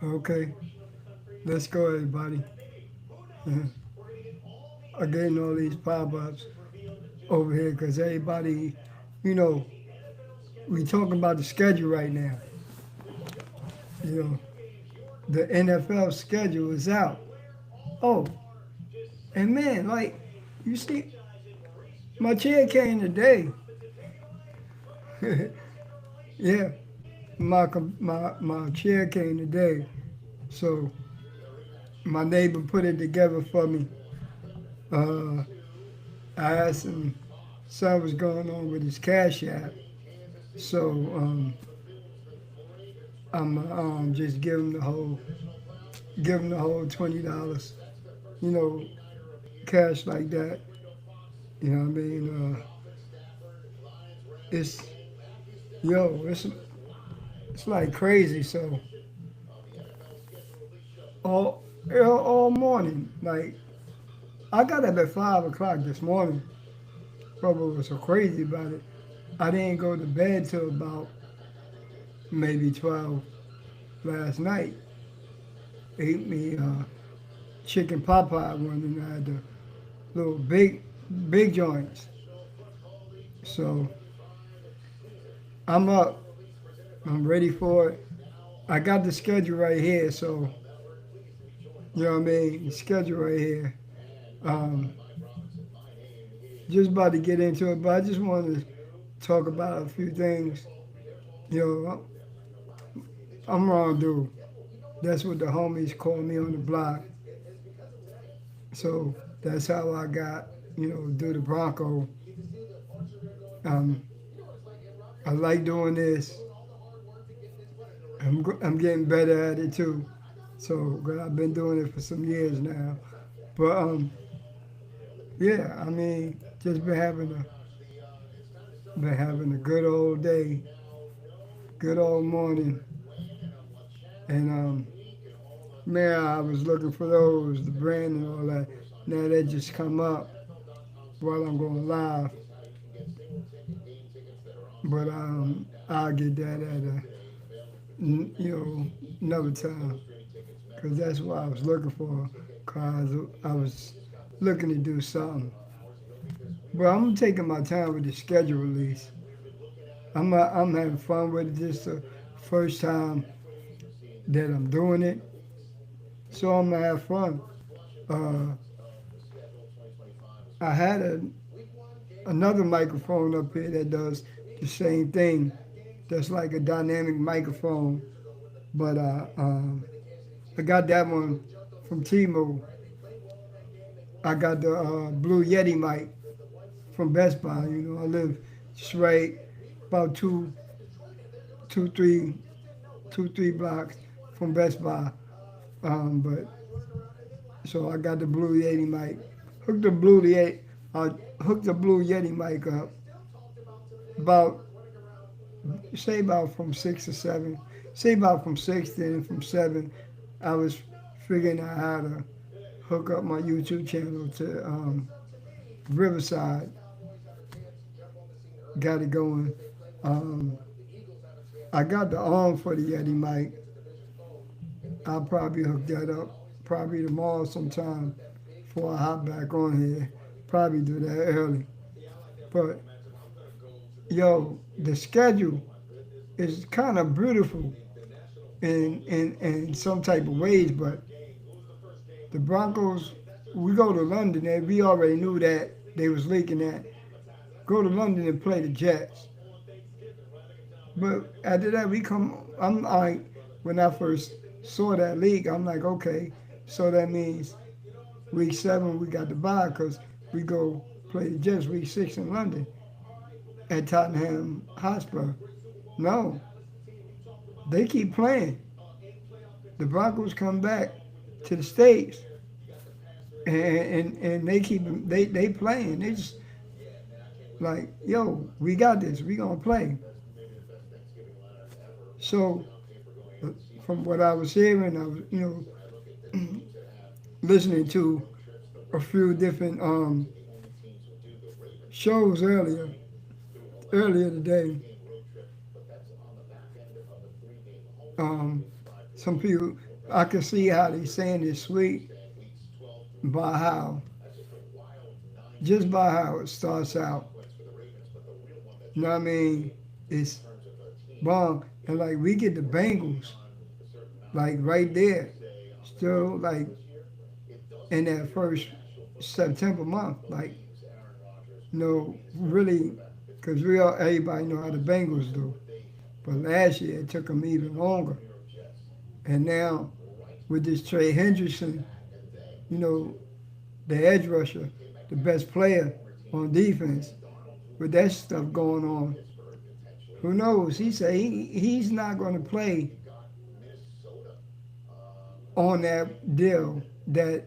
Okay, let's go, everybody. I'm getting all these pop-ups over here because everybody, you know, we talking about the schedule right now. You know, the NFL schedule is out. Oh, and man, like, you see, my chair came today. Yeah, my chair came today. So my neighbor put it together for me. Uh, I asked him something was going on with his cash app. So I'm just give him the whole $20. You know, cash like that. You know what I mean? It's yo, it's like crazy. So all all morning, like I got up at 5 o'clock this morning. But what was so crazy about it, I didn't go to bed till about maybe 12 last night. Ate me chicken Popeye one, and I had the little big joints. So I'm up. I'm ready for it. I got the schedule right here, so you know what I mean. The schedule right here. Um, just about to get into it, but I just wanted to talk about a few things. You know, I'm wrong, dude. That's what the homies call me on the block. So that's how I got, do the Bronco. Um, I like doing this. I'm getting better at it too. So, 'cause I've been doing it for some years now. But yeah, I mean, just been having a good old day, good old morning, and man, I was looking for those, the brand and all that. Now they just come up while I'm going live, but I'll get that at another time, cause that's what I was looking for. Cause I was looking to do something. But I'm taking my time with the schedule release. I'm having fun with it. This the first time that I'm doing it, so I'm gonna have fun. Uh, I had another microphone up here that does the same thing. That's like a dynamic microphone, but I got that one from T-Mobile. I got the Blue Yeti mic from Best Buy. I live just right about two, three, 2, 3 blocks from Best Buy. But so I got the Blue Yeti mic. Hooked the Blue Yeti, hooked the Blue Yeti mic up. About say about from 6 to 7. Say about from 6, then from 7, I was figuring out how to hook up my YouTube channel to Riverside. Got it going. Um, I got the arm for the Yeti mic. I'll probably hook that up probably tomorrow sometime before I hop back on here. Probably do that early. But yo, the schedule is kind of beautiful in some type of ways, but the Broncos, we go to London and we already knew that they was leaking that. Go to London and play the Jets. But after that, I'm like, when I first saw that league, I'm like, okay, so that means week 7 we got the bye because we go play the Jets week 6 in London at Tottenham Hotspur. No, they keep playing. The Broncos come back to the States and they keep they playing. They just like, yo, we got this. We gonna play. So from what I was hearing, I was listening to a few different shows earlier today, Um, some people, I can see how they saying it's sweet by how, just by how it starts out. You know what I mean? It's bomb. And like we get the Bengals, like right there, still like in that first September month. Like, really, because everybody know how the Bengals do. But last year it took them even longer. And now with this Trey Hendrickson, you know, the edge rusher, the best player on defense, with that stuff going on, who knows? He said he's not going to play on that deal that,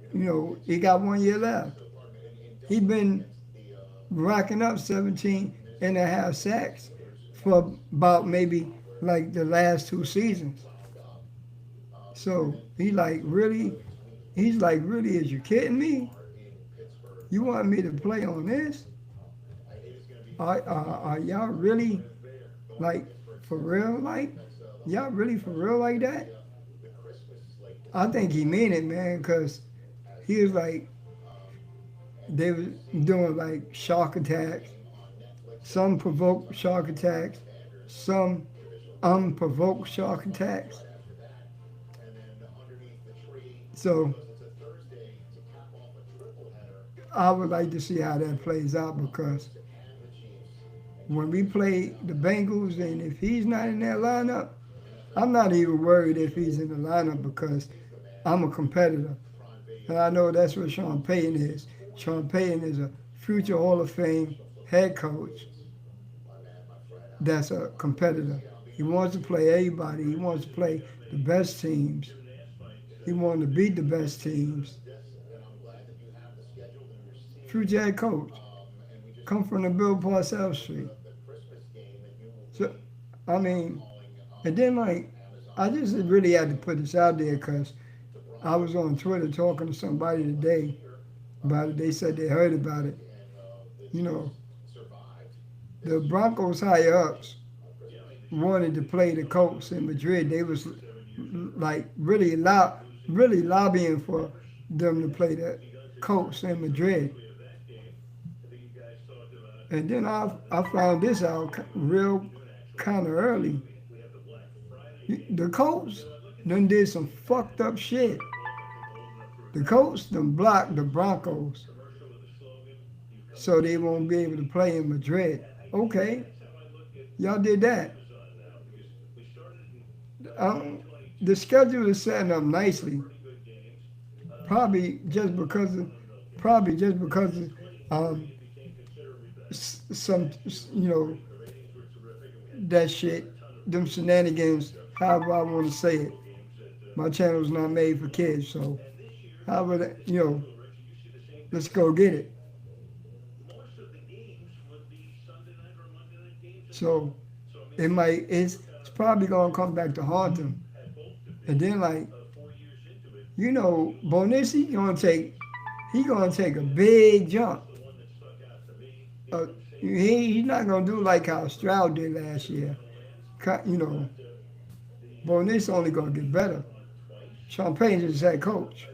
he got 1 year left. He been racking up 17 and a half sacks for about maybe like the last 2 seasons. So he's like, really, is you kidding me? You want me to play on this? Are y'all really like for real? Like, y'all really for real like that? I think he mean it, man, because he was like, they was doing like shark attacks. Some provoked shark attacks, some unprovoked shark attacks. So I would like to see how that plays out because when we play the Bengals and if he's not in that lineup, I'm not even worried if he's in the lineup because I'm a competitor. And I know that's what Sean Payton is. Sean Payton is a future Hall of Fame head coach that's a competitor. He wants to play everybody. He wants to play the best teams. He wants to beat the best teams. Future head coach. Come from the Bill Parcells Street. So, I mean, and then like, I just really had to put this out there because I was on Twitter talking to somebody today about it. They said they heard about it. You know, the Broncos higher ups wanted to play the Colts in Madrid. They was like really lobbying for them to play the Colts in Madrid. And then I found this out real kind of early. The Colts done did some fucked up shit. The Colts done blocked the Broncos so they won't be able to play in Madrid. Okay, y'all did that. The schedule is setting up nicely. Probably just because of some, that shit, them shenanigans, however I want to say it. My channel's not made for kids, so however, let's go get it. So it's probably gonna come back to haunt him. And then like, Bonissi gonna take a big jump. He's not gonna do like how Stroud did last year. Bonissi only gonna get better. Sean Payton is head coach.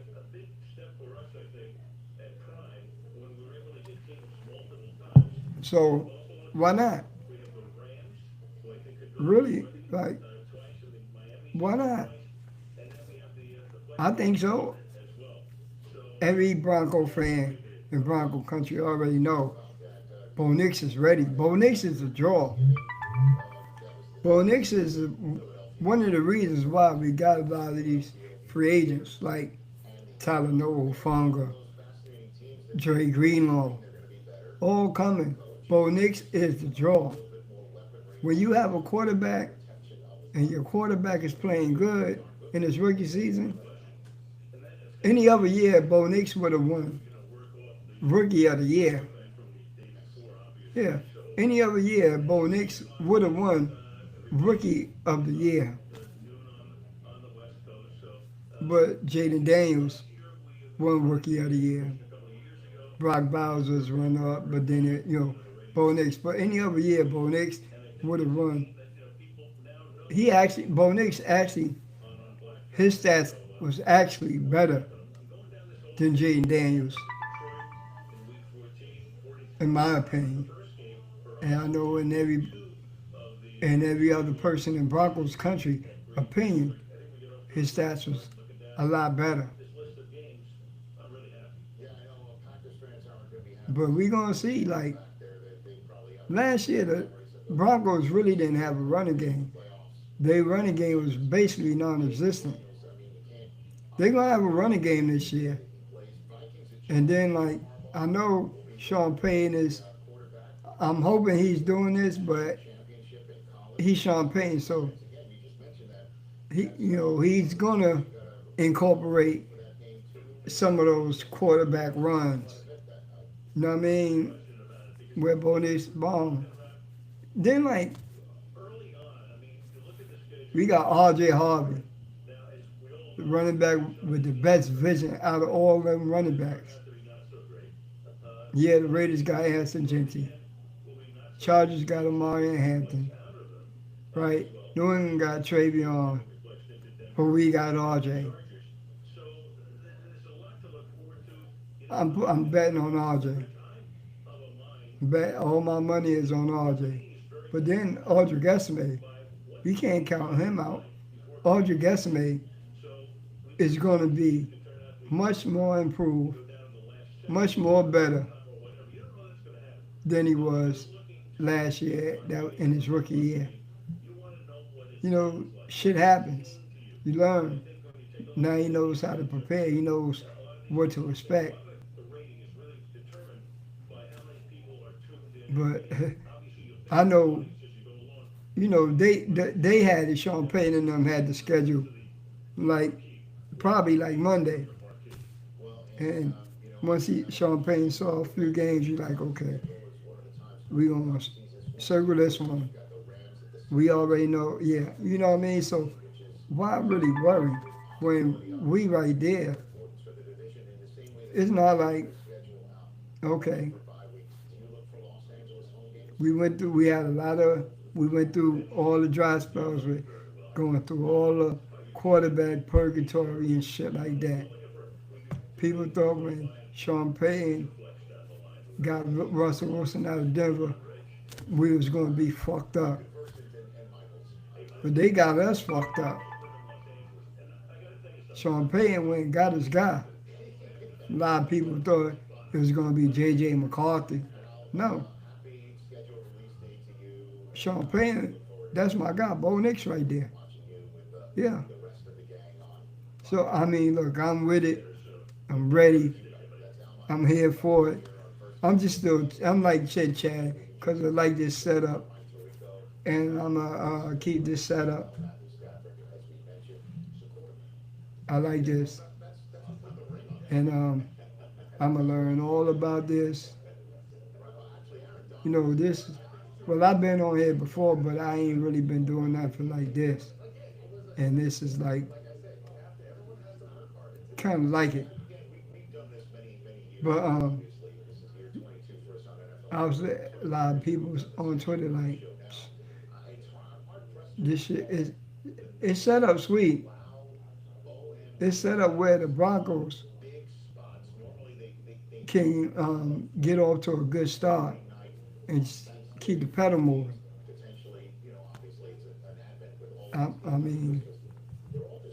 So why not? Really, like, why not? I think so. Every Bronco fan in Bronco country already know Bo Nix is ready. Bo Nix is a draw. Bo Nix is one of the reasons why we got a lot of these free agents like Tyler Noel, Fonga, Dre Greenlaw, all coming. Bo Nix is the draw. When you have a quarterback and your quarterback is playing good in his rookie season, any other year Bo Nix would have won Rookie of the Year. Yeah, any other year Bo Nix would have won Rookie of the Year. But Jaden Daniels won Rookie of the Year. Brock Bowers was runner-up, but then Bo Nix. But any other year Bo Nix would have won he actually, Bo Nix actually, his stats was actually better than Jaden Daniels, in my opinion. And I know in every other person in Broncos country opinion, his stats was a lot better. But we gonna see, like last year, the Broncos really didn't have a running game. Their running game was basically non-existent. They're gonna have a running game this year, and then like I know Sean Payton is. I'm hoping he's doing this, but he's Sean Payton, so he's gonna incorporate some of those quarterback runs. You know what I mean? Where Bonnie's bomb. Then like we got R.J. Harvey, the running back with the best vision out of all them running backs. Yeah, the Raiders got Anson Genty. Chargers got Amari Hampton. Right? New England got Travion. But we got RJ. I'm betting on RJ. All my money is on RJ. But then Audrey Gesame, we can't count him out. Audrey Gesame is going to be much more improved, much more better than he was last year in his rookie year. Shit happens. You learn. Now he knows how to prepare. He knows what to expect. But I know, they had it. Sean Payton and them had the schedule like probably like Monday. And once Sean Payton saw a few games, he's like, okay, we gonna circle this one. We already know, yeah, you know what I mean. So why really worry when we right there? It's not like okay, we went through all the dry spells with going through all the quarterback purgatory and shit like that. People thought when Sean Payton got Russell Wilson out of Denver, we was going to be fucked up. But they got us fucked up. Sean Payton went and got his guy. A lot of people thought it was going to be J.J. McCarthy. No. Sean Payton, that's my guy, Bo Nix right there. Yeah. So, I mean, look, I'm with it. I'm ready. I'm here for it. I'm like Chit Chat because I like this setup. And I'm going to keep this setup. I like this. And I'm going to learn all about this. Well, I've been on here before, but I ain't really been doing nothing like this. And this is like, kind of like it. But I was a lot of people on Twitter like, this shit is, it's set up sweet. It's set up where the Broncos can get off to a good start and keep the pedal moving. I mean,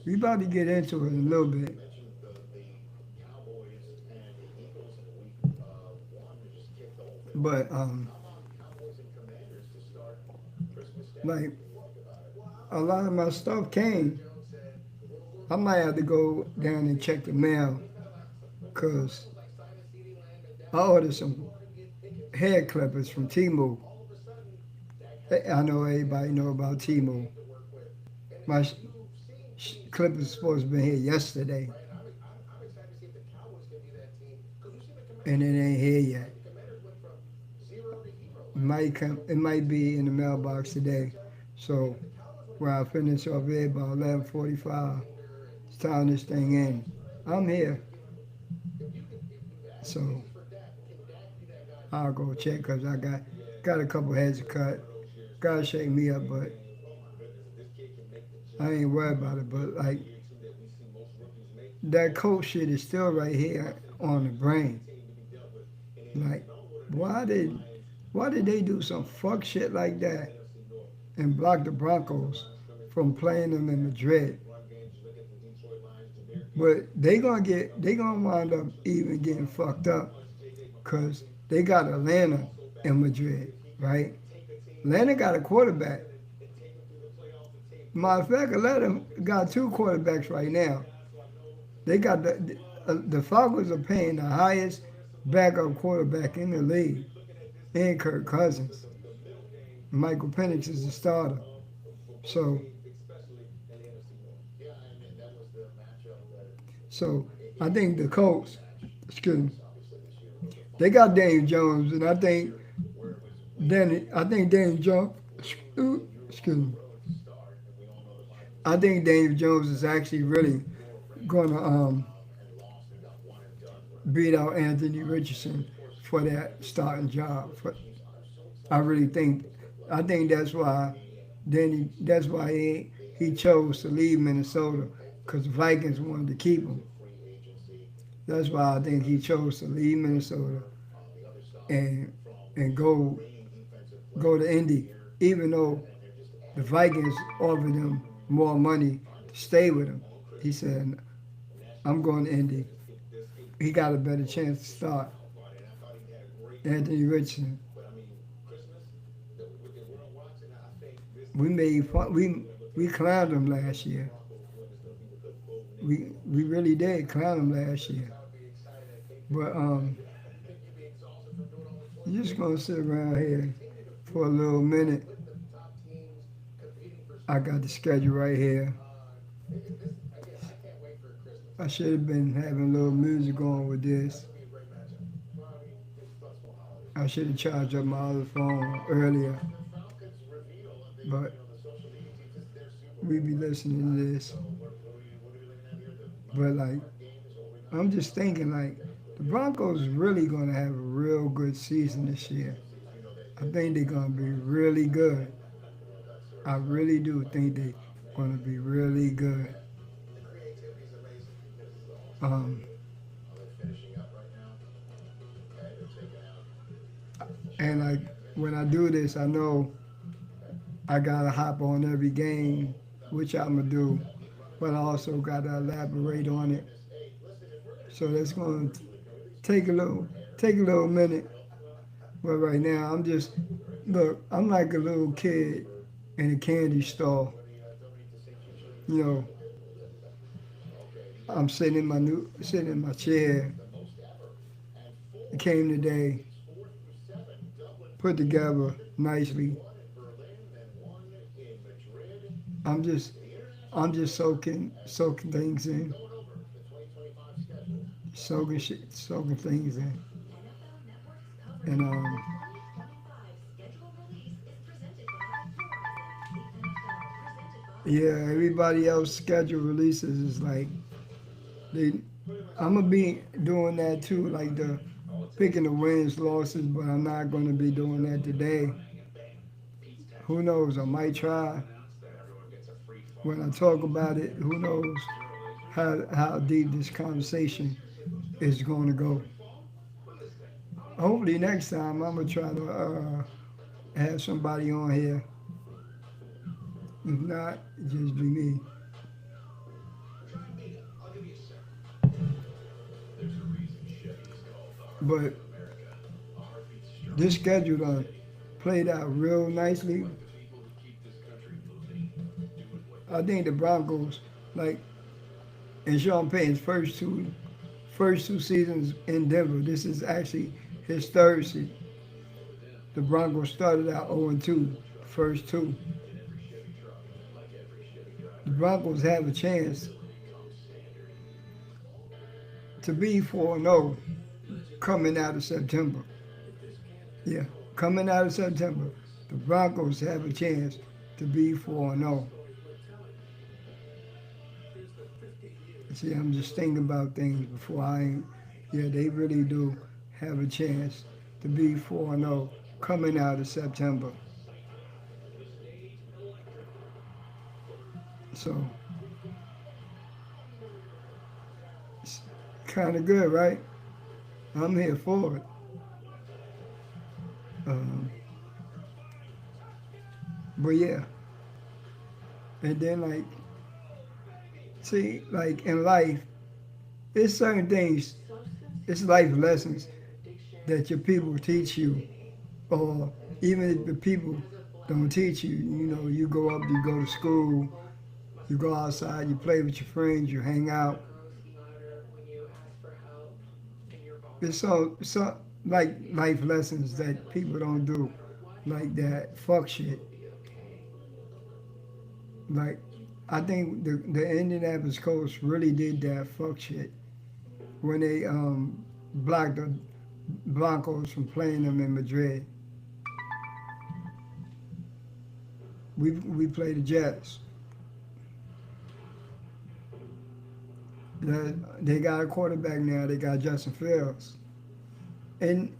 we about to get into it in a little bit. But like a lot of my stuff came. I might have to go down and check the mail because I ordered some hair clippers from Temu. I know everybody know about Temu. My clippers supposed to be here yesterday, and it ain't here yet. It might be in the mailbox today. So when I finish off here about 11:45, it's time this thing in. I'm here, so I'll go check because I got a couple heads to cut. Gotta shake me up, but I ain't worried about it. But like that coach shit is still right here on the brain. Like, why did why did they do some fuck shit like that and block the Broncos from playing them in Madrid? But they gonna wind up even getting fucked up because they got Atlanta in Madrid, right? Atlanta got a quarterback. Matter of fact, Atlanta got two quarterbacks right now. They got the Falcons are paying the highest backup quarterback in the league, and Kirk Cousins. Michael Penix is the starter. So, so I think the Colts, excuse me, they got Daniel Jones, and I think Daniel Jones, excuse me, I think Daniel Jones is actually really gonna beat out Anthony Richardson for that starting job. I really think, I think that's why he chose to leave Minnesota because the Vikings wanted to keep him. That's why I think he chose to leave Minnesota and and go to Indy, even though the Vikings offered him more money to stay with him. He said, "I'm going to Indy." He got a better chance to start. Anthony Richardson. We made fun. We clowned him last year. We really did clown him last year. But I'm just gonna sit around here for a little minute. I got the schedule right here. I should have been having a little music on with this. I should have charged up my other phone earlier, but we be listening to this. But like, I'm just thinking like, the Broncos really gonna have a real good season this year. I think they're gonna be really good. I really do think they're gonna be really good. Um, and like when I do this, I know I gotta hop on every game, which I'm gonna do, but I also gotta elaborate on it. So that's gonna take a little take a little minute. But right now, I'm just look. I'm like a little kid in a candy store. You know, I'm sitting in my chair. It came today, put together nicely. I'm just I'm just soaking things in, soaking things in, and yeah, everybody else schedule releases is like they. I'm gonna be doing that too, like the picking the wins, losses, but I'm not gonna be doing that today. Who knows? I might try when I talk about it. Who knows how deep this conversation is going to go? Hopefully next time I'm gonna try to have somebody on here. If not, it just be me. But this schedule played out real nicely. I think the Broncos, like in Sean Payton's first two seasons in Denver, this is actually his third season. The Broncos started out 0-2, first two. The Broncos have a chance to be 4-0 coming out of September. Yeah, coming out of September, the Broncos have a chance to be 4-0. See, I'm just thinking about things before yeah, they really do have a chance to be 4-0 coming out of September. So it's kind of good, right? I'm here for it. Um, but yeah, and then like, see, like in life, there's certain things, it's life lessons that your people teach you, or even if the people don't teach you, you know, you go up, you go to school, you go outside, you play with your friends, you hang out. It's so like life lessons that people don't do, like that fuck shit. Like I think the Indianapolis Colts really did that fuck shit when they blocked the Broncos from playing them in Madrid. We played the Jets. They got a quarterback now. They got Justin Fields, and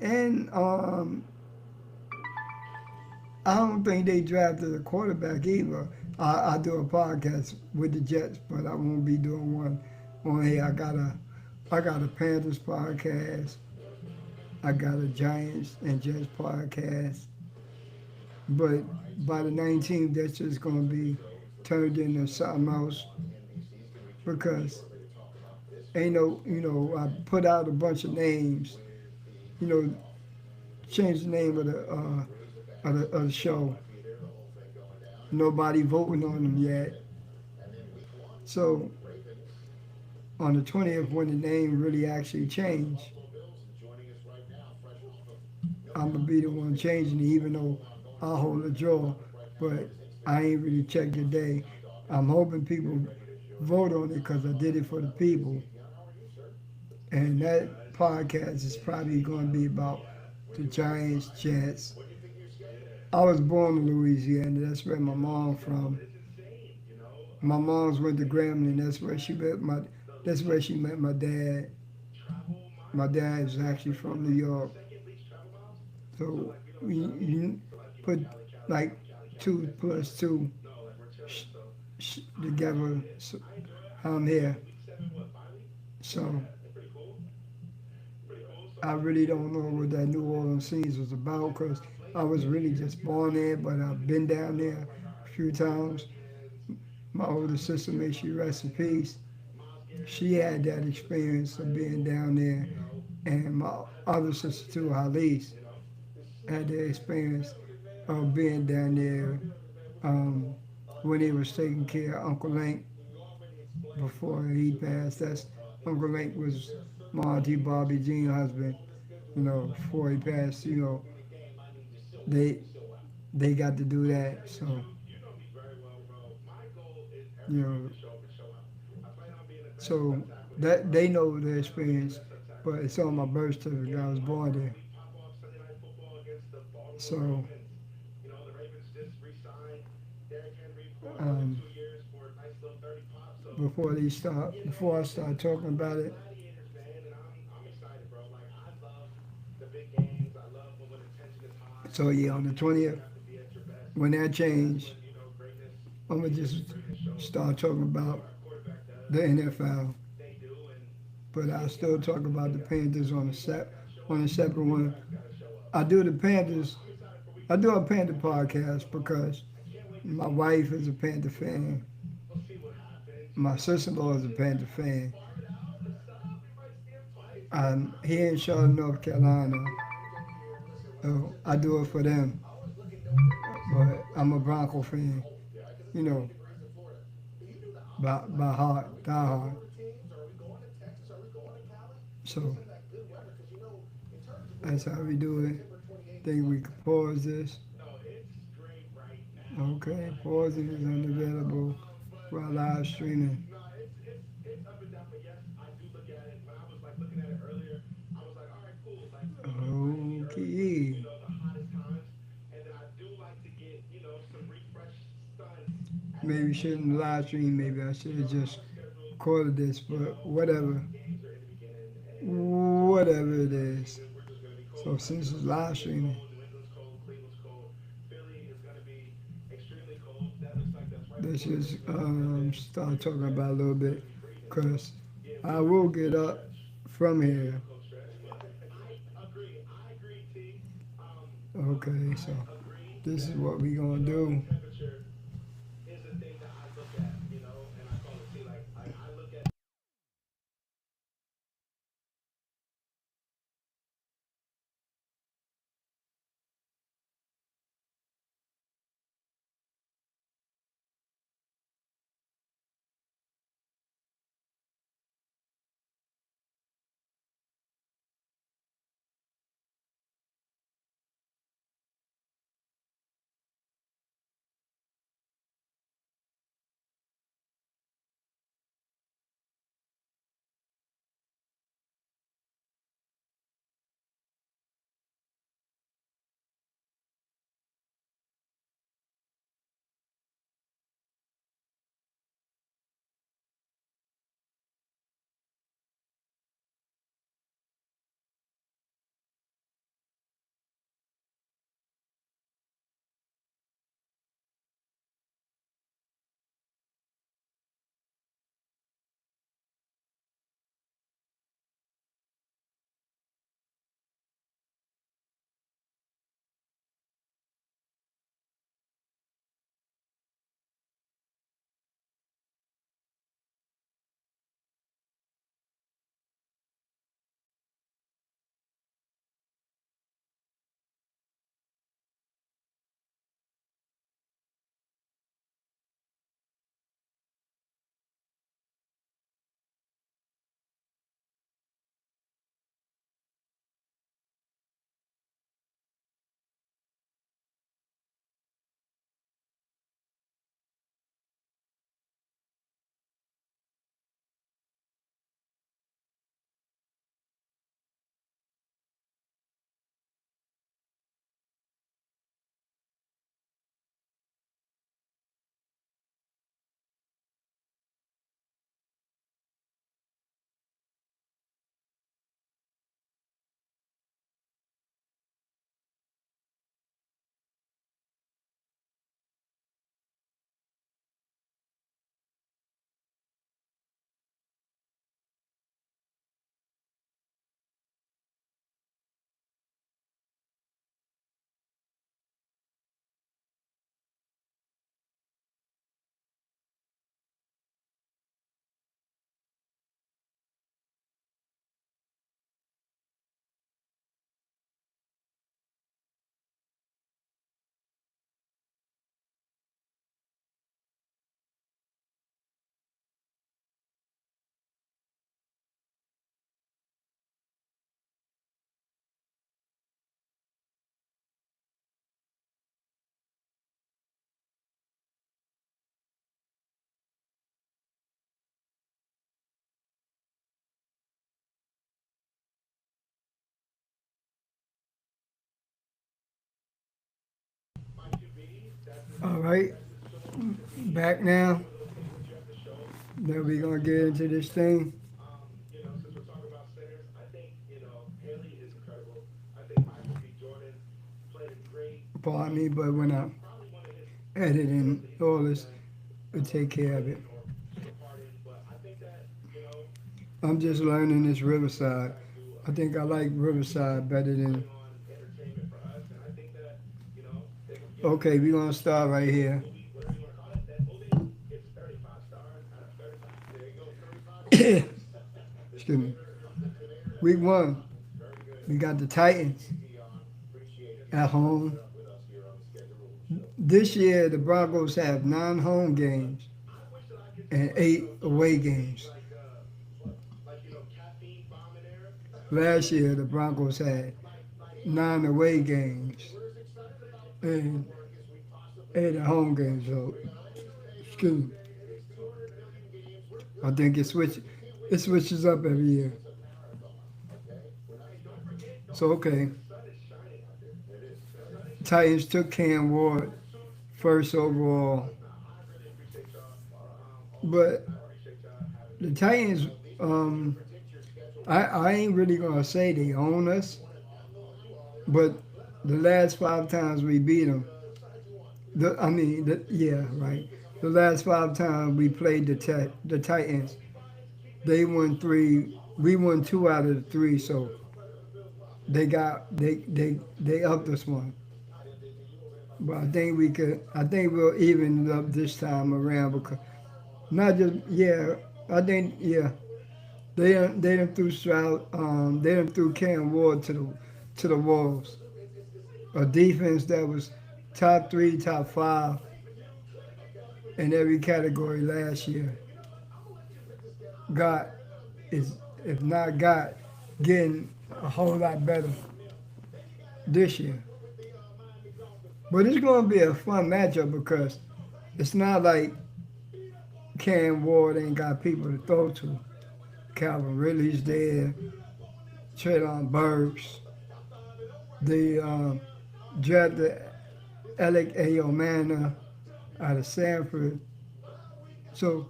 I don't think they drafted a quarterback either. I do a podcast with the Jets, but I won't be doing one on here. I got a Panthers podcast. I got a Giants and Jets podcast. But by the 19th, that's just gonna be turned into something else because ain't no, you know, I put out a bunch of names, you know, change the name of the show. Nobody voting on them yet. So on the 20th, when the name really actually changed, I'm gonna be the one changing it, even though I hold the draw. But I ain't really checked the day. I'm hoping people vote on it because I did it for the people. And that podcast is probably going to be about the Giants, Jets. I was born in Louisiana. That's where my mom from. My mom's went to Grambling. That's where she met my. That's where she met my dad. My dad is actually from New York. So you put like 2 plus 2 together. So I'm here. So I really don't know what that New Orleans scenes was about because I was really just born there, but I've been down there a few times. My older sister, may she rest in peace, she had that experience of being down there, and my other sister too, Halise, had the experience of being down there um, when he was taking care of Uncle Link before he passed. That's Uncle Link was my auntie Bobby Jean's husband. You know, before he passed, you know, they they got to do that. So you know, so that they know the experience, but it's on my birth certificate. I was born there. So um, before I start talking about it, so yeah, on the 20th, when that changed, I'm gonna just start talking about the NFL, but I still talk about the Panthers on a separate one. I do the Panthers. I do a Panther podcast because my wife is a Panther fan. My sister-in-law is a Panther fan. I'm here in Charlotte, North Carolina. I do it for them, but I'm a Bronco fan. You know, by heart, die hard. So that's how we do it. Think we can pause this. Okay, pausing is unavailable while live streaming. Okay. Maybe shouldn't live stream. Maybe I should have just recorded this, but whatever. Whatever it is. So since it's live streaming, let's just start talking about a little bit, cause I will get up from here. Okay, so this is what we gonna do. All right, back now. Now we gonna get into this thing. Pardon me, but when I edit and all this, we take care of it. I'm just learning this Riverside. I think I like Riverside better than. Okay, we're gonna start right here. Excuse me. Week one, we got the Titans at home. This year, the Broncos have 9 home games and 8 away games. Last year, the Broncos had 9 away games and 8 home games. So, excuse me. I think it switches up every year. So okay, Titans took Cam Ward first overall, but the Titans, um, I ain't really gonna say they own us, but the last 5 times we beat them, yeah, right. The last 5 times we played the Titans, they won 3. We won 2 out of the 3, so they upped us one. But I think we could. I think we'll even it up this time around because not just yeah. I think yeah. They done threw Stroud. They done threw Cam Ward to the wolves. A defense that was top 3, top 5 in every category last year. Got is if not got getting a whole lot better this year. But it's going to be a fun matchup because it's not like Cam Ward ain't got people to throw to. Calvin Ridley's there, Traylon Burks, the drafted Alec Ayomana out of Sanford. So,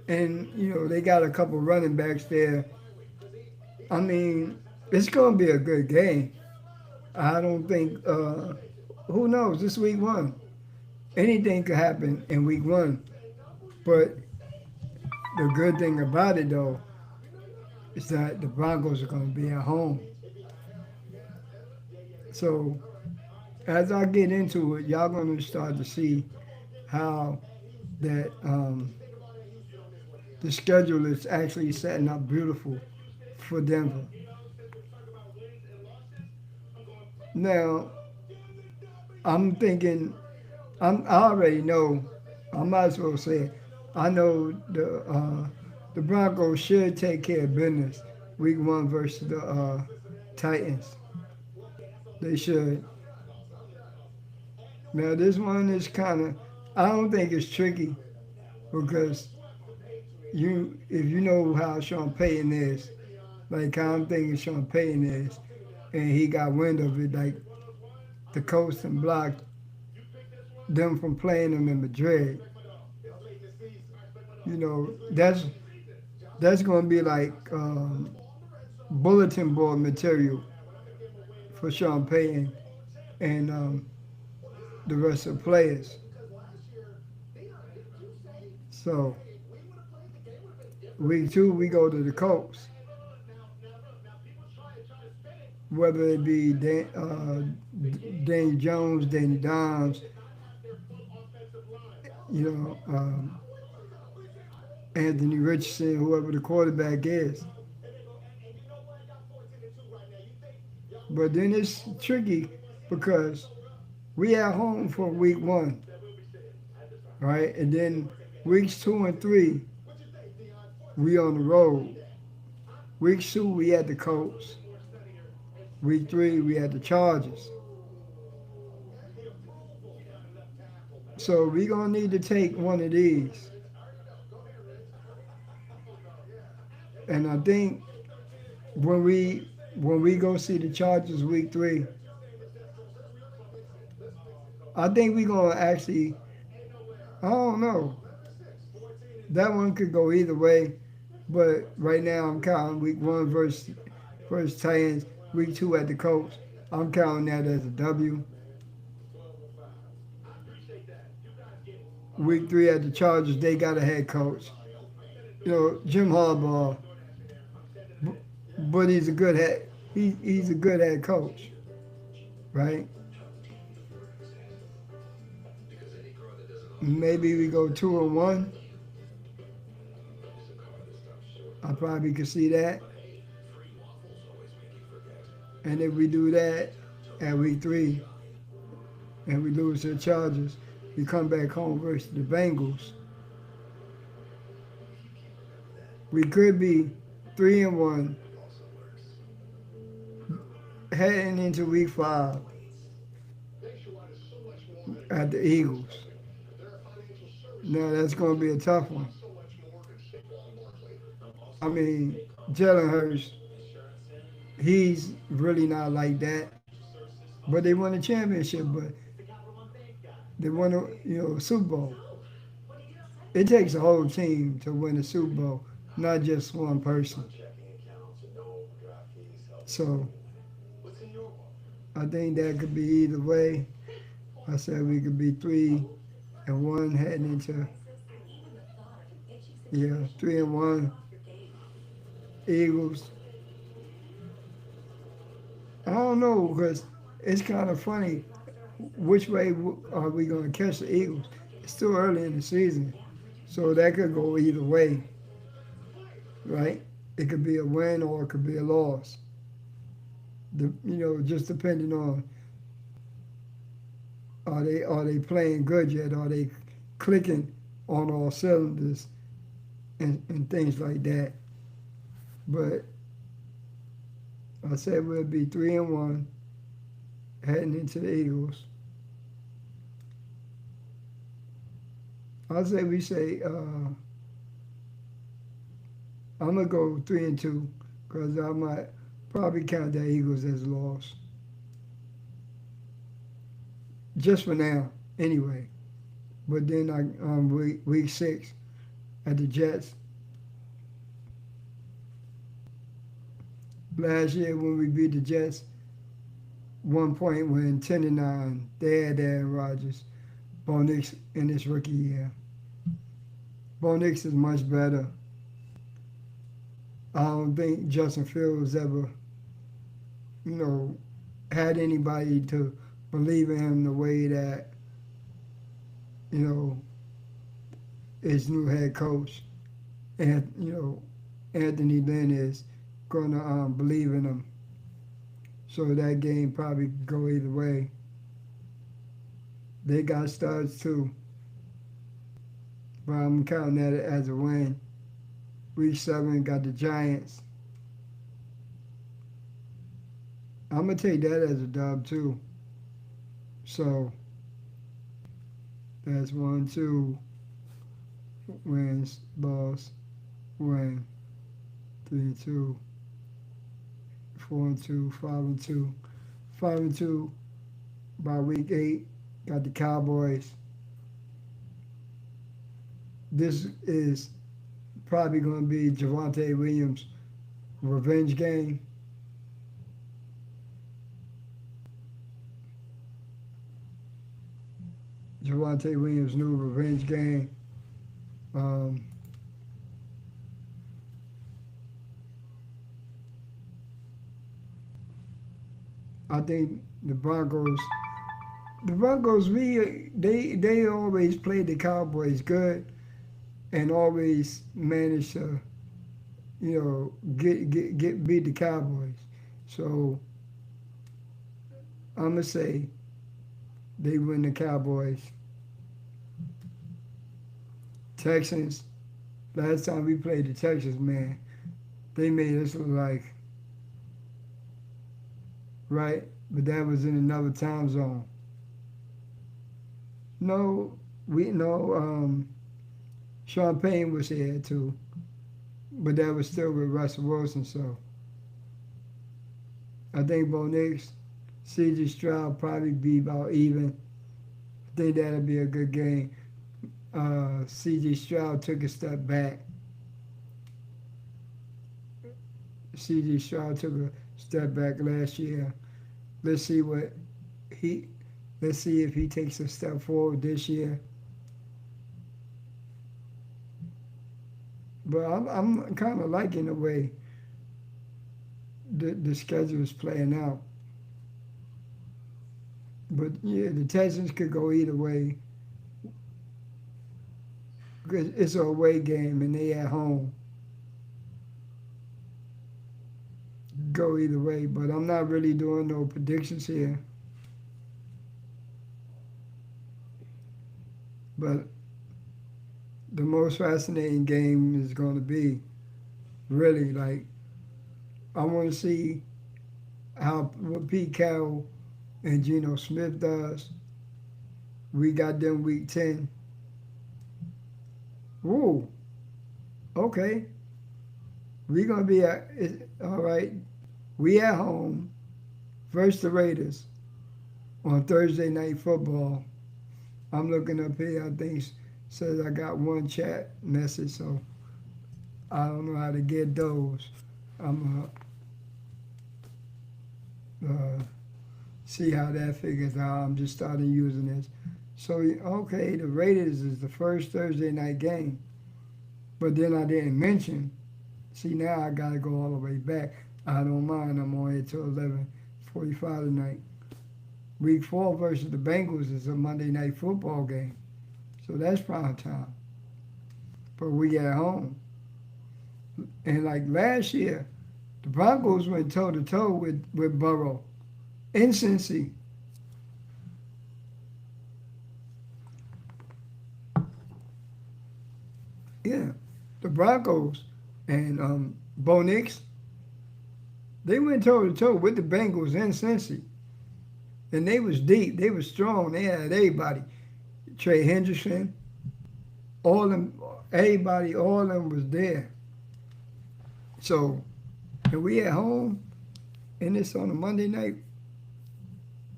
and they got a couple running backs there. I mean, it's going to be a good game. I don't think. Who knows? This week 1, anything could happen in week 1. But the good thing about it though is that the Broncos are going to be at home. So as I get into it, y'all going to start to see how that the schedule is actually setting up beautiful for Denver. Now, I'm thinking, I already know, I might as well say it. I know the Broncos should take care of business week 1 versus the Titans. They should. Now, this one is kind of, I don't think it's tricky because if you know how Sean Payton is, like how I'm thinking Sean Payton is, and he got wind of it, like the coach and blocked them from playing them in Madrid. That's going to be like bulletin board material for Sean Payton and the rest of the players. So week 2 we go to the Colts. Whether it be Danny Jones, Danny Dimes, Anthony Richardson, whoever the quarterback is. But then it's tricky because we at home for week 1, right? And then weeks 2 and 3, we on the road. Week 2, we at the Colts. Week 3, we had the Chargers. So we're going to need to take one of these. And I think when we go see the Chargers week 3, I think we're going to actually, I don't know. That one could go either way. But right now I'm counting week 1 versus Titans, week 2 at the Colts. I'm counting that as a W. Week 3 at the Chargers, they got a head coach. Jim Harbaugh. But he's a good head coach, right? Maybe we go 2-1. I probably could see that. And if we do that at week 3 and we lose to the Chargers, we come back home versus the Bengals. We could be 3-1 heading into week 5 at the Eagles. Now that's going to be a tough one. I mean, Jalen Hurts, he's really not like that. But they won a championship, but they won a Super Bowl. It takes a whole team to win a Super Bowl, not just one person. So I think that could be either way. I said we could be 3 and 1 heading into, yeah, 3-1. Eagles. I don't know because it's kind of funny. Which way are we going to catch the Eagles? It's still early in the season, so that could go either way, right? It could be a win or it could be a loss. Just depending on are they playing good yet? Are they clicking on all cylinders and things like that? But I said we'll be 3-1 heading into the Eagles. I'll say I'm gonna go 3-2 because I might probably count the Eagles as a loss. Just for now, anyway. But then week 6 at the Jets. Last year when we beat the Jets, 1 point win 10-9. They had Aaron Rodgers. Bo Nix in his rookie year. Bo Nix is much better. I don't think Justin Fields ever, had anybody to believe in him the way that, his new head coach and, Anthony Lynn is going to believe in him. So that game probably go either way. They got studs too. But I'm counting that as a win. Week 7 got the Giants. I'm going to take that as a dub too. So that's 1, 2 wins, loss, win, 3-2, 4-2, 5-2. 5-2 by week 8. Got the Cowboys. This is probably going to be Javonte Williams' revenge game. Javonte Williams' new revenge game. I think the Broncos, they always played the Cowboys good and always managed to, get beat the Cowboys. So I'm gonna say they win the Cowboys. Texans, last time we played the Texans, man, they made us look like, right? But that was in another time zone. Sean Payne was here too, but that was still with Russell Wilson. So I think Bo Nix, C.J. Stroud probably be about even. I think that'll be a good game. C.J. Stroud took a step back. C.J. Stroud took a step back last year. Let's see if he takes a step forward this year. But I'm kind of liking the way the schedule is playing out. But yeah, the Texans could go either way. It's an away game and they at home. Go either way, but I'm not really doing no predictions here. But the most fascinating game is going to be really like I want to see what Pete Carroll and Geno Smith does. We got them week 10. Ooh, okay. We're going to be all right. We at home versus the Raiders on Thursday Night Football. I'm looking up here. I think says I got one chat message, so I don't know how to get those. I'm see how that figures out. I'm just starting using this. So, okay, the Raiders is the first Thursday night game. But then I didn't mention, see, now I got to go all the way back. I don't mind. I'm on here till 11:45 tonight. Week 4 versus the Bengals is a Monday night football game. So that's prime time. But we at home. And like last year, the Broncos went toe to toe with Burrow in Cincy. Yeah, the Broncos and Bo Nix, they went toe to toe with the Bengals in Cincy. And they was deep. They was strong. They had everybody. Trey Henderson, all them, everybody, all of them was there. So, and we at home, and it's on a Monday night.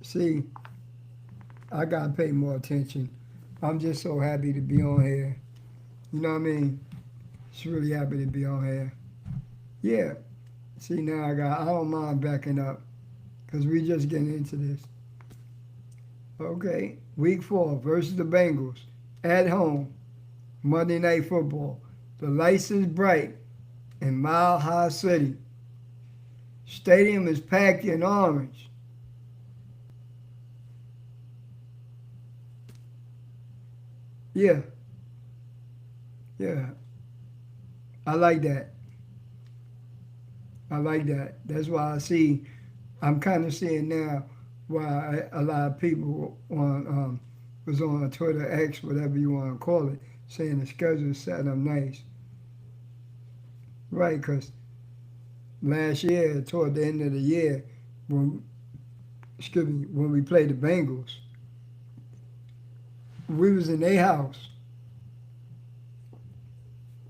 See, I gotta pay more attention. I'm just so happy to be on here. You know what I mean? Just really happy to be on here. Yeah. See, now I don't mind backing up because we just getting into this. Okay, week 4 versus the Bengals at home, Monday Night Football. The lights is bright in Mile High City. Stadium is packed in orange. Yeah, yeah, I like that. I like that. That's why I see, I'm kind of seeing now why a lot of people on was on Twitter X, whatever you want to call it, saying the schedule is set up nice. Right, because last year, toward the end of the year, when excuse me, when we played the Bengals, we was in their house,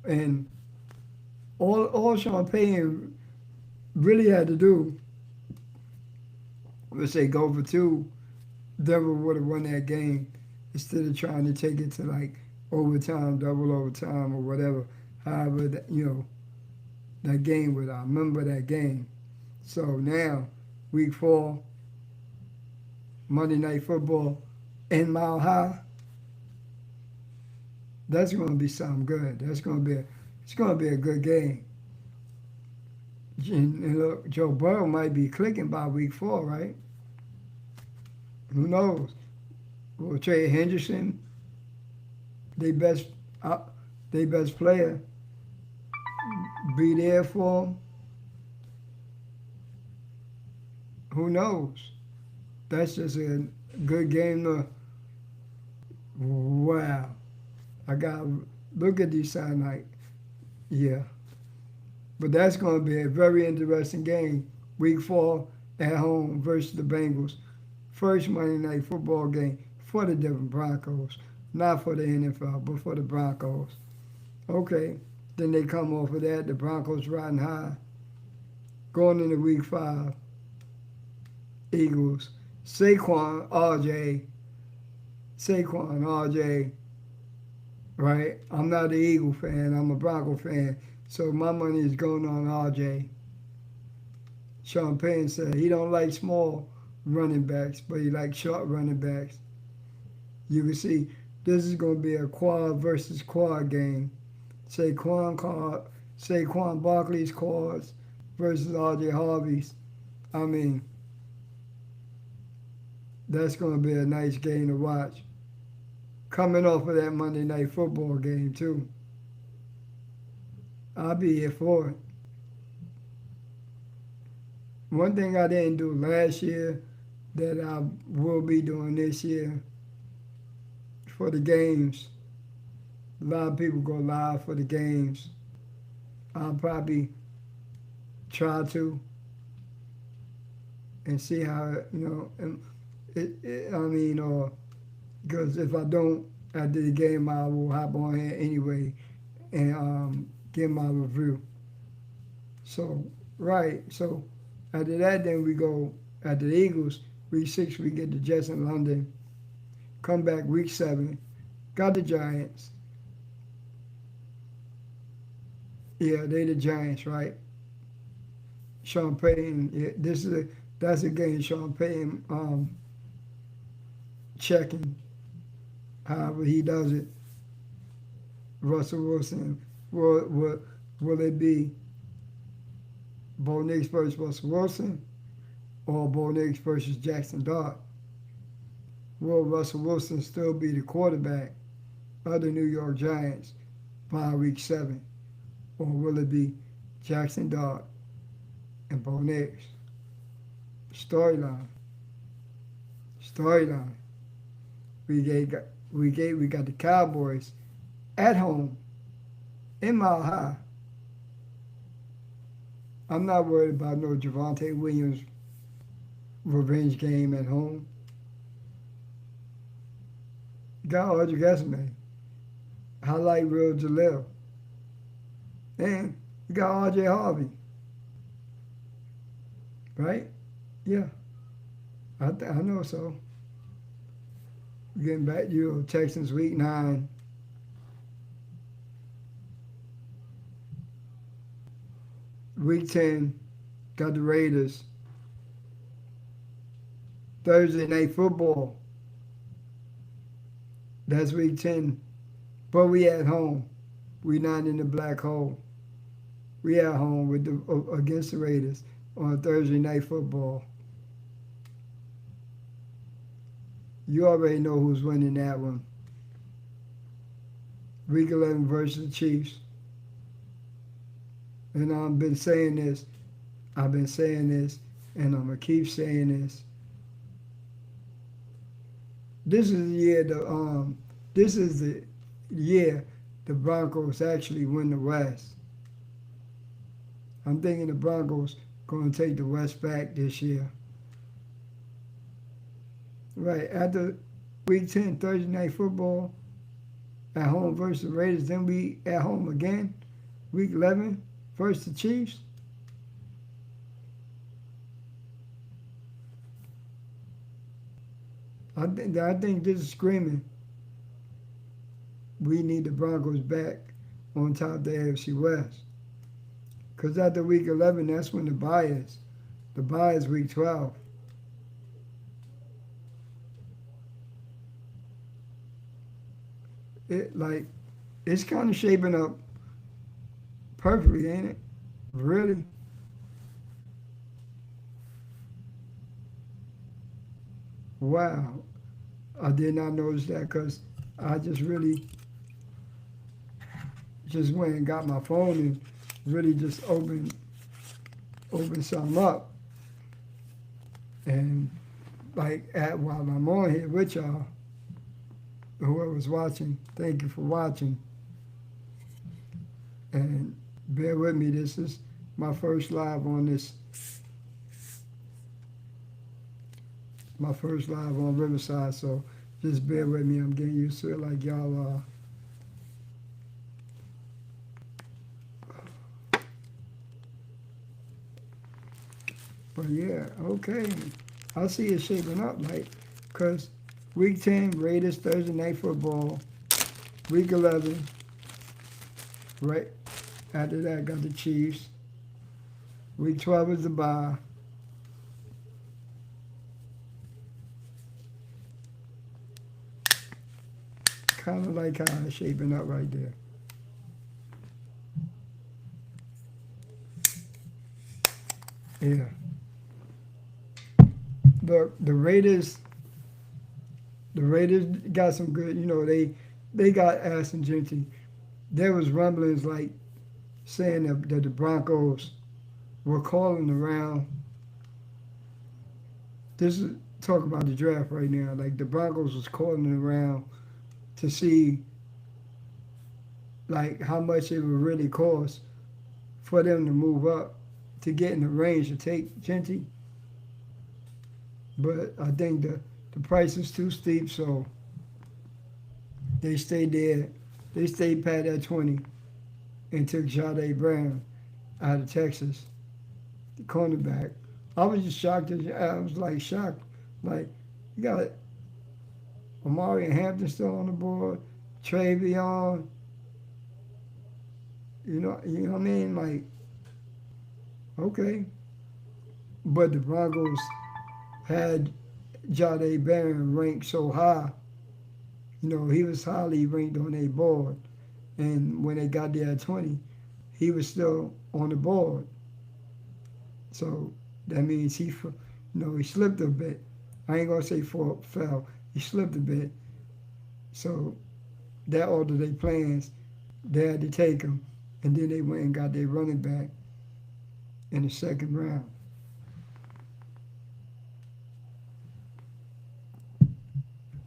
and all Sean Payton really had to do was say go for two. Denver would have won that game instead of trying to take it to like overtime, double overtime, or whatever. However, that game was. I remember that game. So now, week 4, Monday Night Football in Mile High. That's going to be something good. It's going to be a good game. And look, Joe Burrow might be clicking by week 4, right? Who knows? Will Trey Henderson, they best, they best player, be there for him? Who knows? That's just a good game to. Wow. I got to look at these sound like, yeah. But that's going to be a very interesting game. Week 4 at home versus the Bengals. First Monday Night Football game for the Denver Broncos. Not for the NFL, but for the Broncos. Okay. Then they come off of that. The Broncos riding high. Going into week 5. Eagles. Saquon, RJ. Right? I'm not an Eagle fan. I'm a Bronco fan. So my money is going on RJ. Sean Payton said he don't like small running backs, but he likes short running backs. You can see this is going to be a quad versus quad game. Saquon Barkley's quads versus RJ Harvey's. I mean, that's going to be a nice game to watch. Coming off of that Monday Night Football game, too. I'll be here for it. One thing I didn't do last year that I will be doing this year for the games. A lot of people go live for the games. I'll probably try to and see how, and because if I don't, after the game, I will hop on here anyway and give my review. So, right. So, after that, then we go, after the Eagles, week 6, we get the Jets in London. Come back week 7, got the Giants. Yeah, they the Giants, right? Sean Payton, that's a game Sean Payton checking. however he does it, Russell Wilson, will it be Bo Nix versus Russell Wilson or Bo Nix versus Jackson Dart? Will Russell Wilson still be the quarterback of the New York Giants by week 7? Or will it be Jackson Dart and Bo Nix? Storyline. We got the Cowboys at home in Mile High. I'm not worried about no Javonte Williams revenge game at home. Got Audrey Gasame. Highlight Real Jaleel. And you got RJ Harvey. Right? Yeah. I know so. Getting back to you, Texans week 9. Week 10, got the Raiders. Thursday night football. That's week 10. But we at home. We not in the black hole. We at home with against the Raiders on Thursday night football. You already know who's winning that one. Week 11 versus the Chiefs. And I've been saying this, and I'm going to keep saying this. This is the year the Broncos actually win the West. I'm thinking the Broncos going to take the West back this year. Right, after week 10, Thursday night football, at home versus the Raiders, then we at home again, week 11 versus the Chiefs. I think this is screaming. We need the Broncos back on top of the AFC West. Because after week 11, that's when the bye is. The bye is week 12. It's kind of shaping up perfectly, ain't it? Really? Wow. I did not notice that because I just really just went and got my phone and really just opened something up. And while I'm on here with y'all, whoever's watching, thank you for watching. And bear with me, this is my first live on this. My first live on Riverside, so just bear with me. I'm getting used to it like y'all are. But yeah, okay. I see it shaping up because week 10, Raiders, Thursday night football. Week 11, right after that, got the Chiefs. Week 12 is the bye. Kind of like how it's shaping up right there. Yeah. The Raiders got some good, they got Ashton Jeanty. There was rumblings saying that the Broncos were calling around. This is talk about the draft right now. The Broncos was calling around to see how much it would really cost for them to move up to get in the range to take Jeanty. But I think the price is too steep, so they stayed there. They stayed pat at 20 and took Jahdae Brown out of Texas, the cornerback. I was just shocked. I was shocked. You got Omari and Hampton still on the board, Travion. You know what I mean? Okay. But the Broncos had Jahdae Barron ranked so high He was highly ranked on a board. And when they got there at 20, he was still on the board. So that means he slipped a bit. I ain't gonna say fell. He slipped a bit. So that altered their plans. They had to take him, and then they went and got their running back in the second round.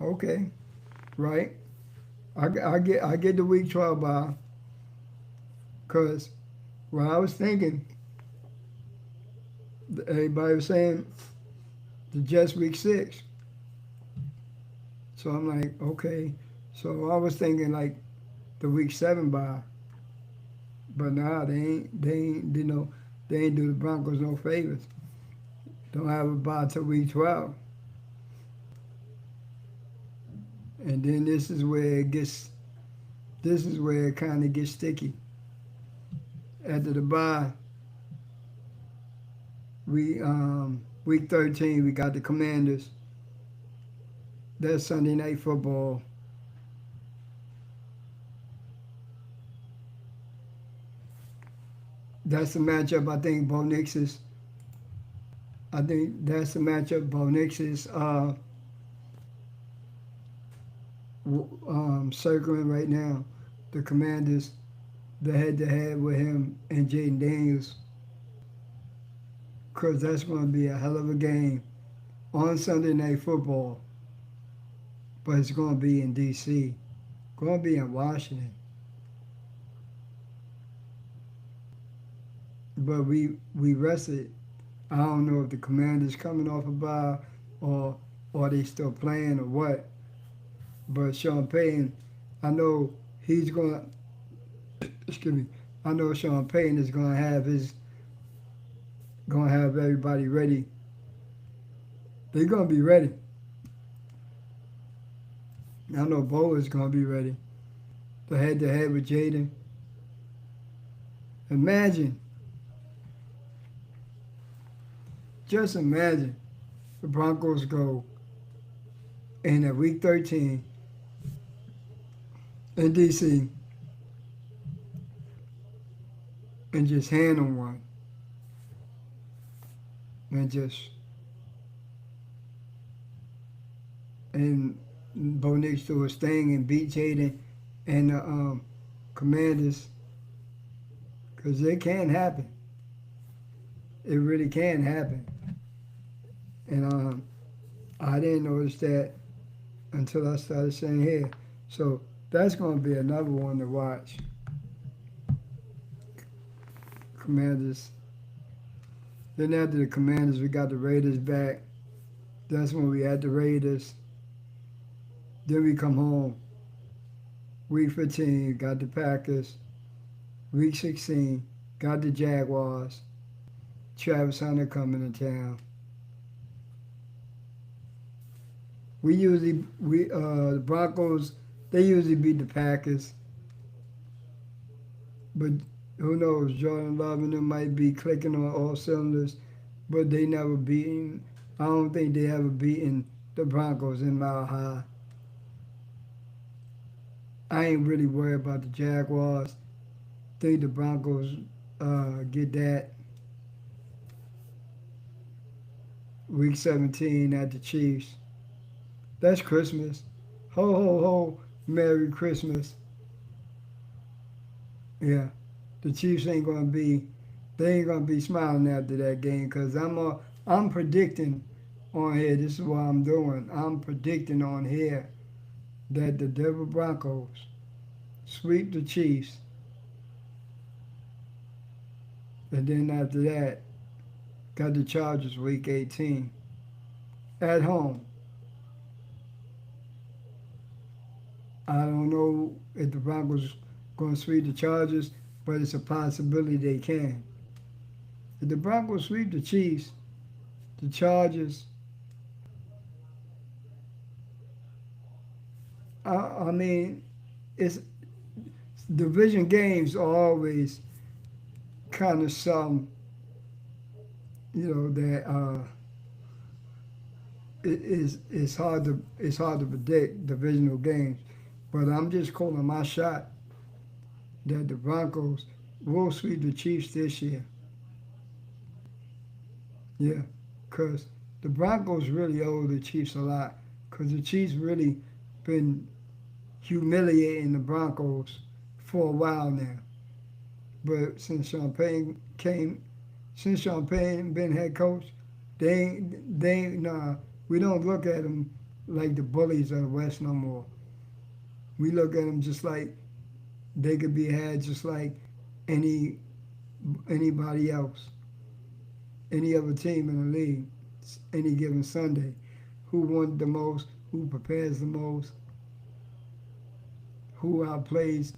Okay, right. I get the week 12 by, cause when I was thinking, everybody was saying the Jets week 6. So I'm like, okay. So I was thinking like the week 7 by, but nah, they ain't do the Broncos no favors. Don't have a bye till week 12. And then this is where it kind of gets sticky. After the bye, week 13 we got the Commanders. That's Sunday Night Football. That's the matchup I think Bo Nix is. I think that's the matchup Bo Nix is circling right now. The Commanders, the head-to-head with him and Jaden Daniels, because that's going to be a hell of a game on Sunday Night Football. But it's going to be in D.C., going to be in Washington. But we rested. I don't know if the Commanders coming off a bye or they still playing or what. But Sean Payton, I know he's going to, excuse me, I know Sean Payton is going to have everybody ready. They're going to be ready. I know Bo is going to be ready. The head-to-head with Jaden. Just imagine the Broncos go in at week 13 in D.C. and just hand them one. And Bo Nix do his thing and beat Jaden and the Commanders, because it can happen. It really can happen. And I didn't notice that until I started saying here. So that's going to be another one to watch. Commanders. Then after the Commanders, we got the Raiders back. That's when we had the Raiders. Then we come home. Week 15, got the Packers. Week 16, got the Jaguars. Travis Hunter coming to town. The Broncos, they usually beat the Packers. But who knows, Jordan Love and them might be clicking on all cylinders, but they never beaten, I don't think they ever beaten the Broncos in Mile High. I ain't really worried about the Jaguars. Think the Broncos get that. Week 17 at the Chiefs. That's Christmas. Ho, ho, ho, Merry Christmas. Yeah, the Chiefs ain't going to be smiling after that game, because I'm predicting on here, this is what I'm doing. I'm predicting on here that the Denver Broncos sweep the Chiefs. And then after that, got the Chargers week 18 at home. I don't know if the Broncos going to sweep the Chargers, but it's a possibility they can. If the Broncos sweep the Chiefs, the Chargers, I mean, it's division games are always kind of something, that it's hard to predict divisional games, but I'm just calling my shot that the Broncos will sweep the Chiefs this year. Yeah, because the Broncos really owe the Chiefs a lot, because the Chiefs really been humiliating the Broncos for a while now. But since Sean Payton been head coach, nah, we don't look at them like the bullies of the West no more. We look at them just like they could be had just like any anybody else, any other team in the league, any given Sunday. Who won the most? Who prepares the most? Who outplays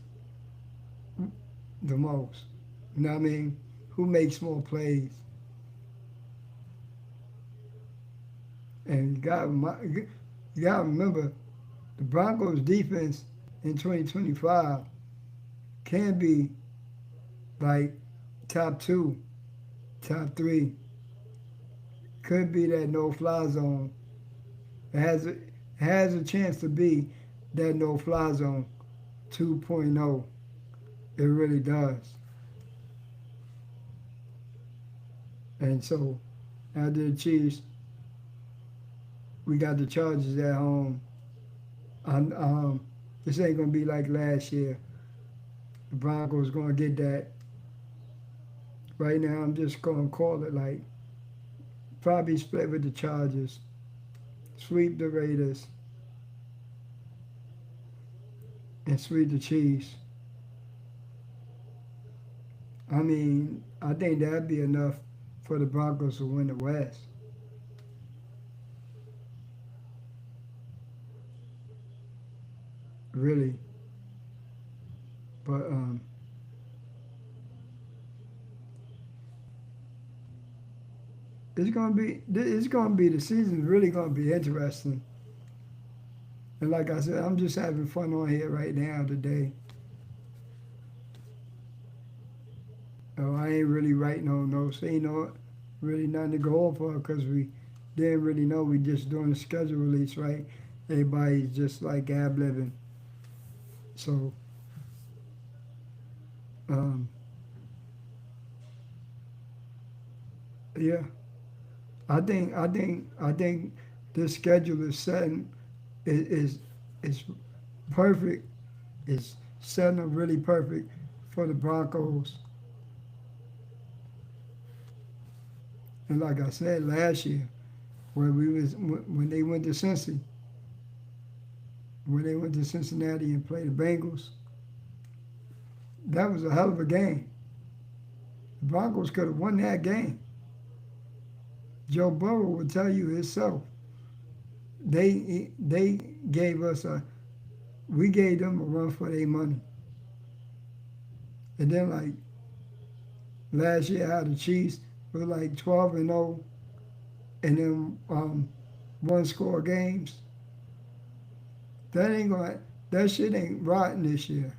the most? You know what I mean? Who makes more plays? And you got to remember, the Broncos' defense in 2025 can be like top two, top three. Could be that no-fly zone. It has a chance to be that no-fly zone 2.0. It really does. And so, after the Chiefs, we got the Chargers at home. This ain't gonna be like last year. The Broncos gonna get that. Right now, I'm just gonna call it like probably split with the Chargers, sweep the Raiders, and sweep the Chiefs. I mean, I think that'd be enough for the Broncos to win the West. Really. But it's gonna be the season's really gonna be interesting. And like I said, I'm just having fun on here right now today. Oh, I ain't really writing no notes. Ain't no really nothing to go over because we didn't really know. We just doing the schedule release, right? Everybody's just like ab living. So um, yeah, I think this schedule is setting is perfect. It's setting up really perfect for the Broncos. And like I said last year, when they went to Cincy, when they went to Cincinnati and played the Bengals, that was a hell of a game. The Broncos could have won that game. Joe Burrow would tell you himself. They gave us we gave them a run for their money. And then like last year, how the Chiefs were like 12-0, and then one score games. That shit ain't rotten this year.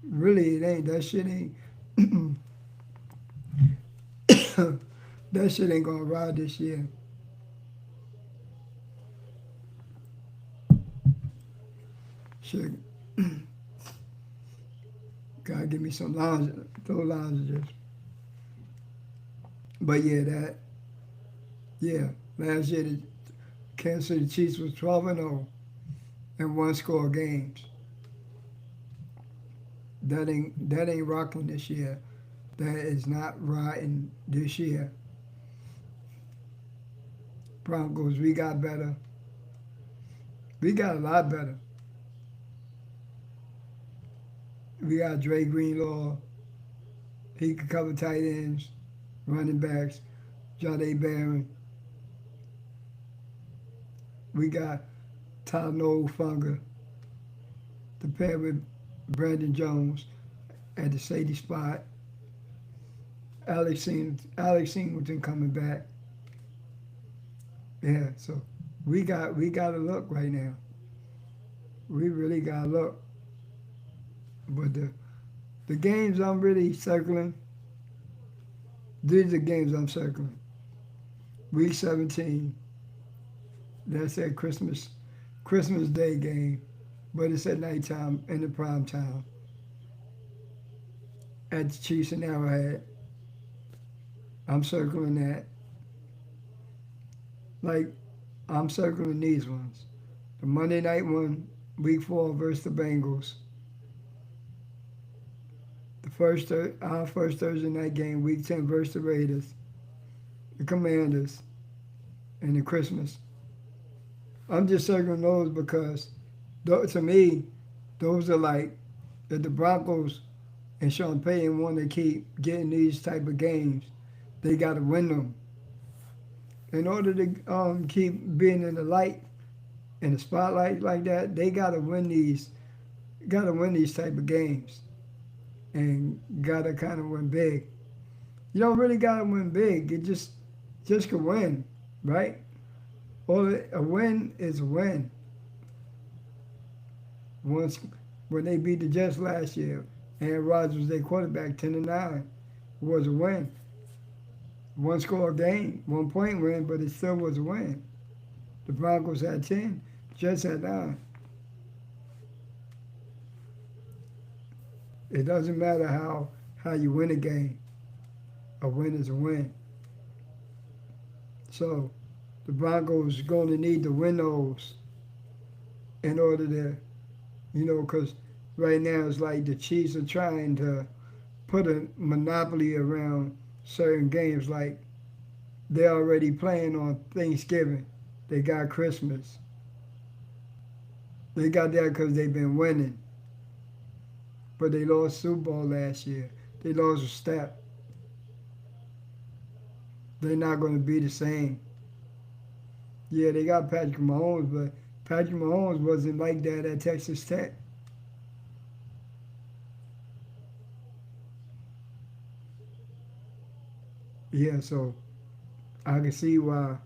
Really, it ain't. That shit ain't. That shit ain't gonna ride this year. Shit, gotta give me some lozenges. But yeah, last year the Kansas City Chiefs was 12-0 and one score games. That ain't rocking this year. That is not riding this year. Broncos, we got better. We got a lot better. We got Dre Greenlaw. He could cover tight ends, running backs, Jade Barron. We got Talanoa Funga to pair with Brandon Jones at the safety spot. Alex Singleton coming back. Yeah, so we got a look right now. We really got a look. But the games I'm really circling, these are the games I'm circling. Week 17, That's at Christmas Day game, but it's at nighttime in the prime time at the Chiefs and Arrowhead. I'm circling that. Like I'm circling these ones. The Monday night one, Week 4 versus the Bengals. Our first Thursday night game, Week 10 versus the Raiders, the Commanders, and the Christmas. I'm just circling those because, to me, those are like that the Broncos and Sean Payton want to keep getting these type of games. They got to win them in order to keep being in the light, in the spotlight like that. They got to win these. Got to win these type of games, and got to kind of win big. You don't really got to win big. You just can win, right? Or a win is a win. Once when they beat the Jets last year, Aaron Rodgers was their quarterback, 10-9, was a win. One score game, 1 point win, but it still was a win. The Broncos had 10, Jets had 9. It doesn't matter how you win a game. A win is a win. So the Broncos are going to need to win those in order to, because right now it's like the Chiefs are trying to put a monopoly around certain games. Like they're already playing on Thanksgiving. They got Christmas. They got that because they've been winning. But they lost Super Bowl last year. They lost a step. They're not going to be the same. Yeah, they got Patrick Mahomes, but Patrick Mahomes wasn't like that at Texas Tech. Yeah, so I can see why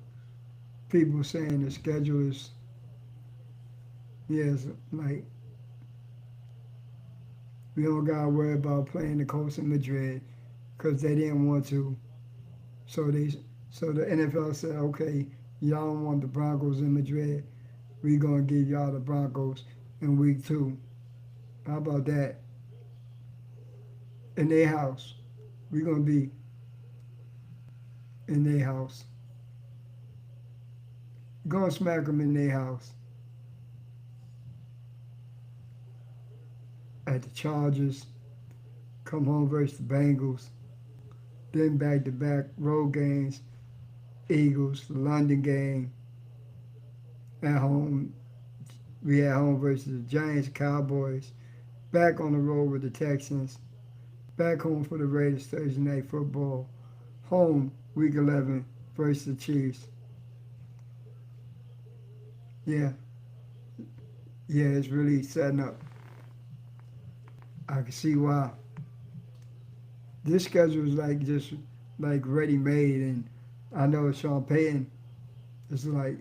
people saying the schedule is, yes, like we don't got to worry about playing the Colts in Madrid because they didn't want to. So the NFL said, okay, y'all don't want the Broncos in Madrid. We're going to give y'all the Broncos in Week 2. How about that? In their house. We're going to be in their house. We're going to smack them in their house. At the Chargers, come home versus the Bengals. Then back-to-back road games, Eagles, the London game. At home, we at home versus the Giants, Cowboys. Back on the road with the Texans. Back home for the Raiders Thursday Night Football. Home, Week 11 versus the Chiefs. Yeah. Yeah, it's really setting up. I can see why. This schedule is like just like ready made, and I know Sean Payton is like,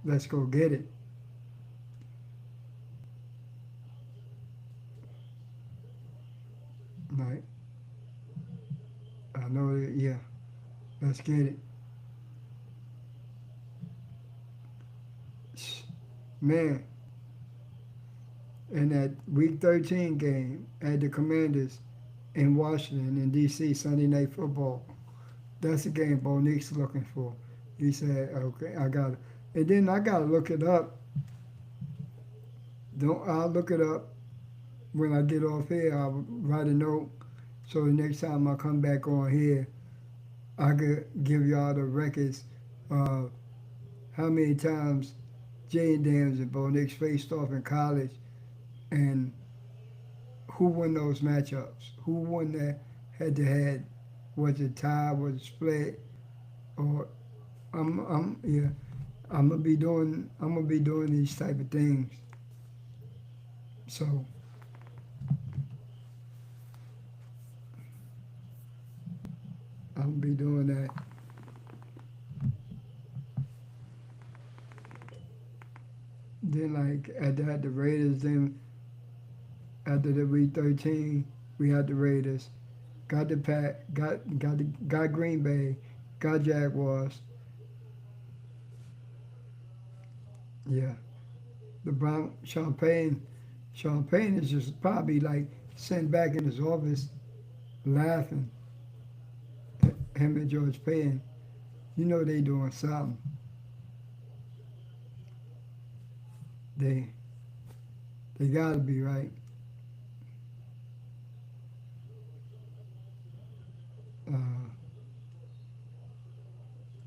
let's go get it. Like I know that, yeah, let's get it. Man, in that Week 13 game at the Commanders in Washington, in D.C., Sunday Night Football. That's the game Bo Nick's looking for. He said, okay, I got it. And then I got to look it up. I'll look it up when I get off here. I'll write a note so the next time I come back on here, I could give y'all the records of how many times Jay Daniels and Bo Nix faced off in college and who won those matchups? Who won that head-to-head? Was it tie? Was it split? Or I'm gonna be doing these type of things. So I'm gonna be doing that. Then like at the Raiders, then after the Week 13, we had the Raiders, got Green Bay, got Jaguars, Yeah, the Brown Sean Payne is just probably like sitting back in his office laughing. Him and George Payne, you know they doing something. They they gotta be right. Uh,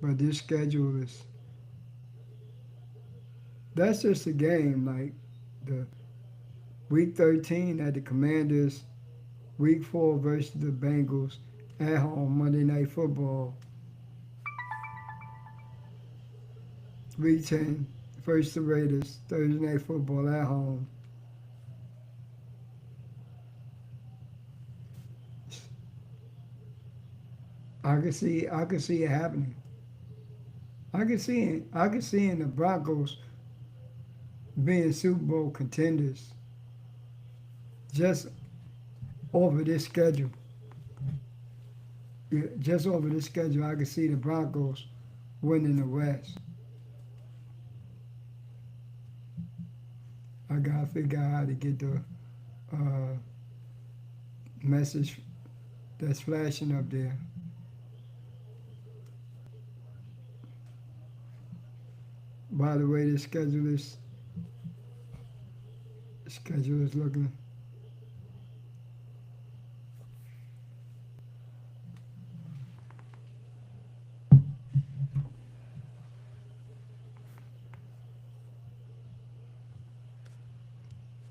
but this schedule is that's just a game. Like the week 13 at the Commanders, week 4 versus the Bengals at home Monday Night Football, week 10 versus the Raiders Thursday Night Football at home. I can see it happening. I can see in the Broncos being Super Bowl contenders just over this schedule. Yeah, just over this schedule, I can see the Broncos winning the West. I gotta figure out how to get the uh, message that's flashing up there. By the way, the schedule is looking.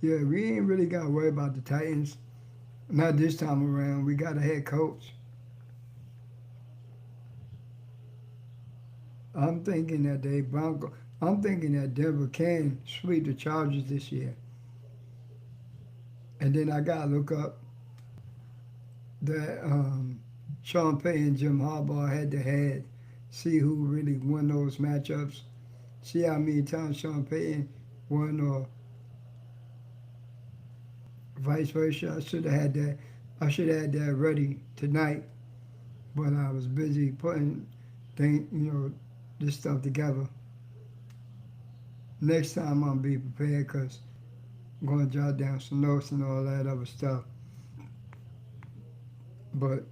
Yeah, we ain't really got to worry about the Titans. Not this time around. We got a head coach. I'm thinking that they Bronco. I'm thinking that Denver can sweep the Chargers this year. And then I gotta look up that Sean Payton and Jim Harbaugh head to head. See who really won those matchups. See how many times Sean Payton won or vice versa. I should have had that ready tonight, but I was busy putting this stuff together. Next time I'll be prepared because I'm going to jot down some notes and all that other stuff. But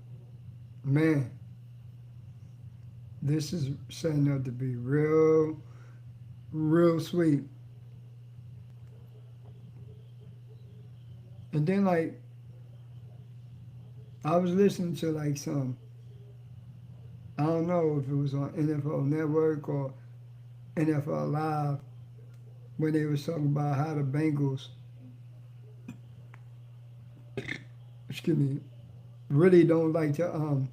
man, this is setting up to be real, real sweet. And then like I was listening to like some, I don't know if it was on NFL Network or NFL Live when they was talking about how the Bengals, excuse me, really don't like to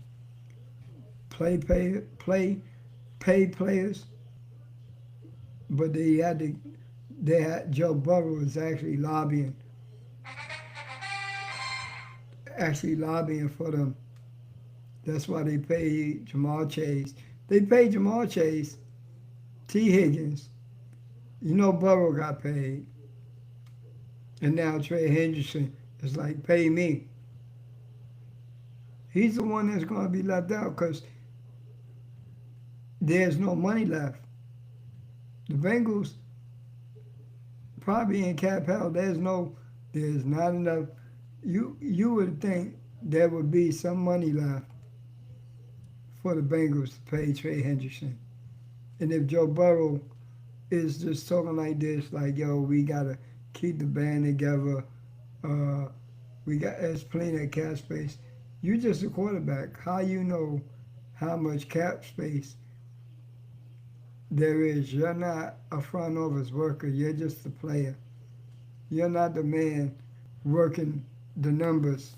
pay players, but they had Joe Burrow was actually lobbying for them. That's why they paid Jamal Chase. They paid Jamal Chase, T. Higgins. You know Burrow got paid. And now Trey Henderson is like, pay me. He's the one that's going to be left out because there's no money left. The Bengals probably in cap hell. There's not enough. You would think there would be some money left for the Bengals to pay Trey Henderson. And if Joe Burrow is just talking like this, like, yo, we got to keep the band together, there's plenty of cap space. You're just a quarterback. How you know how much cap space there is? You're not a front office worker. You're just a player. You're not the man working the numbers,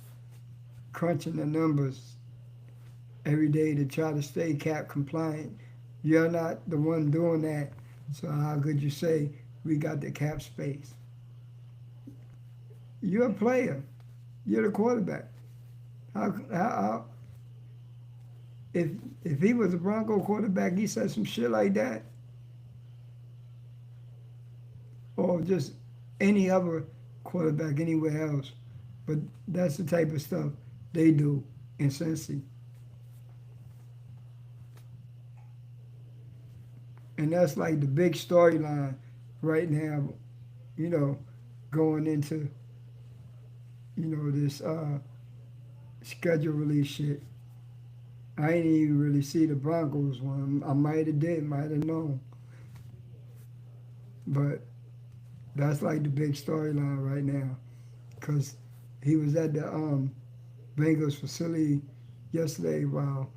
crunching the numbers every day to try to stay cap compliant. You're not the one doing that. So how could you say we got the cap space? You're a player. You're the quarterback. How if he was a Bronco quarterback, he said some shit like that, or just any other quarterback anywhere else. But that's the type of stuff they do in Cincy. And that's like the big storyline right now, you know, going into, this schedule release shit. I ain't even really see the Broncos one. I might have did, might have known. But that's like the big storyline right now. Because he was at the Bengals facility yesterday while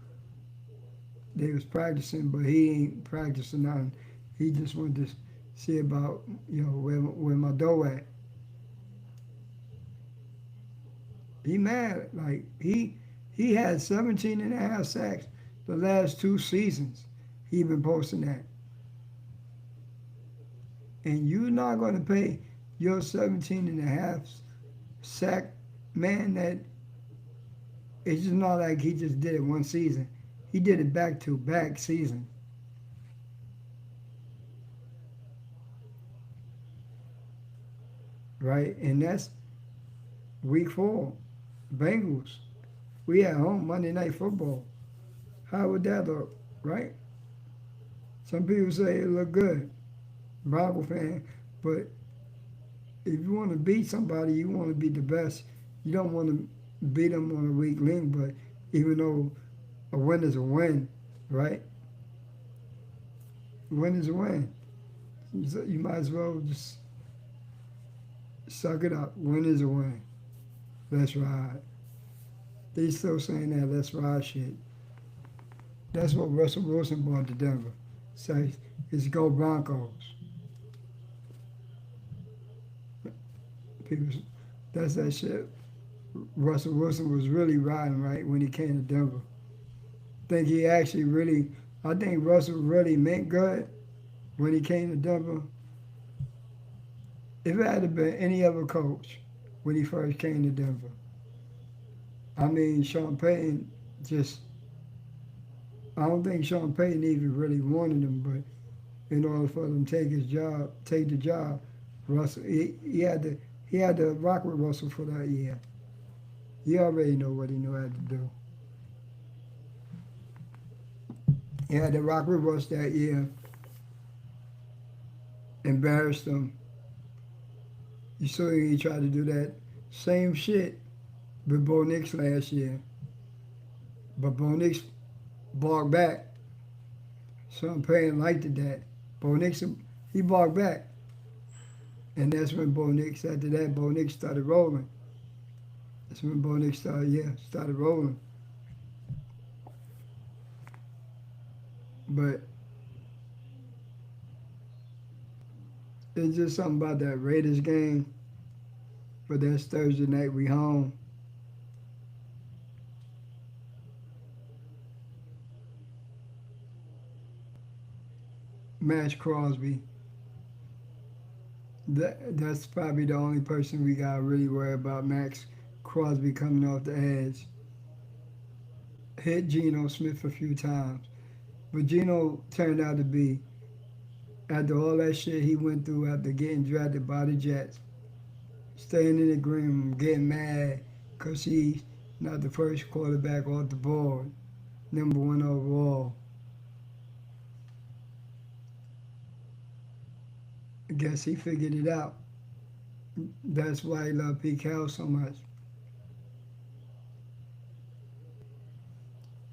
they was practicing, but he ain't practicing nothing. He just wanted to see about, where my dough at. He mad. Like, he had 17 and a half sacks the last 2 seasons. He been posting that. And you're not going to pay your 17 and a half sack man that it's just not like he just did it one season. He did it back to back season. Right? And that's week 4. Bengals. We at home Monday Night Football. How would that look? Right? Some people say it look good. Bronco fan. But if you want to beat somebody, you want to be the best. You don't want to beat them on a weak link, but even though a win is a win, right? A win is a win. You might as well just suck it up. Win is a win. Let's ride. They still saying that let's ride shit. That's what Russell Wilson brought to Denver. Says it's go Broncos. People, that's that shit. Russell Wilson was really riding right when he came to Denver. Think he actually really, I think Russell really meant good when he came to Denver. If it had been any other coach when he first came to Denver, I mean, Sean Payton just, I don't think Sean Payton even really wanted him, but in order for him to take the job, Russell, he had to rock with Russell for that year. You already know what he knew how to do. He had to rock with Russ that year, embarrassed him. You saw he tried to do that same shit with Bo Nix last year. But Bo Nix barked back. Sean Payton liked it that. Bo Nix, he barked back. And that's when Bo Nix, after that, Bo Nix started rolling. That's when Bo Nix started rolling. But it's just something about that Raiders game. But that's Thursday night, we home. Max Crosby. That's probably the only person we got to really worry about. Max Crosby coming off the edge. Hit Geno Smith a few times. But Geno turned out to be, after all that shit he went through after getting drafted by the Jets, staying in the green room, getting mad because he's not the first quarterback off the board, #1 overall. I guess he figured it out. That's why he loved Pete Carroll so much.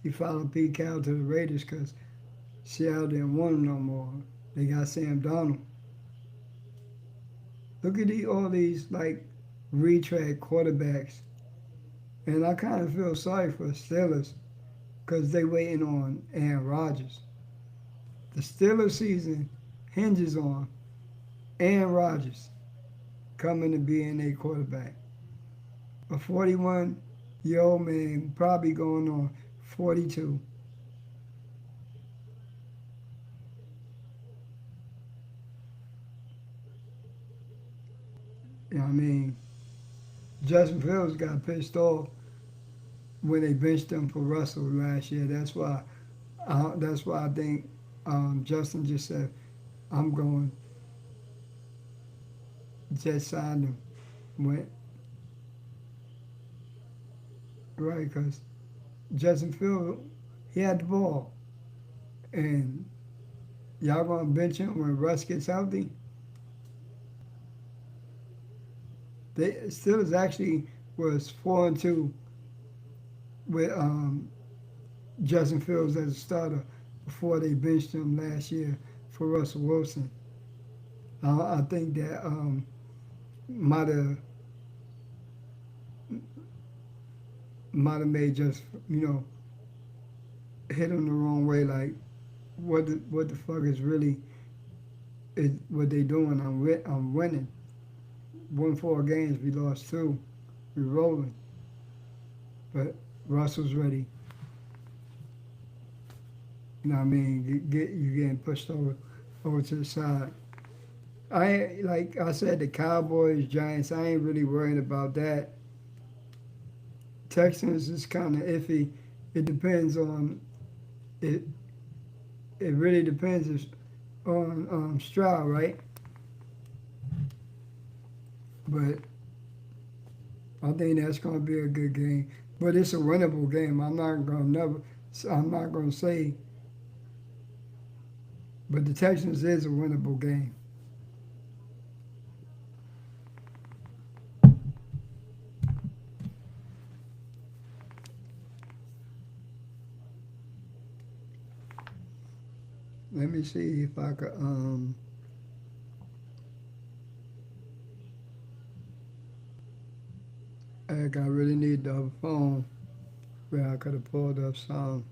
He followed Pete Carroll to the Raiders because Seattle didn't want him no more. They got Sam Darnold. Look at all these like retread quarterbacks, and I kind of feel sorry for the Steelers because they waiting on Aaron Rodgers. The Steelers season hinges on Aaron Rodgers coming to being a quarterback. A 41-year-old man, probably going on 42. You know what I mean? Justin Fields got pissed off when they benched him for Russell last year. That's why. That's why I think Justin just said, "I'm going." Just signed him. Went right because Justin Fields, he had the ball, and y'all gonna bench him when Russ gets healthy. They Steelers actually was 4-2 with Justin Fields as a starter before they benched him last year for Russell Wilson. I think that might have might have made just hit him the wrong way. Like what the fuck is really is what they doing? I'm winning. Won 4 games, we lost 2. We rolling, but Russell's ready. You know what I mean? You getting pushed over to the side. I like I said, the Cowboys, Giants. I ain't really worried about that. Texans is kind of iffy. It depends on it. It really depends on Stroud, right? But I think that's gonna be a good game. But it's a winnable game. I'm not gonna say. But the Texans is a winnable game. Let me see if I could. Heck, I really need the other phone where I could have pulled up some.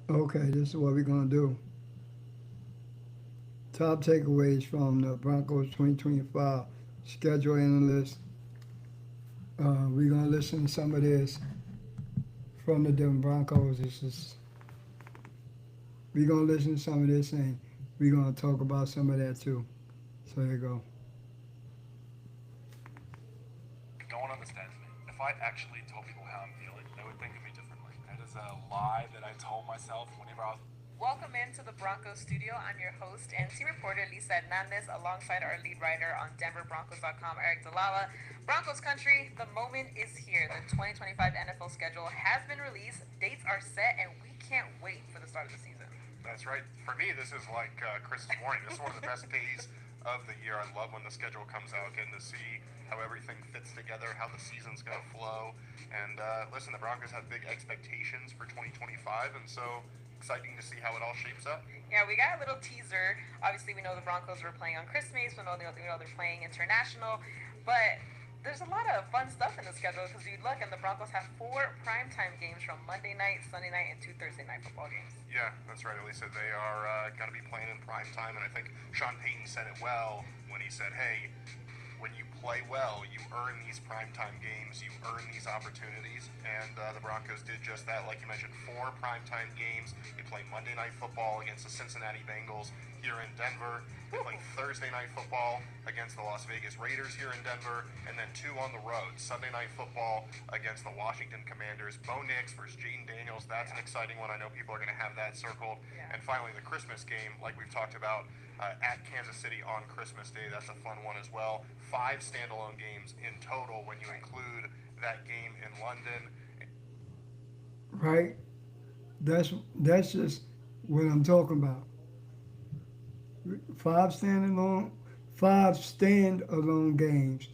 Okay, this is what we're gonna do. Top takeaways from the Broncos 2025 schedule analyst. We're gonna listen to some of this from the Denver Broncos. We're gonna listen to some of this and we're gonna talk about some of that too. So there you go. No one understands me. If I actually told people how I'm feeling, they would think of me differently. That is a lie that I told myself whenever I was. Welcome into the Broncos studio. I'm your host and team reporter Lisa Hernandez, alongside our lead writer on DenverBroncos.com, Eric Dalala. Broncos country, the moment is here. The 2025 NFL schedule has been released. Dates are set, and we can't wait for the start of the season. That's right. For me, this is like Christmas morning. This is one of the best days of the year. I love when the schedule comes out, getting to see how everything fits together, how the season's going to flow. And listen, the Broncos have big expectations for 2025, and so exciting to see how it all shapes up. Yeah, we got a little teaser. Obviously, we know the Broncos were playing on Christmas. We know they're playing international, but there's a lot of fun stuff in the schedule because you look and the Broncos have 4 primetime games from Monday night, Sunday night, and 2 Thursday night football games. Yeah, that's right, Elisa. They are going to be playing in prime time, and I think Sean Payton said it well when he said, hey, when you play well, you earn these primetime games, you earn these opportunities, and the Broncos did just that. Like you mentioned, 4 primetime games. They play Monday Night Football against the Cincinnati Bengals here in Denver. They play Thursday Night Football against the Las Vegas Raiders here in Denver, and then 2 on the road. Sunday Night Football against the Washington Commanders. Bo Nix versus Jaden Daniels. That's an exciting one. I know people are going to have that circled. Yeah. And finally, the Christmas game, like we've talked about, at Kansas City on Christmas Day. That's a fun one as well. 5 standalone games in total when you include that game in London. Right? That's just what I'm talking about. 5 standalone games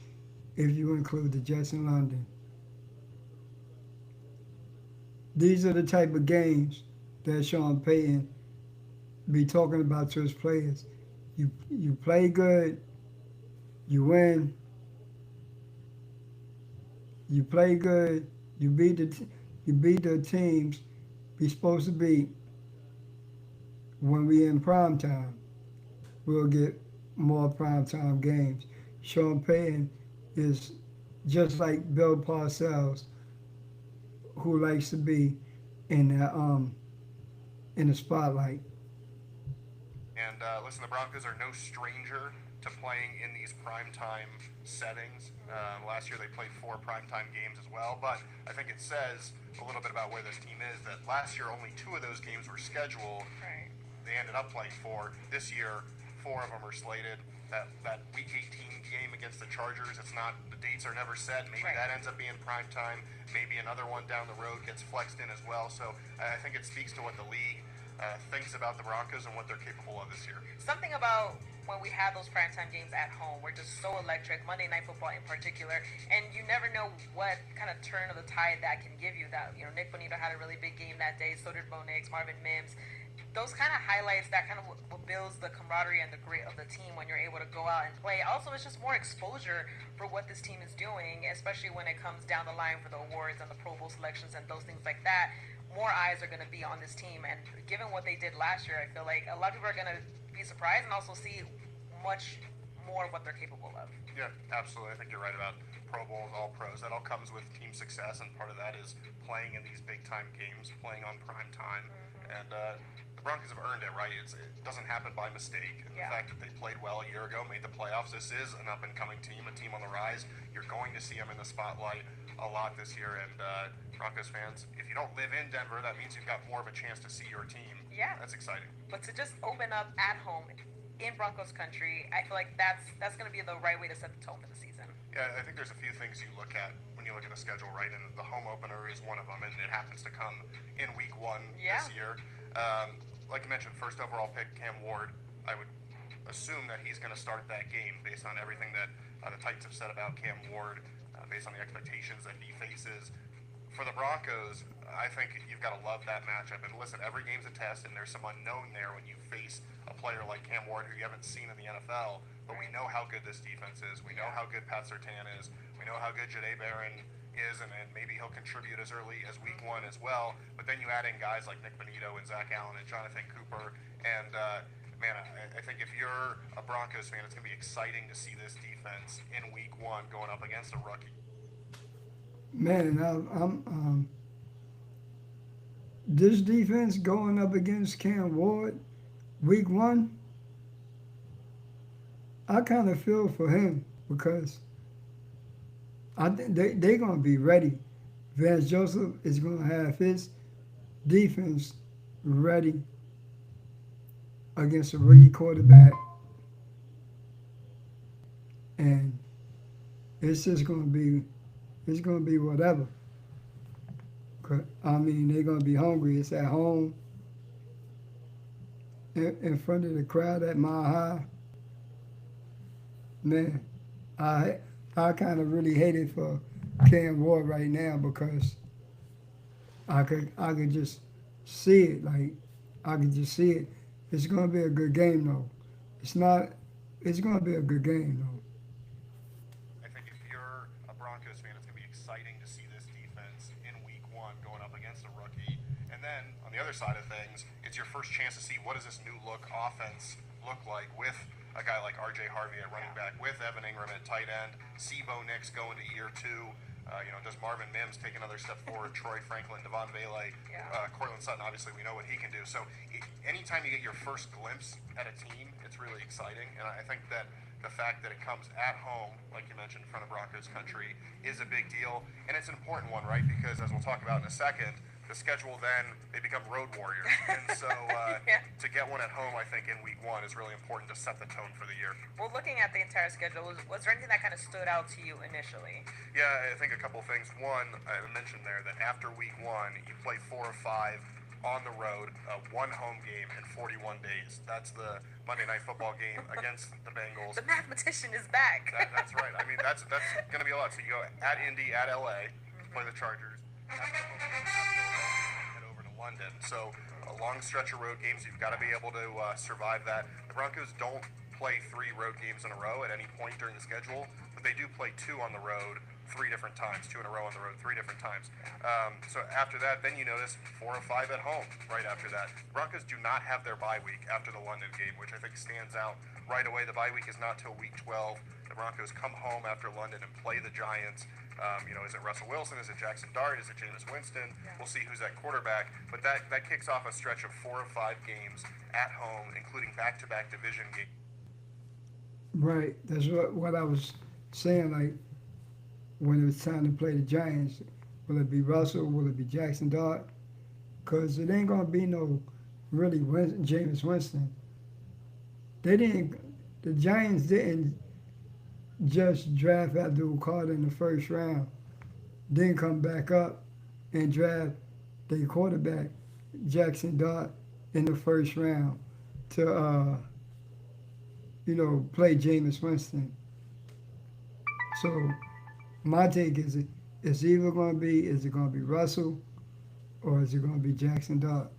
if you include the Jets in London. These are the type of games that Sean Payton be talking about to his players. You play good, you win. You play good, you beat the teams you're supposed to beat. When we in prime time, we'll get more prime time games. Sean Payton is just like Bill Parcells, who likes to be in the spotlight. And listen, the Broncos are no stranger to playing in these primetime settings. Last year they played 4 primetime games as well, but I think it says a little bit about where this team is that last year only 2 of those games were scheduled. Right. They ended up playing 4. This year, 4 of them are slated. That Week 18 game against the Chargers, the dates are never set. Maybe Right. that ends up being primetime. Maybe another one down the road gets flexed in as well. So I think it speaks to what the league thinks about the Broncos and what they're capable of this year. Something about when we have those primetime games at home, we're just so electric. Monday Night Football in particular, and you never know what kind of turn of the tide that can give you. That Nick Bonito had a really big game that day. So did Bo Nix, Marvin Mims. Those kind of highlights, that kind of what builds the camaraderie and the grit of the team when you're able to go out and play. Also, it's just more exposure for what this team is doing, especially when it comes down the line for the awards and the Pro Bowl selections and those things like that. More eyes are going to be on this team, and given what they did last year, I feel like a lot of people are going to be surprised and also see much more of what they're capable of. Yeah, absolutely. I think you're right about Pro Bowls, all pros. That all comes with team success, and part of that is playing in these big time games, playing on prime time. And the Broncos have earned it, right? It doesn't happen by mistake. And the fact that they played well a year ago, made the playoffs, this is an up and coming team, a team on the rise. You're going to see them in the spotlight a lot this year. And Broncos fans, if you don't live in Denver, that means you've got more of a chance to see your team. Yeah. That's exciting. But to just open up at home in Broncos country, I feel like that's going to be the right way to set the tone for the season. Yeah, I think there's a few things you look at when you look at the schedule, right? And the home opener is one of them, and it happens to come in week 1 this year. Like you mentioned, first overall pick, Cam Ward. I would assume that he's going to start that game based on everything that the Titans have said about Cam Ward, based on the expectations that he faces. For the Broncos, I think you've got to love that matchup. And listen, every game's a test, and there's some unknown there when you face a player like Cam Ward who you haven't seen in the NFL. But we know how good this defense is. We know how good Pat Surtain is. We know how good Jahdae Barron is, and maybe he'll contribute as early as week 1 as well. But then you add in guys like Nick Bonito and Zach Allen and Jonathan Cooper. And, man, I think if you're a Broncos fan, it's going to be exciting to see this defense in week 1 going up against a rookie. Man, this defense going up against Cam Ward, week 1, I kind of feel for him because I think they're going to be ready. Vance Joseph is going to have his defense ready against a rookie quarterback. And it's just going to be, it's going to be whatever. I mean, they're going to be hungry. It's at home, in front of the crowd at Mile High. Man, I kind of really hate it for Cam Ward right now because I could just see it. Like, I could just see it. It's going to be a good game, though. It's going to be a good game, though. I think if you're a Broncos fan, it's going to be exciting to see this defense in week 1 going up against a rookie. And then, on the other side of things, it's your first chance to see what does this new look offense look like with a guy like R.J. Harvey at running back, with Evan Ingram at tight end, see Bo Nix go into year 2. Does Marvin Mims take another step forward? Troy Franklin, Devon Vele, Cortland Sutton, obviously we know what he can do. So anytime you get your first glimpse at a team, it's really exciting. And I think that the fact that it comes at home, like you mentioned, in front of Broncos country, is a big deal. And it's an important one, right? Because as we'll talk about in a second, the schedule then, they become road warriors. And so to get one at home, I think, in week 1 is really important to set the tone for the year. Well, looking at the entire schedule, was there anything that kind of stood out to you initially? Yeah, I think a couple things. One, I mentioned there that after week 1, you play 4 or 5 on the road, 1 home game in 41 days. That's the Monday Night Football game against the Bengals. The mathematician is back. That's right. I mean, that's going to be a lot. So you go at Indy, at LA, play the Chargers, head over to London. So a long stretch of road games. You've got to be able to survive that. The Broncos don't play 3 road games in a row at any point during the schedule, but they do play 2 on the road 3 different times, 2 in a row on the road 3 different times. So after that, then you notice 4 or 5 at home right after that. The Broncos do not have their bye week after the London game, which I think stands out right away. The bye week is not till week 12. The Broncos come home after London and play the Giants. Is it Russell Wilson? Is it Jackson Dart? Is it Jameis Winston? We'll see who's at quarterback. But that kicks off a stretch of 4 or 5 games at home, including back-to-back division games. Right. That's what I was saying. Like, when it was time to play the Giants, will it be Russell? Will it be Jackson Dart? Because it ain't going to be no really Jameis Winston. The Giants didn't just draft Abdul Carter in the first round, then come back up and draft their quarterback, Jackson Dart, in the first round to, play Jameis Winston. So my take is it's either going to be, is it going to be Russell or is it going to be Jackson Dart?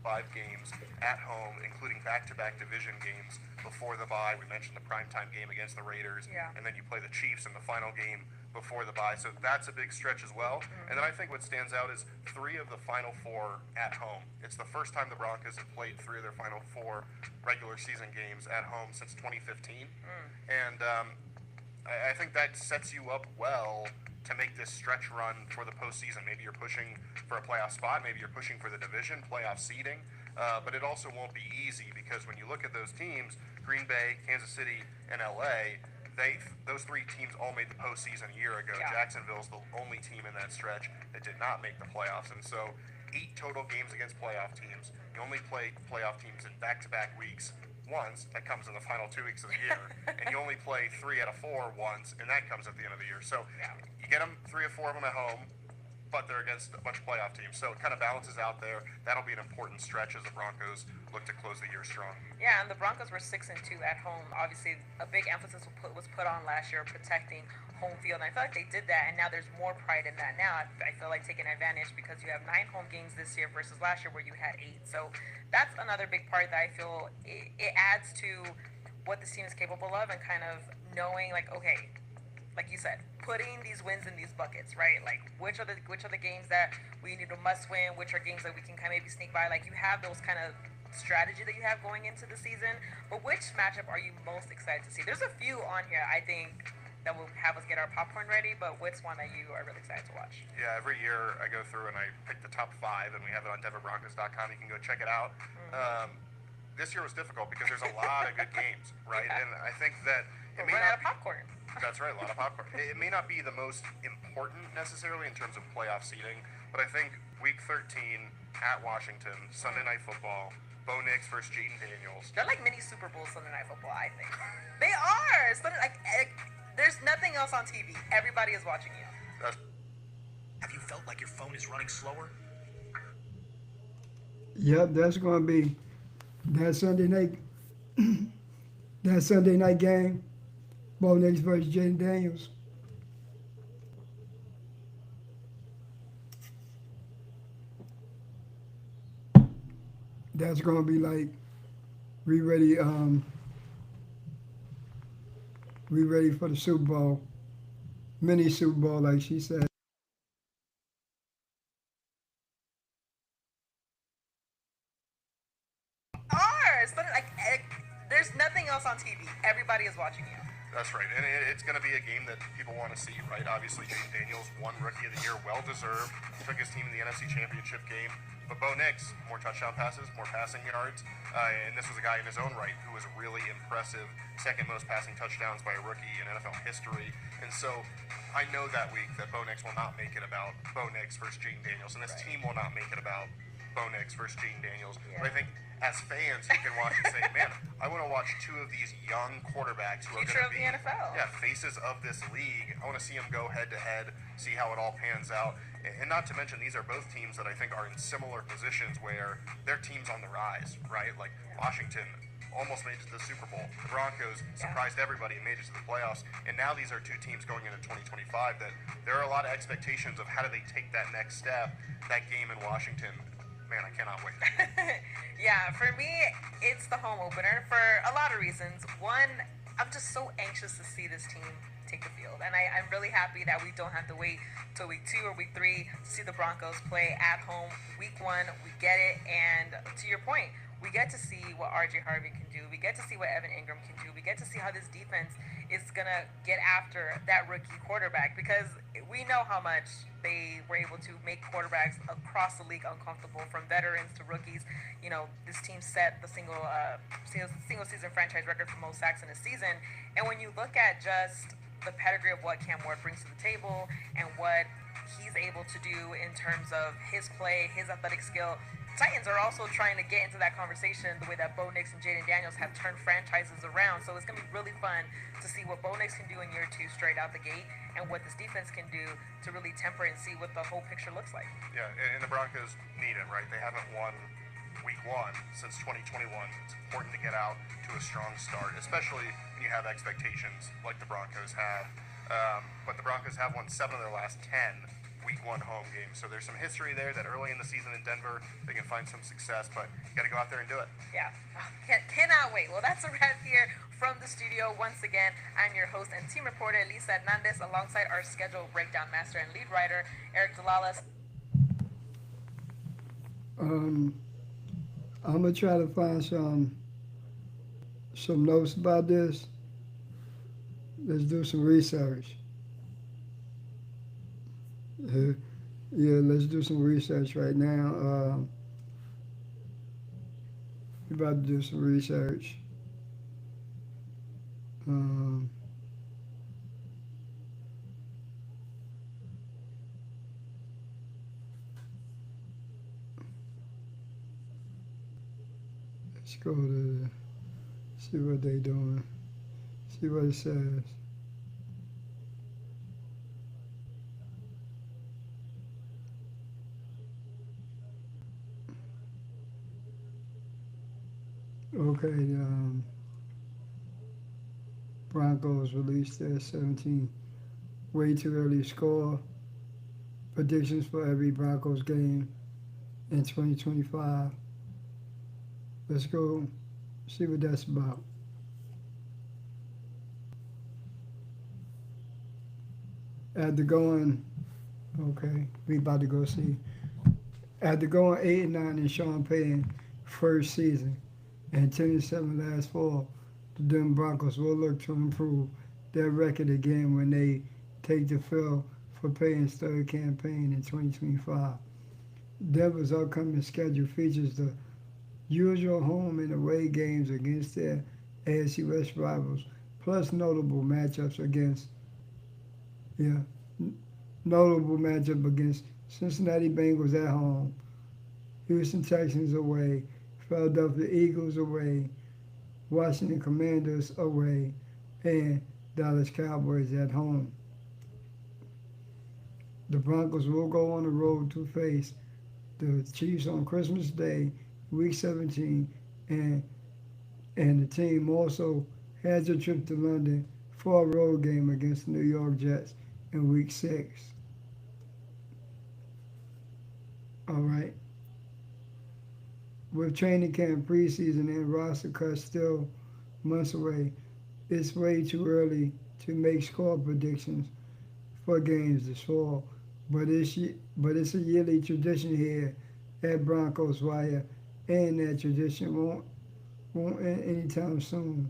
5 games at home, including back-to-back division games before the bye. We mentioned the primetime game against the Raiders, Yeah. and then you play the Chiefs in the final game before the bye. So that's a big stretch as well. And then I think what stands out is 3 of the final 4 at home. It's the first time the Broncos have played 3 of their final 4 regular season games at home since 2015. And I think that sets you up well to make this stretch run for the postseason. Maybe you're pushing for a playoff spot. Maybe you're pushing for the division, playoff seeding. But it also won't be easy because when you look at those teams, Green Bay, Kansas City, and LA, those 3 teams all made the postseason a year ago. Yeah. Jacksonville's the only team in that stretch that did not make the playoffs. And so 8 total games against playoff teams. You only play playoff teams in back-to-back weeks once. That comes in the final 2 weeks of the year. And you only play 3 out of 4 once, and that comes at the end of the year. So you get them 3 or 4 of them at home, but they're against a bunch of playoff teams. So it kind of balances out there. That'll be an important stretch as the Broncos look to close the year strong. Yeah, and the Broncos were 6-2 at home. Obviously, a big emphasis was put on last year protecting home field, and I feel like they did that. And now there's more pride in that. Now I feel like taking advantage because you have 9 home games this year versus last year where you had 8. So that's another big part that I feel it adds to what this team is capable of, and kind of knowing like, okay, like you said, putting these wins in these buckets, right? Like which are the games that we need to must win, which are games that we can kind of maybe sneak by. Like you have those kind of strategy that you have going into the season. But which matchup are you most excited to see? There's a few on here I think that will have us get our popcorn ready, but which one that you are really excited to watch? Yeah, every year I go through and I pick the top 5, and we have it on DenverBroncos.com. You can go check it out. This year was difficult because there's a lot of good games, right? Yeah. And I think that it We're may running out not of be, popcorn. that's right, a lot of popcorn. It may not be the most important necessarily in terms of playoff seeding, but I think Week 13 at Washington, Sunday Night Football, Bo Nix versus Jaden Daniels. They're like mini Super Bowl Sunday Night Football, I think. They are. There's nothing else on TV. Everybody is watching you. Have you felt like your phone is running slower? Yep, that's going to be that Sunday night. That Sunday night game, Bo Nix versus Jaden Daniels. That's going to be like we ready for the Super Bowl, mini Super Bowl, like she said. There's nothing else on TV. Everybody is watching you. That's right, and it's going to be a game that people want to see, right? Obviously, Jaden Daniels won Rookie of the Year, well-deserved, took his team in the NFC Championship game. But Bo Nix, more touchdown passes, more passing yards, and this was a guy in his own right who was really impressive, second most passing touchdowns by a rookie in NFL history. And so I know that week that Bo Nix will not make it about Bo Nix versus Jaden Daniels, and this team will not make it about Bo Nix versus Jaden Daniels. Yeah. But I think as fans, you can watch and say, man, I want to watch 2 of these young quarterbacks who Future are going to of be the NFL. faces of this league. I want to see them go head-to-head, see how it all pans out. And not to mention, these are both teams that I think are in similar positions where their team's on the rise, right? Like Washington almost made it to the Super Bowl. The Broncos surprised everybody and made it to the playoffs. And now these are 2 teams going into 2025 that there are a lot of expectations of how do they take that next step. That game in Washington, man, I cannot wait. Yeah, for me, it's the home opener for a lot of reasons. One, I'm just so anxious to see this team take the field. And I'm really happy that we don't have to wait till week 2 or week 3 to see the Broncos play at home. Week 1, we get it. And to your point, we get to see what RJ Harvey can do. We get to see what Evan Ingram can do. We get to see how this defense is going to get after that rookie quarterback, because we know how much they were able to make quarterbacks across the league uncomfortable, from veterans to rookies. You know, this team set the single season franchise record for most sacks in a season. And when you look at just the pedigree of what Cam Ward brings to the table and what he's able to do in terms of his play, his athletic skill, Titans are also trying to get into that conversation the way that Bo Nix and Jaden Daniels have turned franchises around. So it's going to be really fun to see what Bo Nix can do in year 2 straight out the gate and what this defense can do to really temper and see what the whole picture looks like. Yeah, and the Broncos need it, right? They haven't won week 1 since 2021. It's important to get out to a strong start, especially when you have expectations like the Broncos have. But the Broncos have won 7 of their last 10 week 1 home games. So there's some history there that early in the season in Denver, they can find some success, but you got to go out there and do it. Yeah, cannot wait. Well, that's a wrap here from the studio. Once again, I'm your host and team reporter, Lisa Hernandez, alongside our schedule breakdown master and lead writer, Eric Delalas. I'm gonna try to find some notes about this. Let's do some research. Yeah, let's do some research right now. We're about to do some research. Let's go to see what they're doing. See what it says. Okay, Broncos released their 17 way too early score predictions for every Broncos game in 2025. Let's go see what that's about. After going, okay, we about to go see. After going 8-9 in Sean Payton's first season and 10-7 last fall, the Denver Broncos will look to improve their record again when they take the field for Payton's third campaign in 2025. Denver's upcoming schedule features the usual home and away games against their AFC West rivals, plus notable matchups against Cincinnati Bengals at home, Houston Texans away, Philadelphia Eagles away, Washington Commanders away, and Dallas Cowboys at home. The Broncos will go on the road to face the Chiefs on Christmas Day, Week 17, and the team also has a trip to London for a road game against the New York Jets in Week 6. All right. With training camp, preseason, and roster cuts still months away, it's way too early to make score predictions for games this fall. But it's a yearly tradition here at Broncos Wire, and that tradition won't end anytime soon.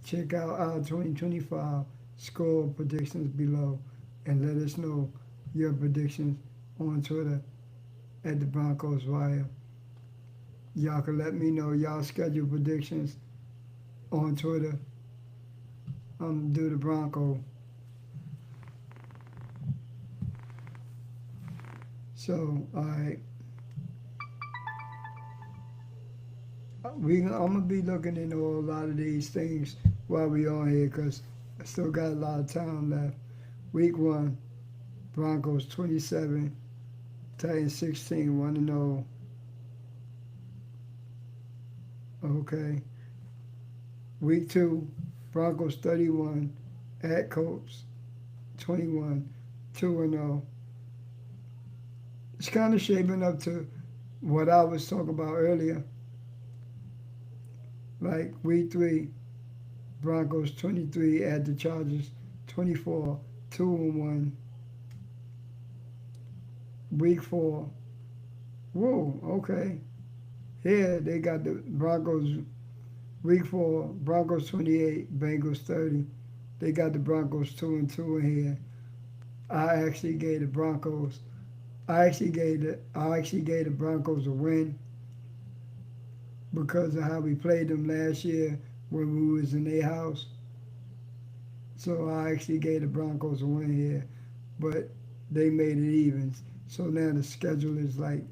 Check out our 2025 score predictions below and let us know your predictions on Twitter at the Broncos Wire. Y'all can let me know y'all schedule predictions on Twitter. Do the Bronco. So, all right. I'm gonna be looking into a lot of these things while we on here, because I still got a lot of time left. Week 1, Broncos 27, Titans 16, 1-0. Okay. Week 2, Broncos 31, at Colts 21, 2-0. It's kind of shaping up to what I was talking about earlier. Like Week 3, Broncos 23 at the Chargers 24, 2-1. Week 4, whoa, okay. Here they got the Broncos. Week 4, Broncos 28, Bengals 30. They got the Broncos 2-2 in here. I actually gave the Broncos a win because of how we played them last year when we was in their house. So I actually gave the Broncos a win here, but they made it even. So now the schedule is like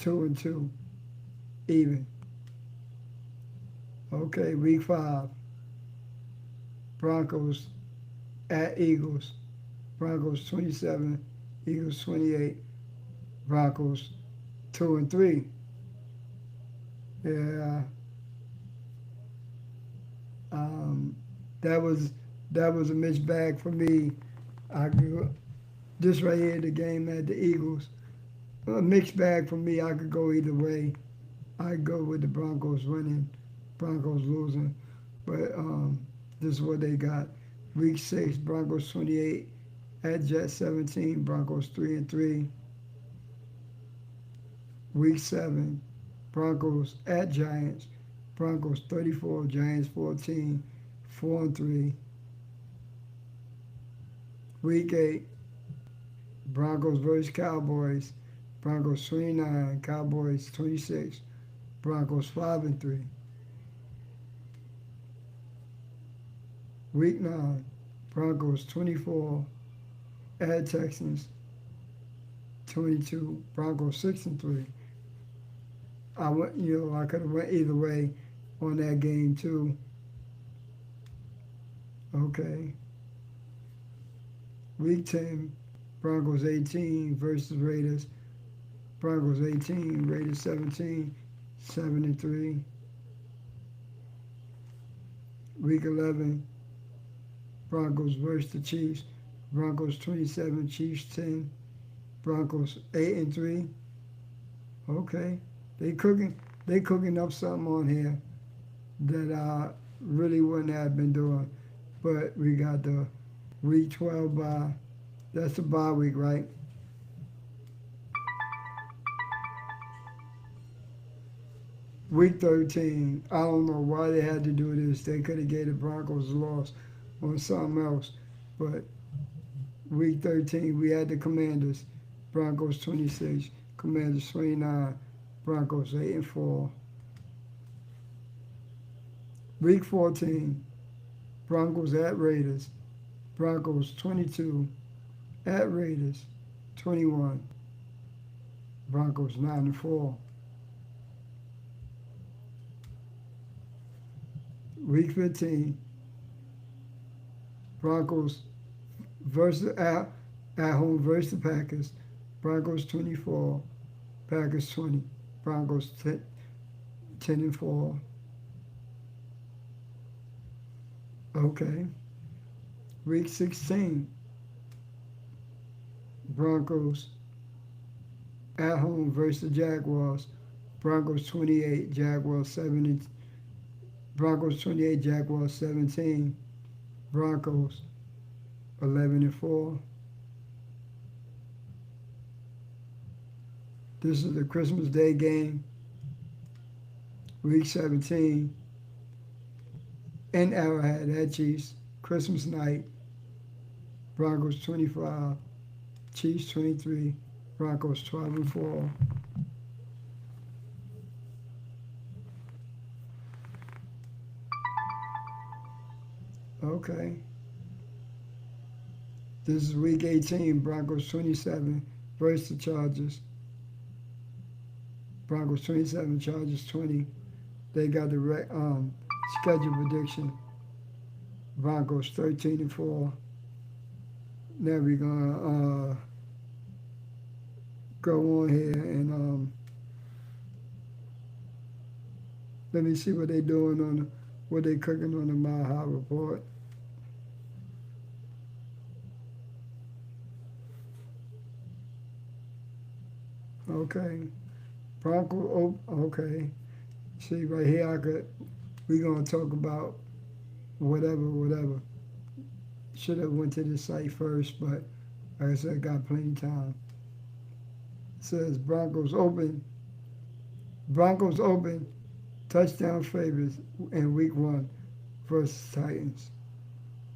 2-2, even. Okay, week 5. Broncos at Eagles. Broncos 27, Eagles 28. Broncos 2-3. Yeah. That was a mixed bag for me. I grew this right here, the game at the Eagles. A mixed bag for me. I could go either way. I go with the Broncos winning, Broncos losing, but this is what they got. Week 6, Broncos 28 at Jets 17. Broncos 3-3. Week 7, Broncos at Giants. Broncos 34, Giants 14, 4-3. Week 8, Broncos versus Cowboys. Broncos 29, Cowboys 26. Broncos 5-3. Week 9, Broncos 24 at Texans 22. Broncos 6-3. I could have went either way on that game too. Okay. Week 10, Broncos 18 versus Raiders. Broncos 18, Raiders 17, 7-3. Week 11, Broncos versus the Chiefs. Broncos 27, Chiefs 10. Broncos 8-3. Okay. They cooking up something on here that I really wouldn't have been doing. But we got the week 12 bye. That's the bye week, right? Week 13. I don't know why they had to do this. They could have gave the Broncos a loss on something else. But week 13, we had the Commanders. Broncos 26, Commanders 29. Broncos 8-4. Week 14, Broncos at Raiders. Broncos 22 at Raiders 21. Broncos 9-4. Week 15, Broncos versus at home versus the Packers. Broncos 24, Packers 20. Broncos 10-4. Okay. Week 16, Broncos at home versus the Jaguars. Broncos 28, Jaguars 7. Broncos 28, Jaguars 17. Broncos 11-4. This is the Christmas Day game. Week 17. In Arrowhead at Chiefs. Christmas night. Broncos 25. Chiefs 23. Broncos 12-4. Okay. This is week 18. Broncos 27 versus the Chargers. Broncos 27, Chargers 20. They got the schedule prediction. Broncos 13-4. Now we're gonna go on here and let me see what they doing what they cooking on the Mile High Report. Okay. Okay. See, right here, we're going to talk about whatever. Should have went to the site first, but like I said, got plenty of time. It says Broncos open, touchdown favorites in week 1 versus Titans.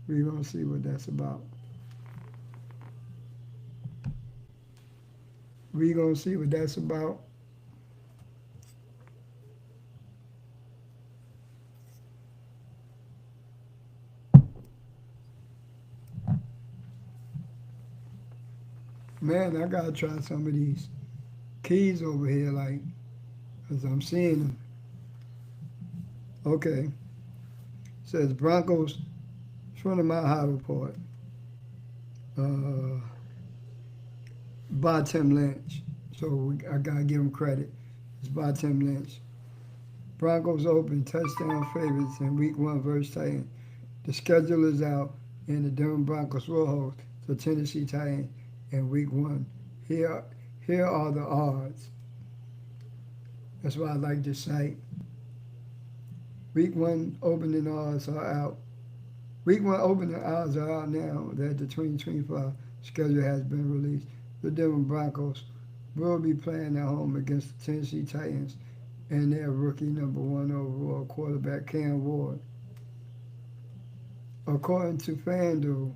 We're going to see what that's about. We're going to see what that's about. Man, I gotta try some of these keys over here, like, as I'm seeing them. Okay. Says Broncos, front of my high report. Uh, by Tim Lynch. So I gotta give him credit. It's by Tim Lynch. Broncos open touchdown favorites in Week 1 versus Titans. The schedule is out, and the Denver Broncos will host the Tennessee Titans in Week 1. Here are the odds. That's why I like this site. Week 1 opening odds are out. Week 1 opening odds are out now that the 2025 schedule has been released. The Denver Broncos will be playing at home against the Tennessee Titans and their rookie number 1 overall quarterback Cam Ward. According to FanDuel,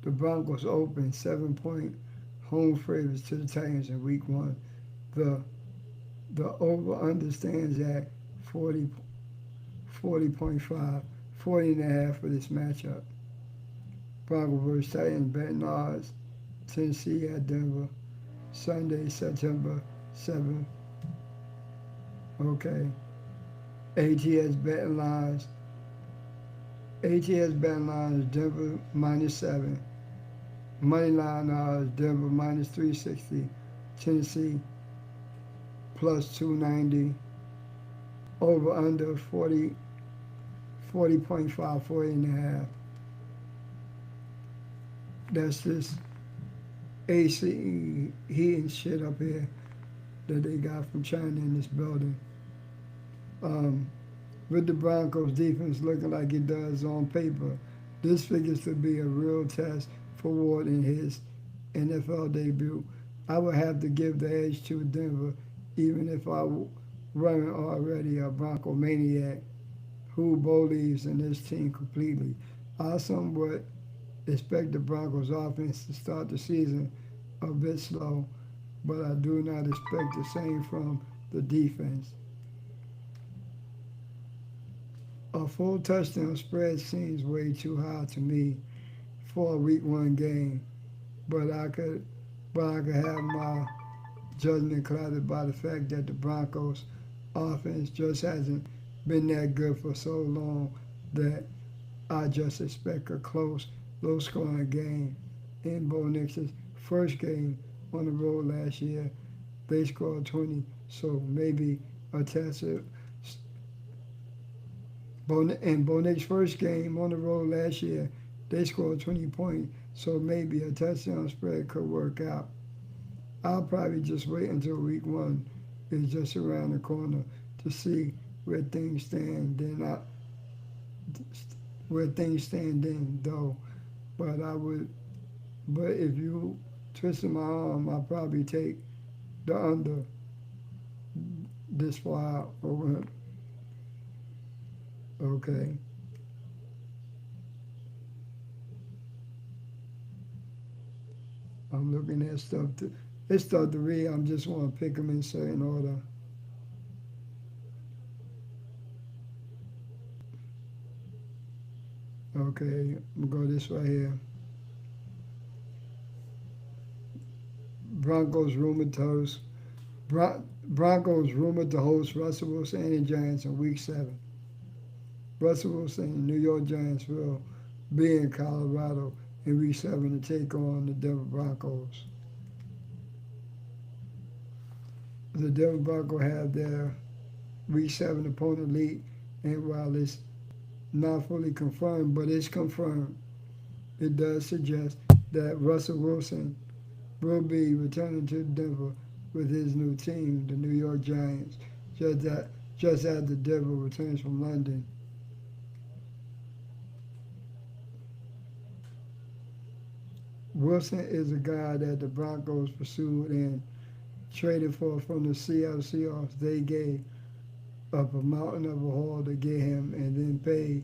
the Broncos open 7-point home favorites to the Titans in Week 1. The over-under stands at 40.5, 40.5 for this matchup. Broncos versus Titans betting odds, Tennessee at Denver, Sunday, September 7th. Okay. ATS betting lines. ATS betting lines, Denver -7. Money line odds, Denver -360. Tennessee +290. Over under 40.5, 40.5. That's this AC heating shit up here that they got from China in this building. With the Broncos defense looking like it does on paper, this figures to be a real test for Ward in his NFL debut. I would have to give the edge to Denver, even if I wasn't already a Bronco maniac who believes in this team completely. I somewhat expect the Broncos offense to start the season a bit slow, but I do not expect the same from the defense. A full touchdown spread seems way too high to me for a Week 1 game, but I could have my judgment clouded by the fact that the Broncos offense just hasn't been that good for so long that I just expect a close, low-scoring game. In Bo Nix's first game on the road last year, they scored 20, so maybe a test. In Bo Nix's first game on the road last year, they scored 20 points, so maybe a touchdown spread could work out. I'll probably just wait until Week 1 is just around the corner to see where things stand. Then though. But if you twisted my arm, I'll probably take the under this far out over. Okay. I'm looking at stuff it's stuff to read. I just want to pick them in certain order. Okay, I'm gonna go this right here. Broncos rumored to host Russell Wilson and the Giants in Week 7. Russell Wilson and the New York Giants will be in Colorado in Week 7 to take on the Denver Broncos. The Denver Broncos have their Week 7 opponent lead, and while it's not fully confirmed, but it's confirmed, it does suggest that Russell Wilson will be returning to Denver with his new team, the New York Giants, just as the Denver returns from London. Wilson is a guy that the Broncos pursued and traded for from the Seattle Seahawks. They gave up a mountain of a haul to get him and then paid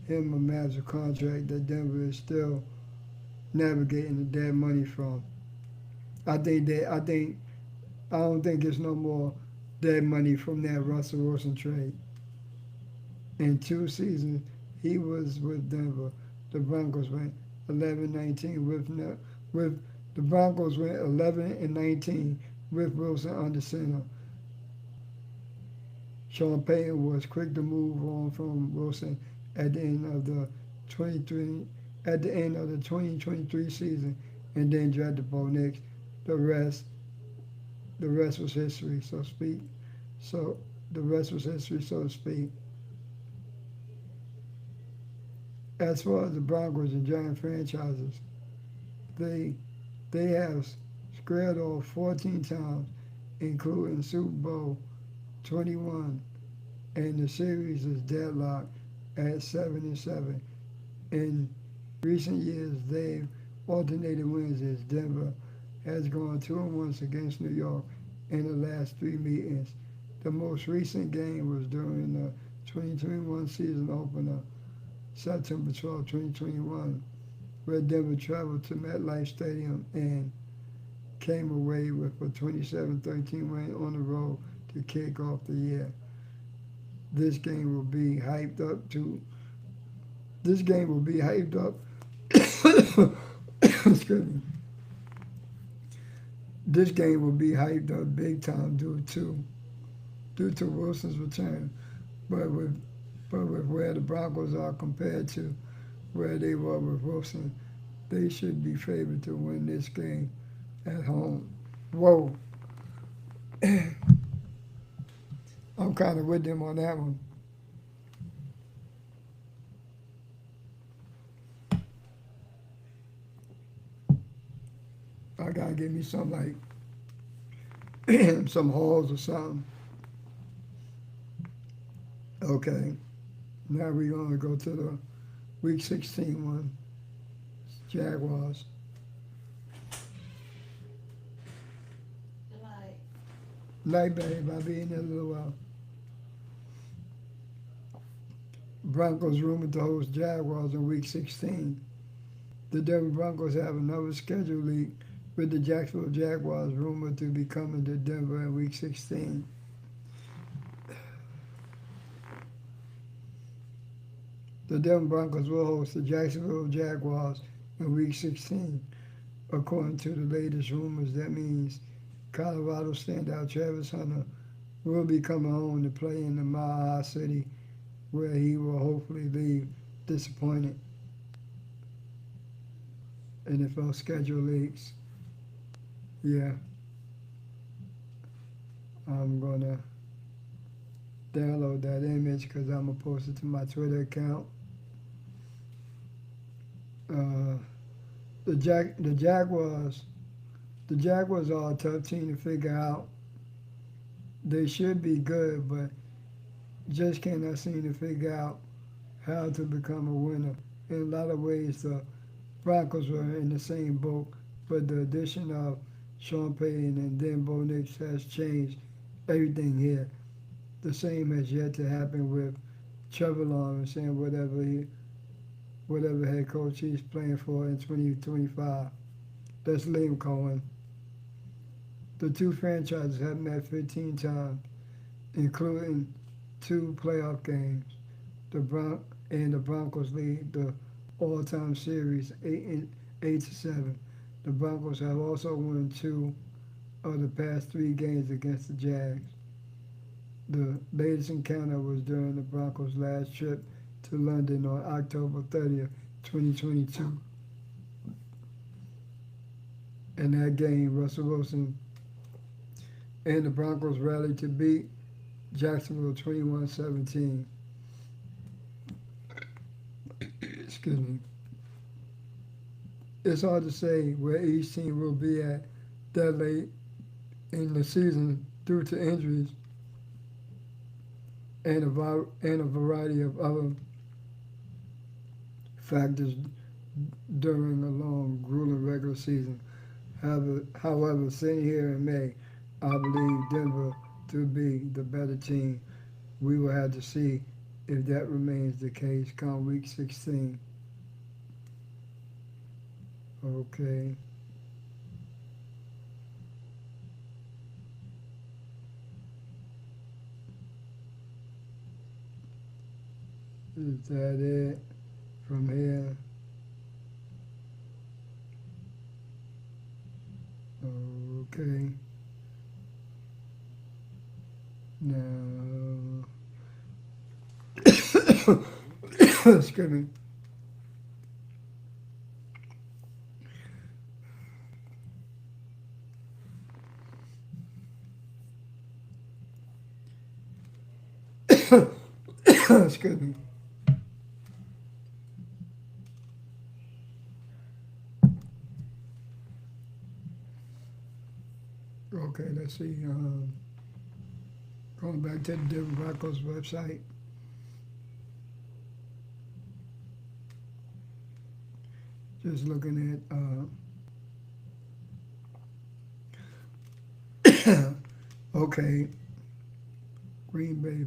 him a massive contract that Denver is still navigating the dead money from. I don't think it's no more dead money from that Russell Wilson trade. In 2 seasons, he was with Denver. The Broncos went 11-19 with the Broncos went 11-19 with Wilson under center. Sean Payton was quick to move on from Wilson at the end of the 2023 season, and then drafted Bo Nix. The rest, the rest was history, so to speak. So the rest was history, so to speak. As far as the Broncos and Giant franchises, they have squared off 14 times, including Super Bowl 21, and the series is deadlocked at 7-7. In recent years, they've alternated wins as Denver has gone 2-1 against New York in the last 3 meetings. The most recent game was during the 2021 season opener, September 12, 2021, where Denver traveled to MetLife Stadium and came away with a 27-13 win on the road to kick off the year. This game will be hyped up. Excuse me. This game will be hyped up big time due to Wilson's return, but with where the Broncos are compared to where they were with Wilson, they should be favored to win this game at home. Whoa. I'm kind of with them on that one. I gotta give me some like some halls or something. Okay. Now we're gonna go to the Week 16 one. Jaguars. Night, babe. I'll be in there a little while. Broncos rumored to host Jaguars in Week 16. The Denver Broncos have another schedule leak with the Jacksonville Jaguars rumored to be coming to Denver in Week 16. The Denver Broncos will host the Jacksonville Jaguars in Week 16. According to the latest rumors, that means Colorado standout Travis Hunter will be coming home to play in the Mile High City, where he will hopefully leave disappointed. NFL schedule leaks. Yeah. I'm going to download that image because I'm going to post it to my Twitter account. The Jaguars are a tough team to figure out. They should be good, but just cannot seem to figure out how to become a winner. In a lot of ways, the Broncos were in the same boat, but the addition of Sean Payton and then Bo Nix has changed everything here. The same has yet to happen with Trevor Lawrence and whatever head coach he's playing for in 2025. That's Liam Cohen. The two franchises have met 15 times, including 2 playoff games. The Broncos lead the all-time series 8-7. The Broncos have also won 2 of the past 3 games against the Jags. The latest encounter was during the Broncos' last trip to London on October 30th, 2022. In that game, Russell Wilson and the Broncos rallied to beat Jacksonville 21-17. Excuse me. It's hard to say where each team will be at that late in the season due to injuries and a variety of other factors during a long, grueling regular season. However, sitting here in May, I believe Denver to be the better team. We will have to see if that remains the case come Week 16. Okay. Is that it from here? Okay. No. Excuse me. Excuse me. Okay, let's see. Going back to the Denver Broncos website. Just looking at, okay, Green Bay.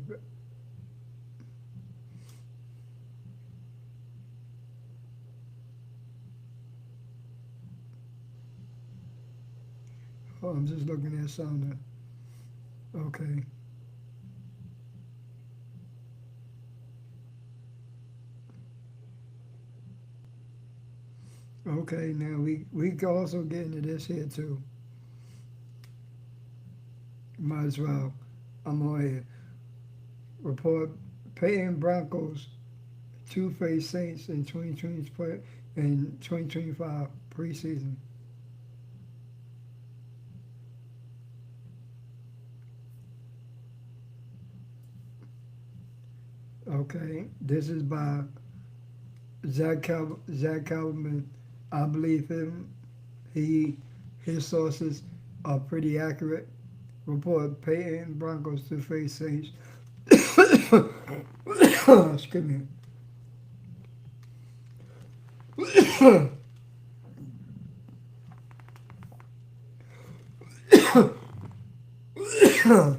Oh, I'm just looking at some. Okay. Okay, now we can also get into this here too. Might as well. I'm on here. Report Payton Broncos two-faced Saints in 2025 preseason. Okay, this is by Zach Calvin. I believe him. His sources are pretty accurate. Report Payton Broncos to face Saints. Excuse me.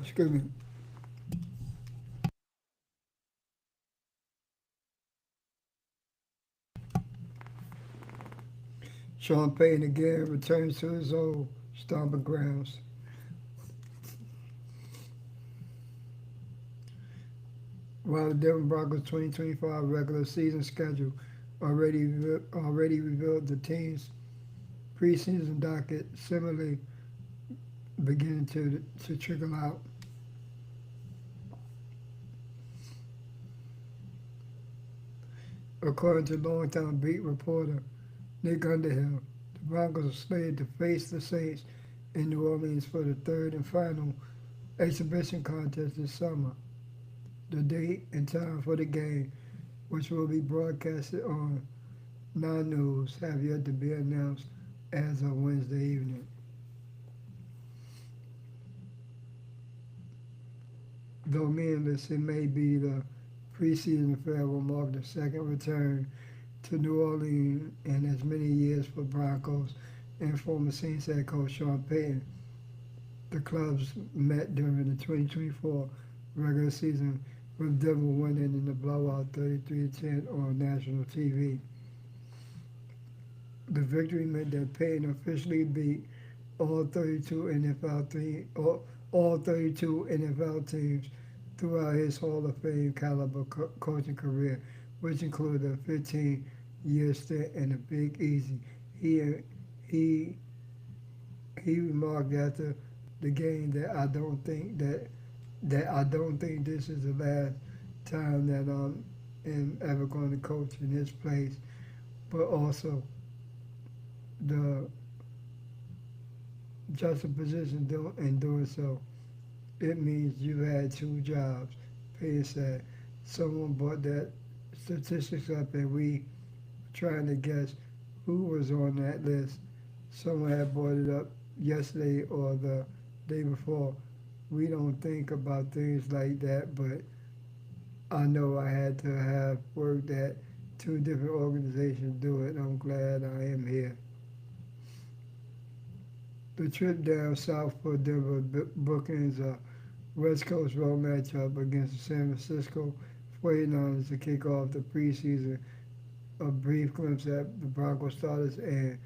Excuse me. Sean Payton again returns to his old stomping grounds. While the Denver Broncos 2025 regular season schedule already revealed the team's preseason docket, similarly beginning to trickle out. According to longtime beat reporter Nick Underhill, the Broncos are slated to face the Saints in New Orleans for the third and final exhibition contest this summer. The date and time for the game, which will be broadcasted on Nine News, have yet to be announced as of Wednesday evening. Though meaningless, it may be the preseason affair will mark the second return to New Orleans in as many years for Broncos and former Saints head coach Sean Payton. The clubs met during the 2024 regular season, with Denver winning in the blowout 33-10 on national TV. The victory meant that Payton officially beat all 32 NFL teams throughout his Hall of Fame caliber coaching career, which included a 15-year stint in the Big Easy. He remarked after the game that I don't think this is the last time that am ever going to coach in this place, but also the juxtaposition in doing so, it means you had two jobs. Payne said someone brought that statistics up and we trying to guess who was on that list. Someone had brought it up yesterday or the day before. We don't think about things like that, but I know I had to have worked at two different organizations do it. I'm glad I am here. The trip down south for Denver bookends a West Coast road matchup against the San Francisco 49ers to kick off the preseason. A brief glimpse at the Broncos starters and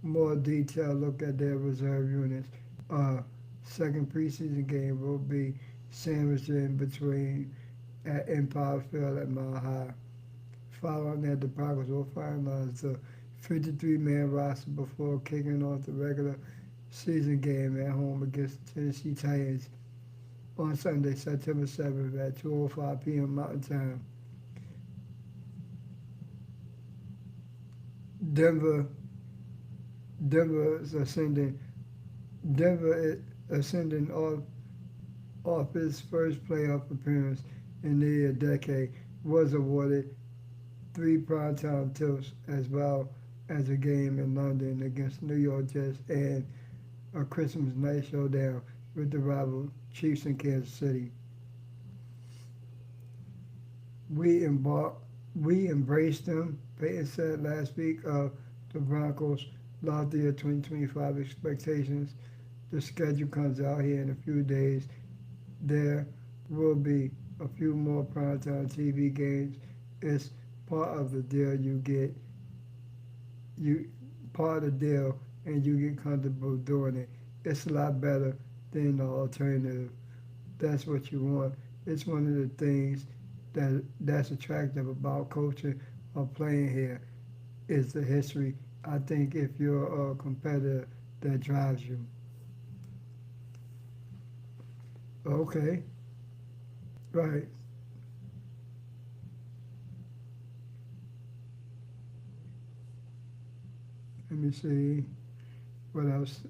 more detailed look at their reserve units. Second preseason game will be sandwiched in between at Empire Field at Mile High. Following that, the Broncos will finalize the 53-man roster before kicking off the regular season game at home against the Tennessee Titans on Sunday, September 7th at 2:05 p.m. Mountain Time. Denver, Denver is ascending. Denver is ascending off its first playoff appearance in nearly a decade. Was awarded 3 primetime tilts as well as a game in London against New York Jets and a Christmas night showdown with the rival Chiefs in Kansas City. We embraced them, Peyton said last week of the Broncos' loftier 2025 expectations. The schedule comes out here in a few days. There will be a few more primetime TV games. It's part of the deal part of the deal, and you get comfortable doing it. It's a lot better than the alternative. That's what you want. It's one of the things that's attractive about coaching or playing here is the history. I think if you're a competitor, that drives you. Okay. Right. Let me see what else.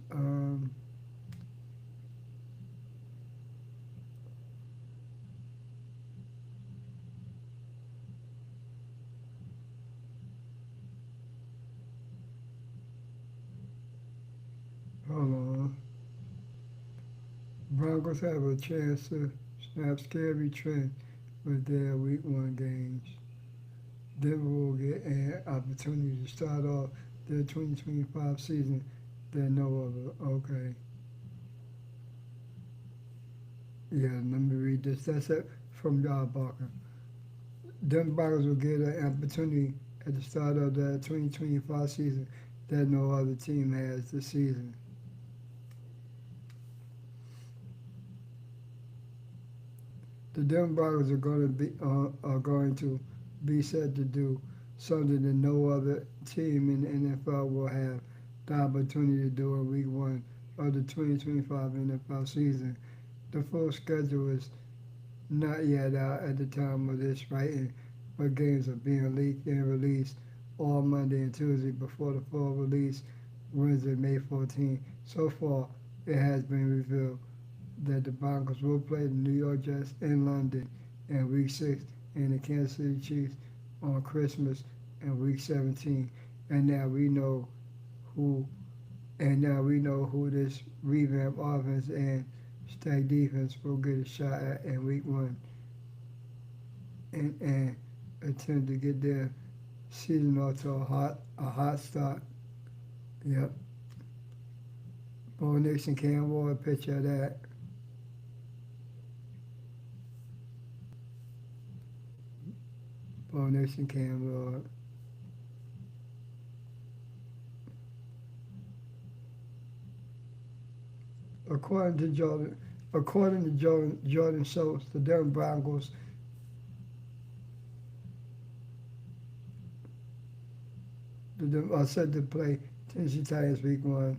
Hold on. Broncos have a chance to snap scary trend with their Week 1 games. Denver will get an opportunity to start off their 2025 season that no other. Okay. Yeah, let me read this. That's it from Barker. Denver Broncos will get an opportunity at the start of the 2025 season that no other team has this season. The Denver Broncos are going to be set to do something that no other team in the NFL will have the opportunity to do in Week 1 of the 2025 NFL season. The full schedule is not yet out at the time of this writing, but games are being leaked and released all Monday and Tuesday before the full release Wednesday, May 14. So far, it has been revealed that the Broncos will play the New York Jets in London in Week 6 and the Kansas City Chiefs on Christmas in Week 17. And now we know who this revamped offense and stacked defense will get a shot at in Week 1 and attempt to get their season off to a hot start. Yep. Bo Nix and Cam Ward, picture of that. Bo Nix and Cam Ward. According to Jordan Schultz, the Denver Broncos are set to play Tennessee Titans Week 1.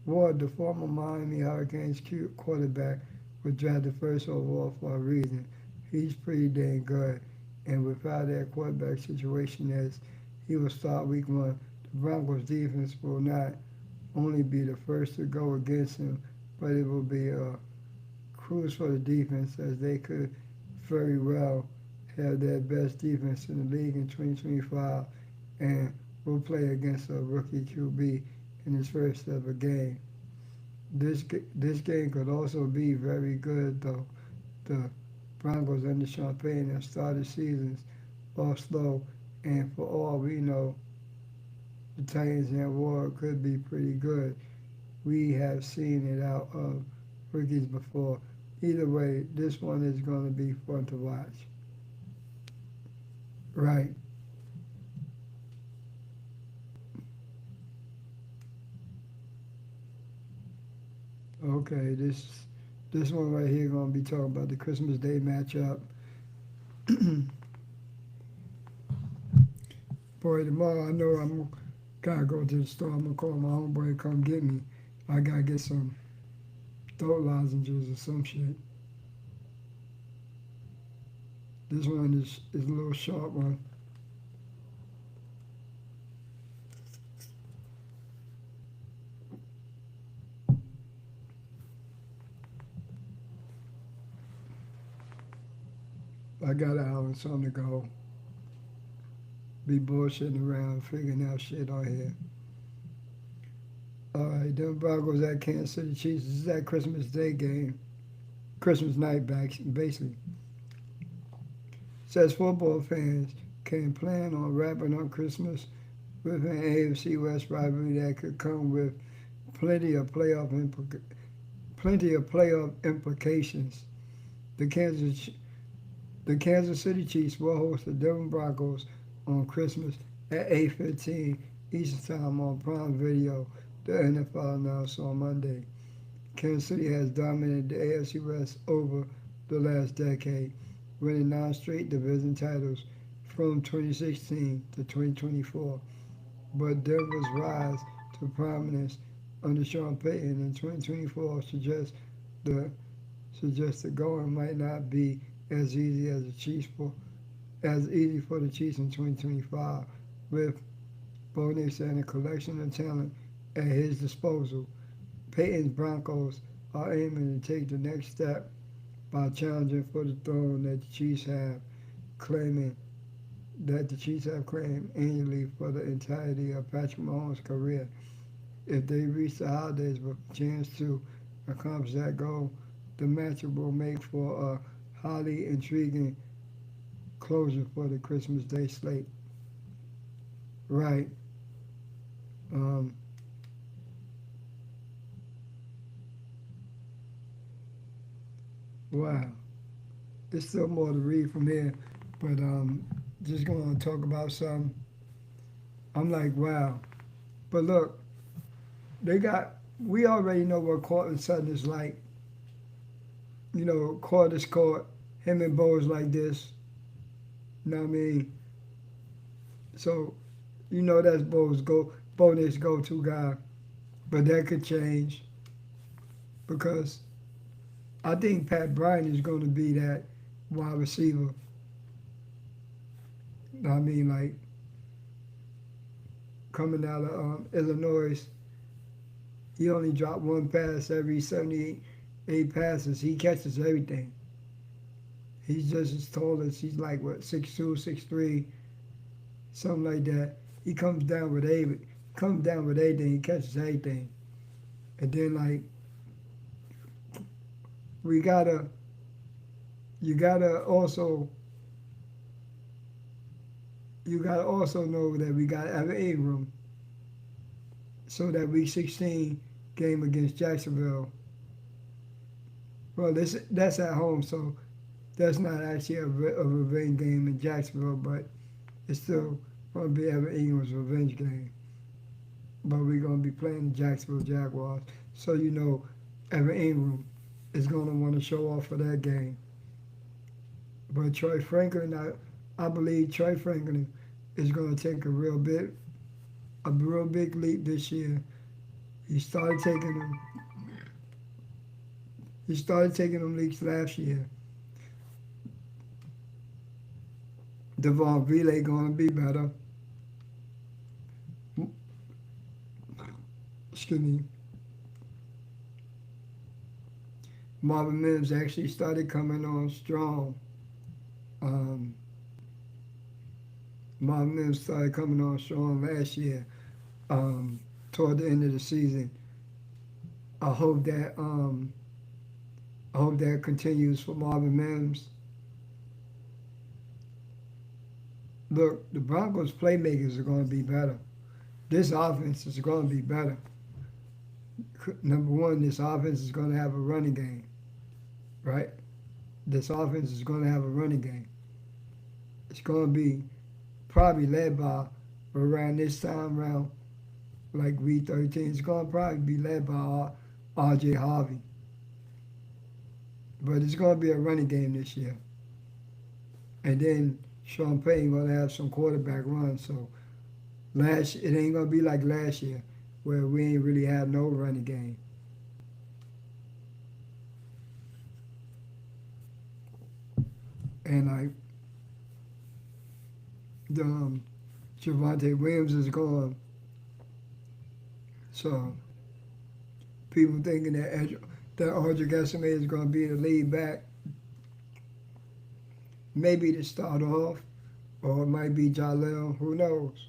Ward, the former Miami Hurricanes quarterback, was drafted first overall for a reason. He's pretty dang good, and without that quarterback situation as he will start Week 1, the Broncos defense will not only be the first to go against him, but it will be a cruise for the defense as they could very well have their best defense in the league in 2025 and will play against a rookie QB in his first ever game. This game could also be very good, though. The Broncos under Sean Payton have started seasons off slow, and for all we know, the Titans and Ward could be pretty good. We have seen it out of rookies before. Either way, this one is going to be fun to watch. Right. Okay, this one right here going to be talking about the Christmas Day matchup. Boy, tomorrow I know I'm gotta go to the store. I'm gonna call my homeboy to come get me. I gotta get some throat lozenges or some shit. This one is a little short one. I got an hour and something to go. Be bullshitting around, figuring out shit on here. All right, Denver Broncos at Kansas City Chiefs. This is that Christmas Day game. Christmas night, basically. Says football fans can plan on wrapping up Christmas with an AFC West rivalry that could come with plenty of playoff implications. The Kansas City Chiefs will host the Denver Broncos on Christmas at 8:15 Eastern Time on Prime Video, the NFL announced on Monday. Kansas City has dominated the AFC West over the last decade, winning 9 straight division titles from 2016 to 2024. But Denver's rise to prominence under Sean Payton in 2024 suggests the going might not be as easy for the Chiefs in 2025, with Bo Nix and a collection of talent at his disposal. Payton's Broncos are aiming to take the next step by challenging for the throne that the Chiefs have claimed annually for the entirety of Patrick Mahomes' career. If they reach the holidays with a chance to accomplish that goal, the matchup will make for a highly intriguing closure for the Christmas Day slate. Right. Wow. There's still more to read from here, but just going to talk about something. I'm like, wow. But look, we already know what Courtland Sutton is like. You know, court is court. Him and Bo is like this. You know what I mean? So, you know that's Bo Nix's go-to guy. But that could change because I think Pat Bryant is going to be that wide receiver. You know what I mean? Like, coming out of Illinois, he only dropped 1 pass every 78 passes. He catches everything. He's just as tall as, he's like, what, 6'2", 6'3", something like that. He comes down with everything. He catches everything. And then, like, you gotta also know that we got Evan Ingram. So that Week 16 game against Jacksonville, well, that's at home, so that's not actually a revenge game in Jacksonville, but it's still going to be Evan Ingram's revenge game. But we're going to be playing the Jacksonville Jaguars, so you know Evan Ingram is going to want to show off for that game. But Troy Franklin, I believe Troy Franklin is going to take a real big leap this year. He started taking them leaps last year. Devon Vile going to be better. Excuse me. Marvin Mims actually started coming on strong. Marvin Mims started coming on strong last year, toward the end of the season. I hope that continues for Marvin Mims. Look, the Broncos playmakers are going to be better. This offense is going to be better. Number one, this offense is going to have a running game, right? This offense is going to have a running game. It's going to be probably led by, around this time around, like Week 13, it's going to probably be led by R.J. Harvey. But it's going to be a running game this year. And then Sean Payton going to have some quarterback runs. So it ain't going to be like last year where we ain't really have no running game. and like the Javante Williams is gone, so people thinking that Audric Esme is going to be the lead back, maybe to start off, or it might be Jaleel. Who knows?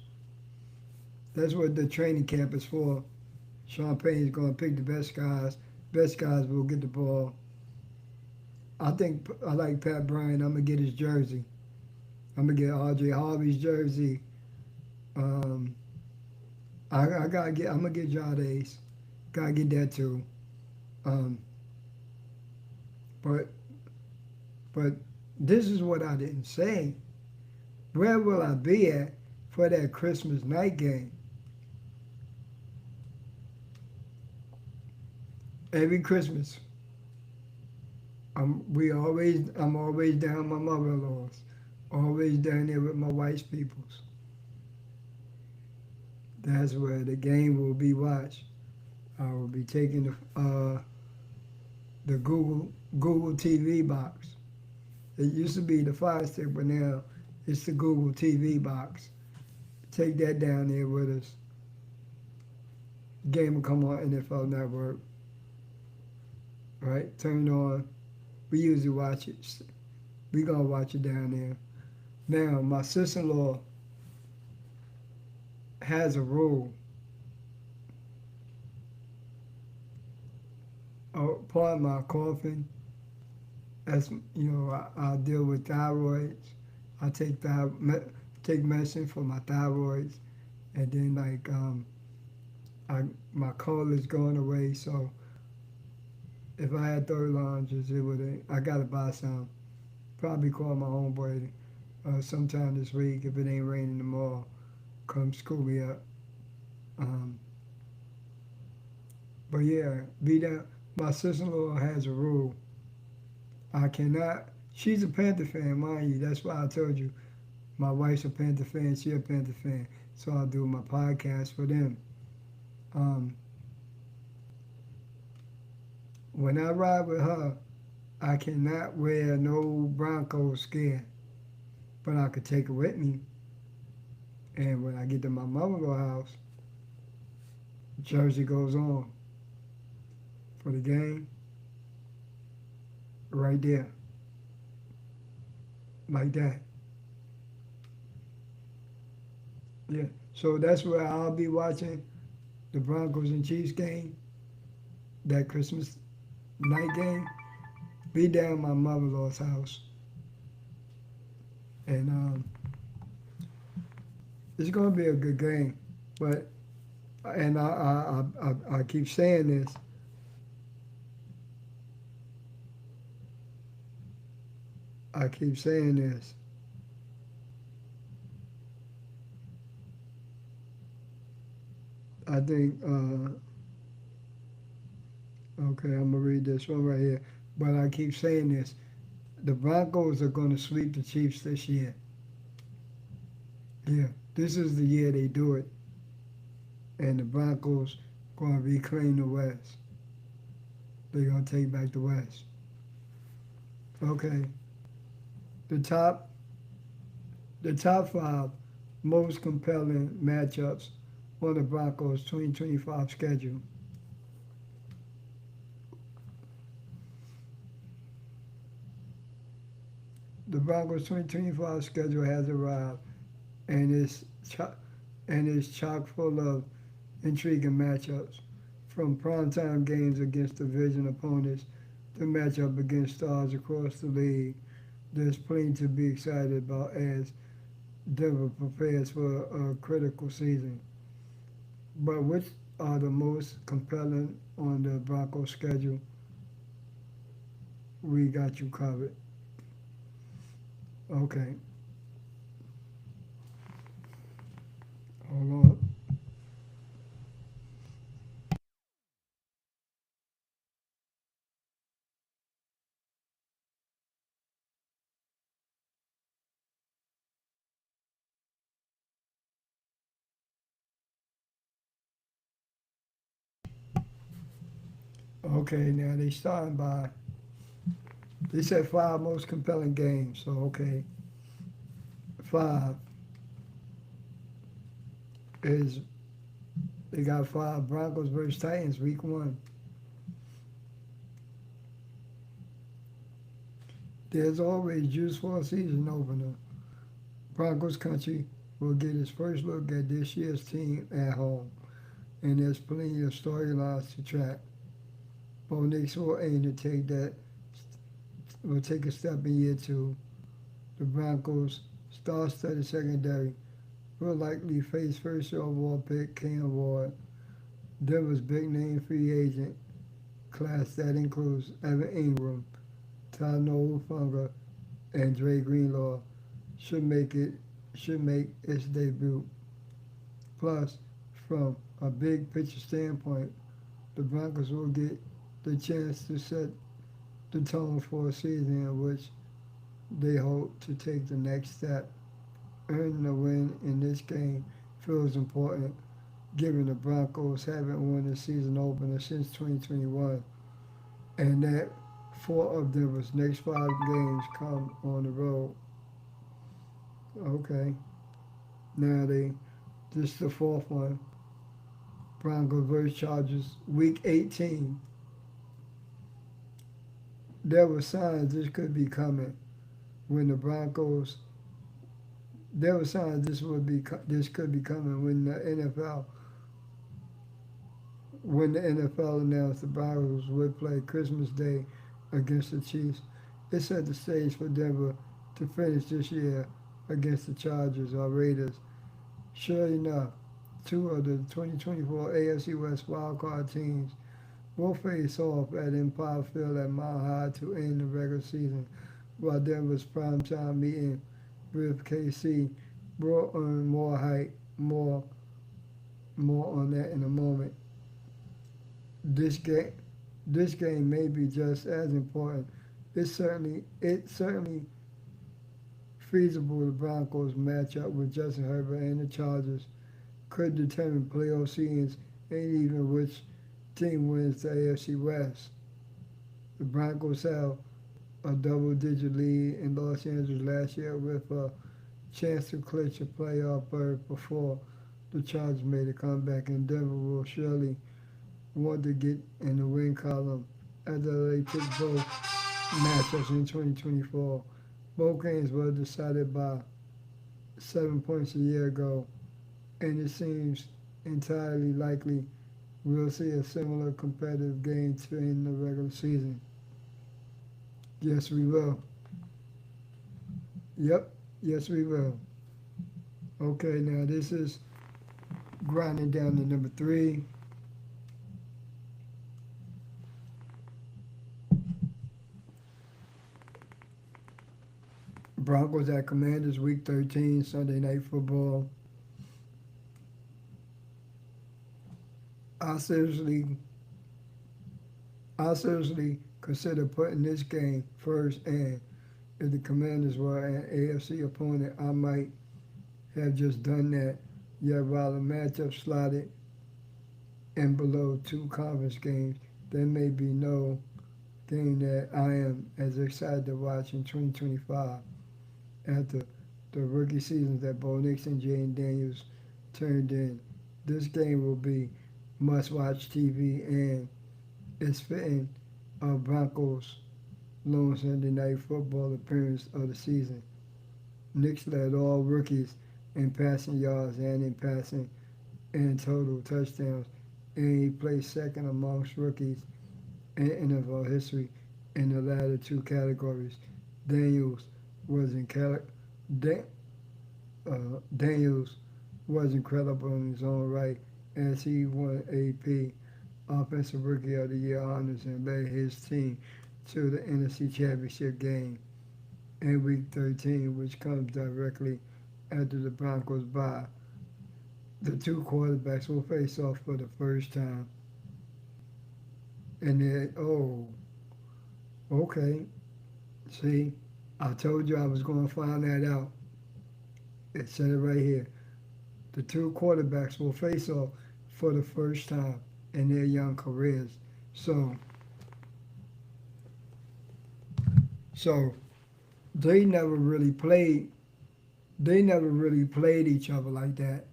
That's what the training camp is for. Sean Payton's going to pick the best guys. Best guys will get the ball. I think I like Pat Bryant. I'm gonna get his jersey. I'm gonna get R.J. Harvey's jersey. Um, I gotta get. I'm gonna get Jade's. Gotta get that too. Um, but but this is what I didn't say. Where will I be at for that Christmas night game? Every Christmas, I'm always down at my mother-in-law's, always down there with my wife's peoples. That's where the game will be watched. I will be taking the Google TV box. It used to be the Fire Stick, but now it's the Google TV box. Take that down there with us. Game will come on NFL Network. Right? Turn it on. We usually watch it. We gonna watch it down there. Now, my sister-in-law has a rule. Oh, part of my coughing, as you know, I deal with thyroids. I take medicine for my thyroids, and then my cold is going away. So if I had third lounges, I gotta buy some. Probably call my homeboy sometime this week if it ain't raining tomorrow. Come scoop me up. But yeah, be down. My sister-in-law has a rule. I cannot. She's a Panther fan, mind you. That's why I told you. My wife's a Panther fan. She's a Panther fan. So I do my podcast for them. When I ride with her, I cannot wear no Broncos skin, but I could take it with me. And when I get to my mother-in-law house, jersey goes on for the game, right there, like that. Yeah. So that's where I'll be watching the Broncos and Chiefs game, that Christmas night game. Be down at my mother-in-law's house, and it's gonna be a good game. But and I keep saying this. I keep saying this. I think okay, I'm gonna read this one right here. But I keep saying this. The Broncos are gonna sweep the Chiefs this year. Yeah, this is the year they do it. And the Broncos gonna reclaim the West. They're gonna take back the West. Okay. The top five most compelling matchups on the Broncos 2025 schedule. The Broncos 2025 schedule has arrived and is chock full of intriguing matchups, from primetime games against division opponents to matchup against stars across the league. There's plenty to be excited about as Denver prepares for a critical season. But which are the most compelling on the Broncos schedule? We got you covered. Okay. Hold on. Okay, now they starting by They said 5 most compelling games. So, okay. 5 is, they got 5 Broncos versus Titans week 1. There's always juice for a season opener. Broncos country will get its first look at this year's team at home, and there's plenty of storylines to track. Bo Nix will aim to take a step in year 2. The Broncos' star-studded secondary will likely face first overall pick Cam Ward, Denver's big-name free agent class that includes Evan Ingram, Tano Funga, and Dre Greenlaw should make its debut. Plus, from a big picture standpoint, the Broncos will get the chance to set the tone for a season in which they hope to take the next step. Earning a win in this game feels important, given the Broncos haven't won a season opener since 2021, and that 4 of Denver's next 5 games come on the road. Okay. Now this is the 4th one. Broncos versus Chargers, week 18. There were signs this could be coming when the Broncos. There were signs this could be coming when the NFL announced the Broncos would play Christmas Day against the Chiefs. It set the stage for Denver to finish this year against the Chargers or Raiders. Sure enough, 2 of the 2024 AFC West wildcard teams will face off at Empire Field at Mile High to end the regular season, while Denver's primetime meeting with KC will earn more hype. More on that in a moment. This game may be just as important. It's certainly feasible the Broncos matchup with Justin Herbert and the Chargers could determine playoff seedings and even which team wins the AFC West. The Broncos held a double-digit lead in Los Angeles last year with a chance to clinch a playoff berth before the Chargers made a comeback, and Denver will surely want to get in the win column after they took both matchups in 2024. Both games were decided by 7 points a year ago, and it seems entirely likely we'll see a similar competitive game to end the regular season. Yes, we will. Yep, yes, we will. Okay, now this is grinding down to number 3. Broncos at Commanders, week 13, Sunday Night Football. I seriously consider putting this game first, and if the Commanders were an AFC opponent, I might have just done that. Yet while the matchup slotted in below 2 conference games, there may be no game that I am as excited to watch in 2025 after the rookie seasons that Bo Nix and Jayden Daniels turned in. This game will be must-watch TV, and it's fitting of Broncos' lone Sunday Night Football appearance of the season. Nix led all rookies in passing yards and in passing and total touchdowns, and he placed second amongst rookies in NFL history in the latter 2 categories. Daniels was incredible in his own right as he won AP Offensive Rookie of the Year honors and led his team to the NFC Championship game in Week 13, which comes directly after the Broncos bye. The 2 quarterbacks will face off for the first time. And then, okay. See, I told you I was going to find that out. It said it right here. The 2 quarterbacks will face off for the first time in their young careers. So, So they never really played. They never really played each other like that.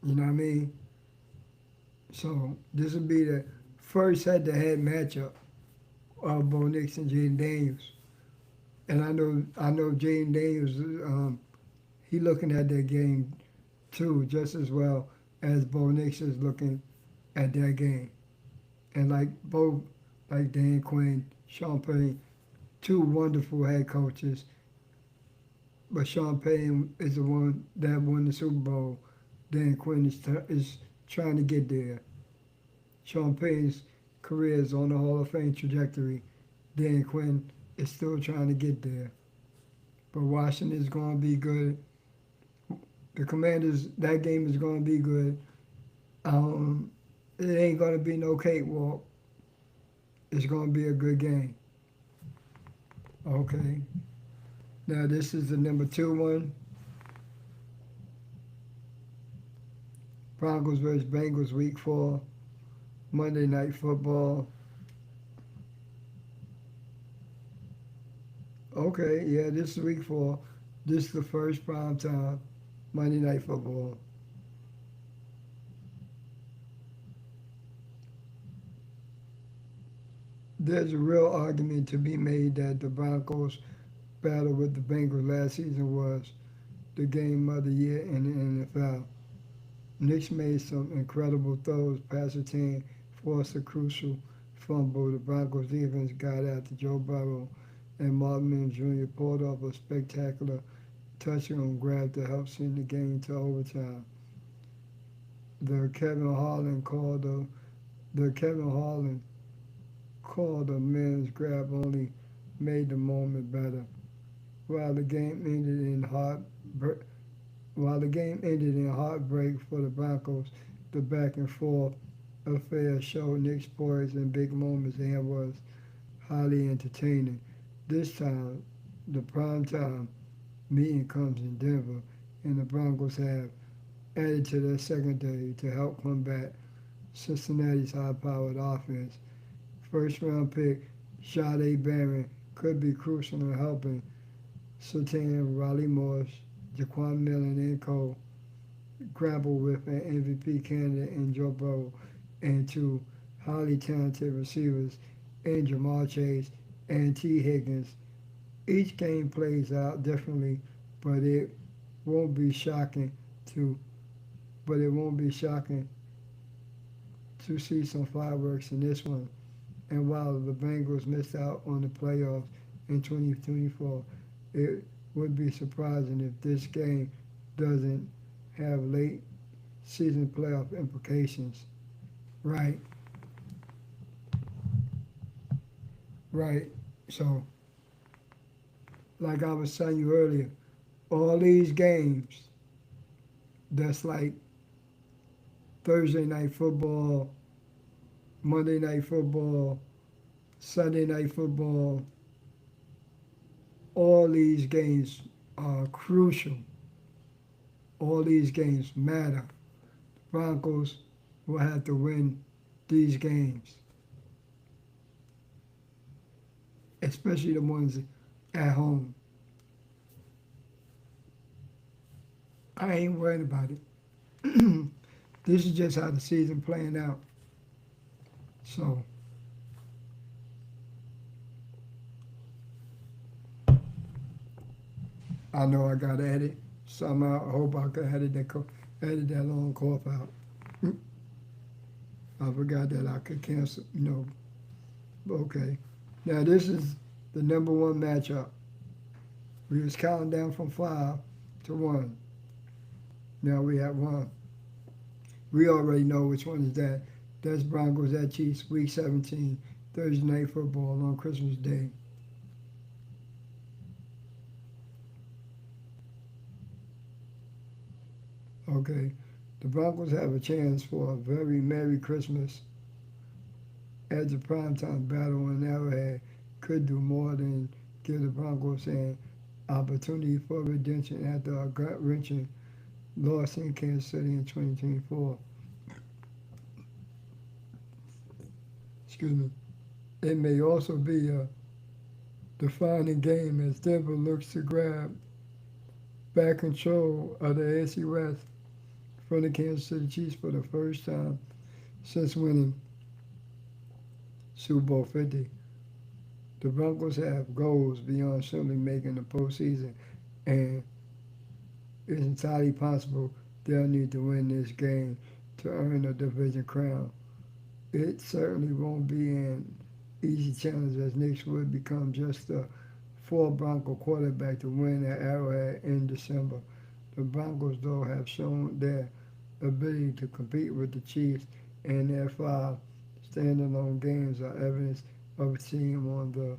You know what I mean? So this would be the first head-to-head matchup of Bo Nix and Jaden Daniels. And I know Jaden Daniels. He looking at that game too, just as well as Bo Nix is looking at that game. And like Dan Quinn, Sean Payton, two wonderful head coaches. But Sean Payton is the one that won the Super Bowl. Dan Quinn is trying to get there. Sean Payton's career is on the Hall of Fame trajectory. Dan Quinn is still trying to get there. But Washington is going to be good. The Commanders, that game is going to be good. It ain't going to be no cakewalk. It's going to be a good game. Okay. Now this is the number 2 one. Broncos versus Bengals week 4. Monday Night Football. Okay, yeah, this is week 4. This is the first prime time Monday Night Football. There's a real argument to be made that the Broncos' battle with the Bengals last season was the game of the year in the NFL. Knicks made some incredible throws. Passertan forced a crucial fumble. The Broncos defense got after Joe Burrow, and Martin Mims Jr. pulled off a spectacular touchdown grab to help send the game to overtime. The Kevin Harlan called the Mims grab only made the moment better. While the game ended in heartbreak for the Broncos, the back and forth affair showed Nick's poise in big moments and was highly entertaining. This time, the primetime meeting comes in Denver, and the Broncos have added to their secondary to help combat Cincinnati's high-powered offense. First-round pick Sade Barron could be crucial in helping Surtain, Riley Morris, Jaquan Millen, and Co. grapple with an MVP candidate in Joe Burrow and two highly talented receivers in Jamal Chase and T. Higgins. Each game plays out differently, but it won't be shocking to see some fireworks in this one. And while the Bengals missed out on the playoffs in 2024, it would be surprising if this game doesn't have late season playoff implications. Right. So, like I was telling you earlier, all these games that's like Thursday night football, Monday night football, Sunday night football, all these games are crucial. All these games matter. Broncos will have to win these games, especially the ones at home. I ain't worried about it. This is just how the season playing out. So, I know I got to edit. Somehow I hope I can edit that long cough out. I forgot that I could cancel, Okay. Now this is the number 1 matchup. We was counting down from 5 to 1. Now we have 1. We already know which one is that. That's Broncos at Chiefs, Week 17, Thursday Night Football on Christmas Day. Okay, the Broncos have a chance for a very Merry Christmas, as the primetime battle in Arrowhead could do more than give the Broncos an opportunity for redemption after a gut-wrenching loss in Kansas City in 2024. Excuse me. It may also be a defining game as Denver looks to grab back control of the AFC West from the Kansas City Chiefs for the first time since winning Super Bowl 50. The Broncos have goals beyond simply making the postseason, and it's entirely possible they'll need to win this game to earn a division crown. It certainly won't be an easy challenge as Nick would become just the fourth Bronco quarterback to win at Arrowhead in December. The Broncos, though, have shown their ability to compete with the Chiefs, and their 5 standalone games are evidence of a team on the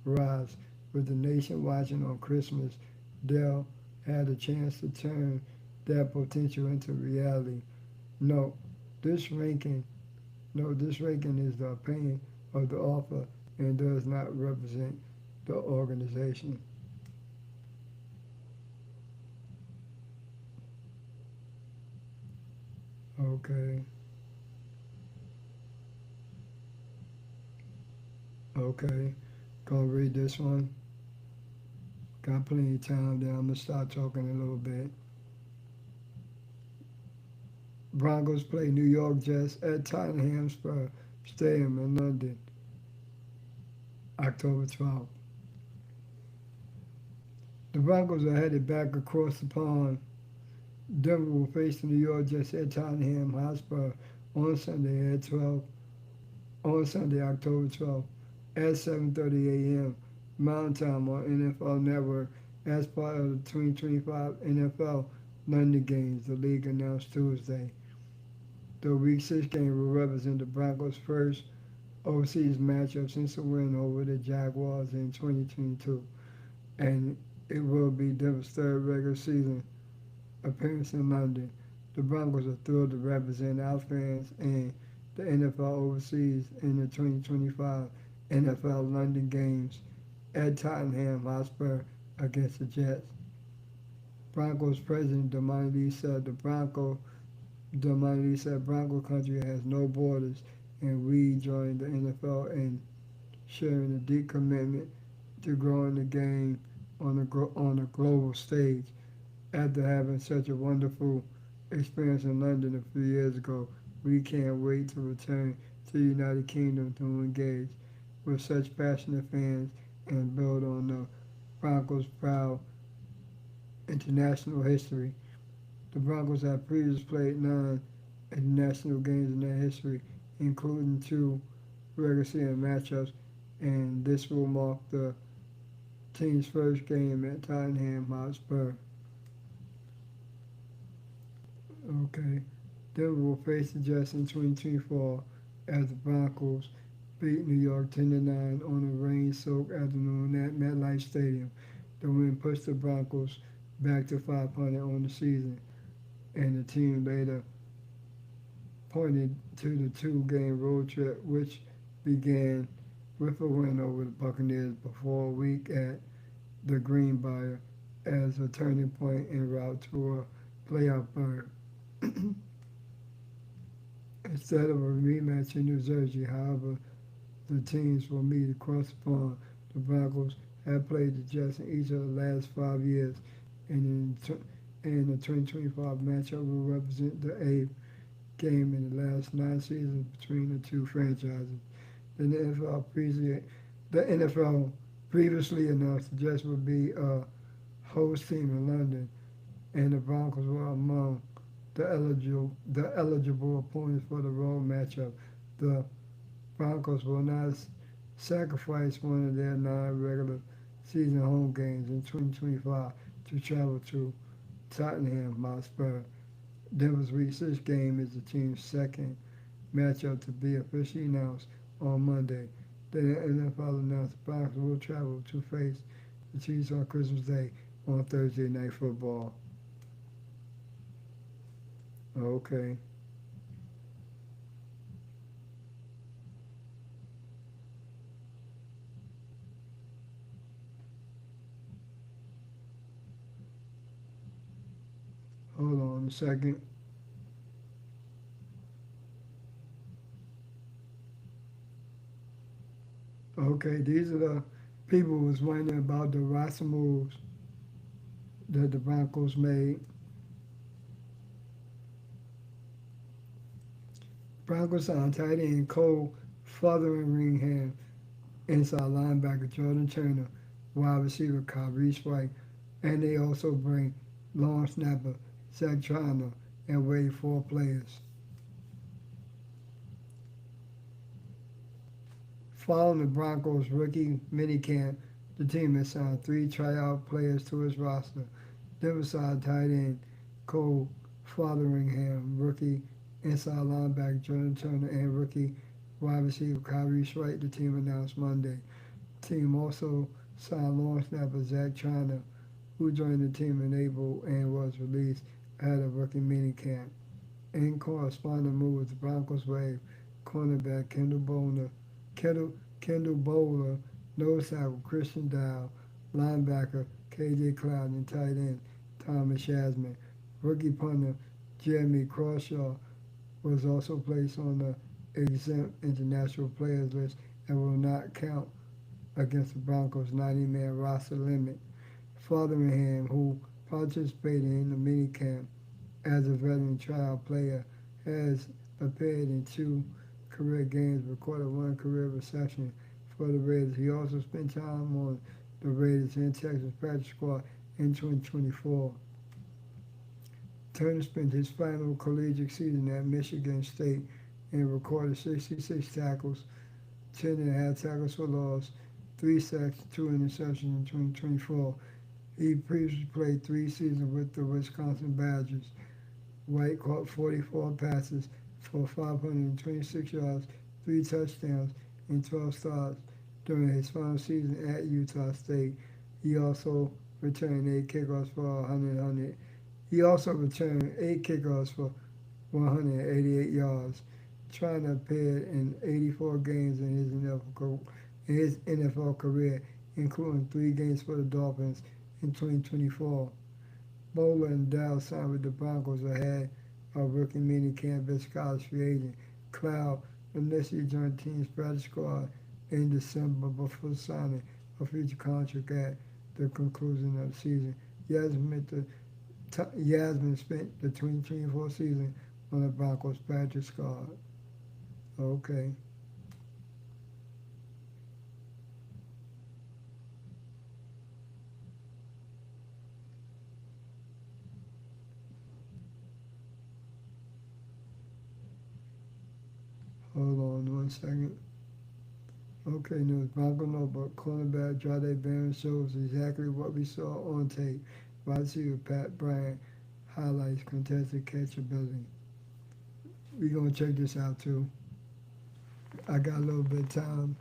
rise. With the nation watching on Christmas, they'll have a chance to turn that potential into reality. No, this ranking, this ranking is the opinion of the author and does not represent the organization. Okay. Okay. Gonna read this one. Got plenty of time, then I'm gonna start talking a little bit. Broncos play New York Jets at Tottenham Hotspur Stadium in London, October 12th. The Broncos are headed back across the pond. Denver will face the New York Jets at Tottenham Hotspur on Sunday October 12th at 7:30 a.m. Mountain Time on NFL Network as part of the 2025 NFL London Games, the league announced Tuesday. The Week 6 game will represent the Broncos' first overseas matchup since the win over the Jaguars in 2022, and it will be Denver's third regular season appearance in London. The Broncos are thrilled to represent our fans and the NFL overseas in the 2025 NFL London Games at Tottenham Hotspur against the Jets. Broncos president Damani Lee said Bronco country has no borders, and we join the NFL in sharing a deep commitment to growing the game on a global stage. After having such a wonderful experience in London a few years ago, we can't wait to return to the United Kingdom to engage with such passionate fans and build on the Broncos' proud international history. The Broncos have previously played 9 international games in their history, including 2 regular season matchups, and this will mark the team's first game at Tottenham Hotspur. Okay. Denver will face the Jets in 2024 as the Broncos beat New York 10-9 on a rain-soaked afternoon at MetLife Stadium. The win pushed the Broncos back to 500 on the season, and the team later pointed to the 2-game road trip, which began with a win over the Buccaneers before a week at the Greenbrier as a turning point en route to a playoff berth. Instead of a rematch in New Jersey, however, the teams will meet across the pond. The Broncos have played the Jets in each of the last 5 years, and the 2025 matchup will represent the 8th game in the last 9 seasons between the two franchises. The NFL previously announced the Jets would be a host team in London, and the Broncos were among the eligible opponents for the road matchup. The Broncos will not sacrifice one of their 9 regular season home games in 2025 to travel to Tottenham Hotspur. Denver's Week 6 game is the team's second matchup to be officially announced on Monday. The NFL announced the Broncos will travel to face the Chiefs on Christmas Day on Thursday Night Football. Okay. Hold on a second. Okay, these are the people who was wondering about the roster moves that the Broncos made. Broncos signed tight end Cole Fotheringham, inside linebacker Jordan Turner, wide receiver Kyrie White, and they also bring long snapper Zach Triner and waive 4 players. Following the Broncos' rookie minicamp, the team has signed 3 tryout players to its roster. Riverside tight end Cole Fotheringham, rookie inside linebacker Jordan Turner, and rookie wide receiver Kyrie White, the team announced Monday. The team also signed long snapper Zach Triner, who joined the team in April and was released at a rookie minicamp. In corresponding move with the Broncos wave, cornerback Kendall Bowler, nose tackle Christian Dow, linebacker KJ Cloud, and tight end Thomas Yasmin. Rookie punter Jeremy Crawshaw was also placed on the exempt international players list and will not count against the Broncos' 90-man roster limit. Fotheringham, who participated in the minicamp as a veteran trial player, has appeared in 2 career games, recorded 1 career reception for the Raiders. He also spent time on the Raiders and Texas practice squad in 2024. Turner spent his final collegiate season at Michigan State and recorded 66 tackles, 10.5 tackles for loss, 3 sacks, 2 interceptions in 2024. He previously played 3 seasons with the Wisconsin Badgers. White caught 44 passes for 526 yards, 3 touchdowns, and 12 starts during his final season at Utah State. He also returned 8 kickoffs for 100. He also returned 8 kickoffs for 188 yards. Triner appeared in 84 games in his NFL career, including 3 games for the Dolphins in 2024. Bowler and Dow signed with the Broncos ahead of rookie minicamp as college free agent. Cloud initially joined the team's practice squad in December before signing a future contract at the conclusion of the season. Yasmin spent the 2024 season on the Broncos practice squad. Okay. Hold on 1 second. Okay, news. Bronco Notebook. Cornerback Jade Barron shows exactly what we saw on tape. Wide receiver Pat Bryant highlights contested catch ability. We're going to check this out too. I got a little bit of time.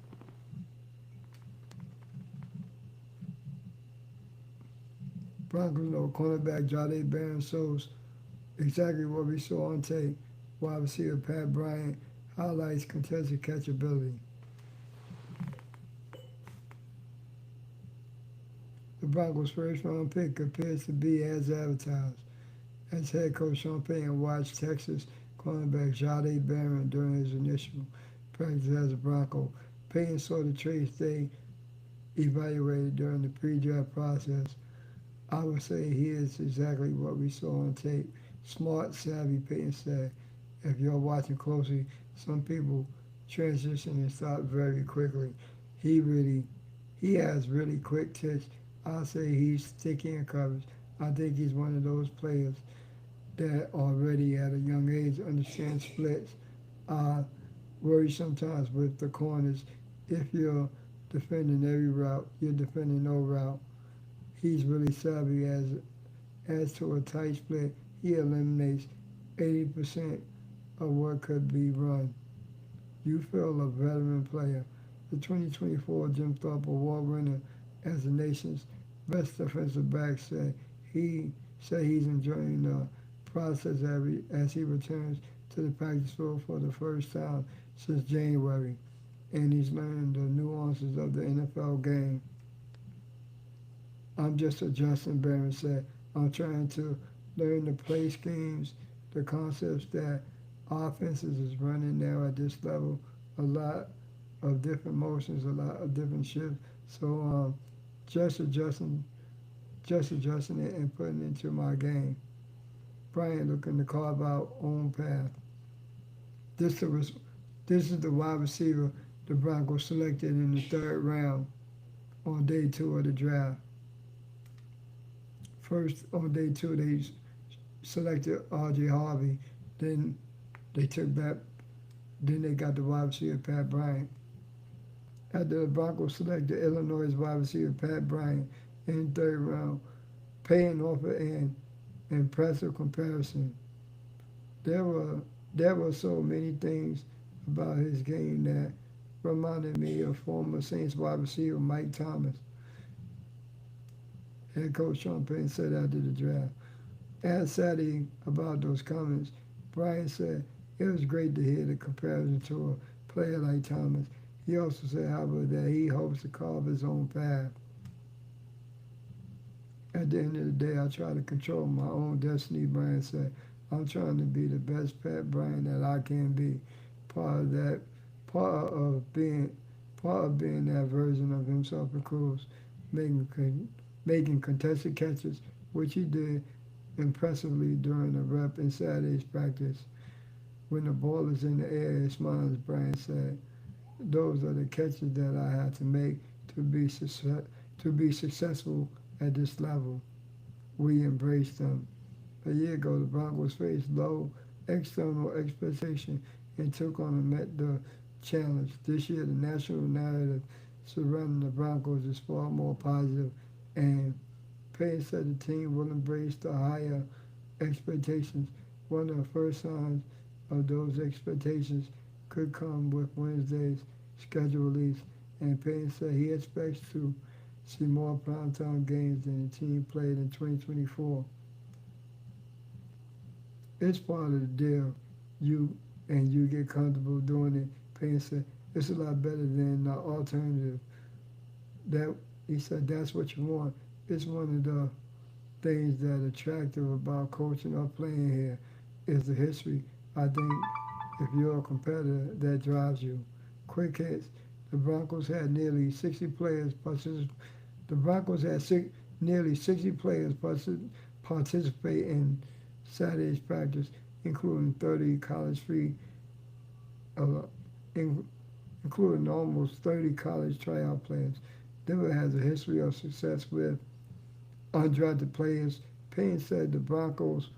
Broncos know cornerback Jade Barron shows exactly what we saw on tape. Wide receiver Pat Bryant highlights contested catch ability. The Broncos' first-round pick appears to be as advertised, as head coach Sean Payton watched Texas cornerback Jade Barron during his initial practice as a Bronco. Payton saw the traits they evaluated during the pre-draft process. I would say he is exactly what we saw on tape. Smart, savvy, Payton said. If you're watching closely, some people transition and stop very quickly. He has really quick twitch. I'll say he's sticky in coverage. I think he's one of those players that already at a young age understand splits. I worry sometimes with the corners. If you're defending every route, you're defending no route. He's really savvy as to a tight split. He eliminates 80% of what could be run. You feel a veteran player. The 2024 Jim Thorpe Award winner as the nation's best defensive back said he's enjoying the process as he returns to the practice field for the first time since January, and he's learning the nuances of the NFL game. I'm just adjusting, Barron said. I'm trying to learn the play schemes, the concepts that offenses is running now at this level. A lot of different motions, a lot of different shifts. So just adjusting, just adjusting it and putting it into my game. Bryant looking to carve out own path. This was this is the wide receiver the Broncos selected in the third round on day 2 of the draft. First on day 2 they selected R.J. Harvey. Then they took back. Then they got the wide receiver Pat Bryant. After the Broncos selected Illinois wide receiver Pat Bryant in the third round, paying off an impressive comparison. There were so many things about his game that reminded me of former Saints wide receiver Mike Thomas. Head coach Sean Payton said after the draft. Asked Saturday about those comments, Bryant said it was great to hear the comparison to a player like Thomas. He also said, however, that he hopes to carve his own path. At the end of the day, I try to control my own destiny, Bryant said. I'm trying to be the best Pat Bryant that I can be. Part of being that version of himself includes making contested catches, which he did impressively during the rep in Saturday's practice. When the ball is in the air, it smiles, Bryant said. Those are the catches that I had to make to be successful at this level. We embraced them. A year ago, the Broncos faced low external expectation and took on and met the challenge. This year, the national narrative surrounding the Broncos is far more positive, and Payton said the team will embrace the higher expectations. One of the first signs of those expectations could come with Wednesday's schedule release, and Payton said he expects to see more primetime games than the team played in 2024. It's part of the deal. You get comfortable doing it. Payton said it's a lot better than the alternative. That he said that's what you want. It's one of the things that attractive about coaching or playing here is the history. I think if you're a competitor, that drives you. Quick hits. The Broncos had nearly 60 players participate in Saturday's practice, including 30 including almost 30 college tryout players. Denver has a history of success with undrafted players. Payton said the Broncos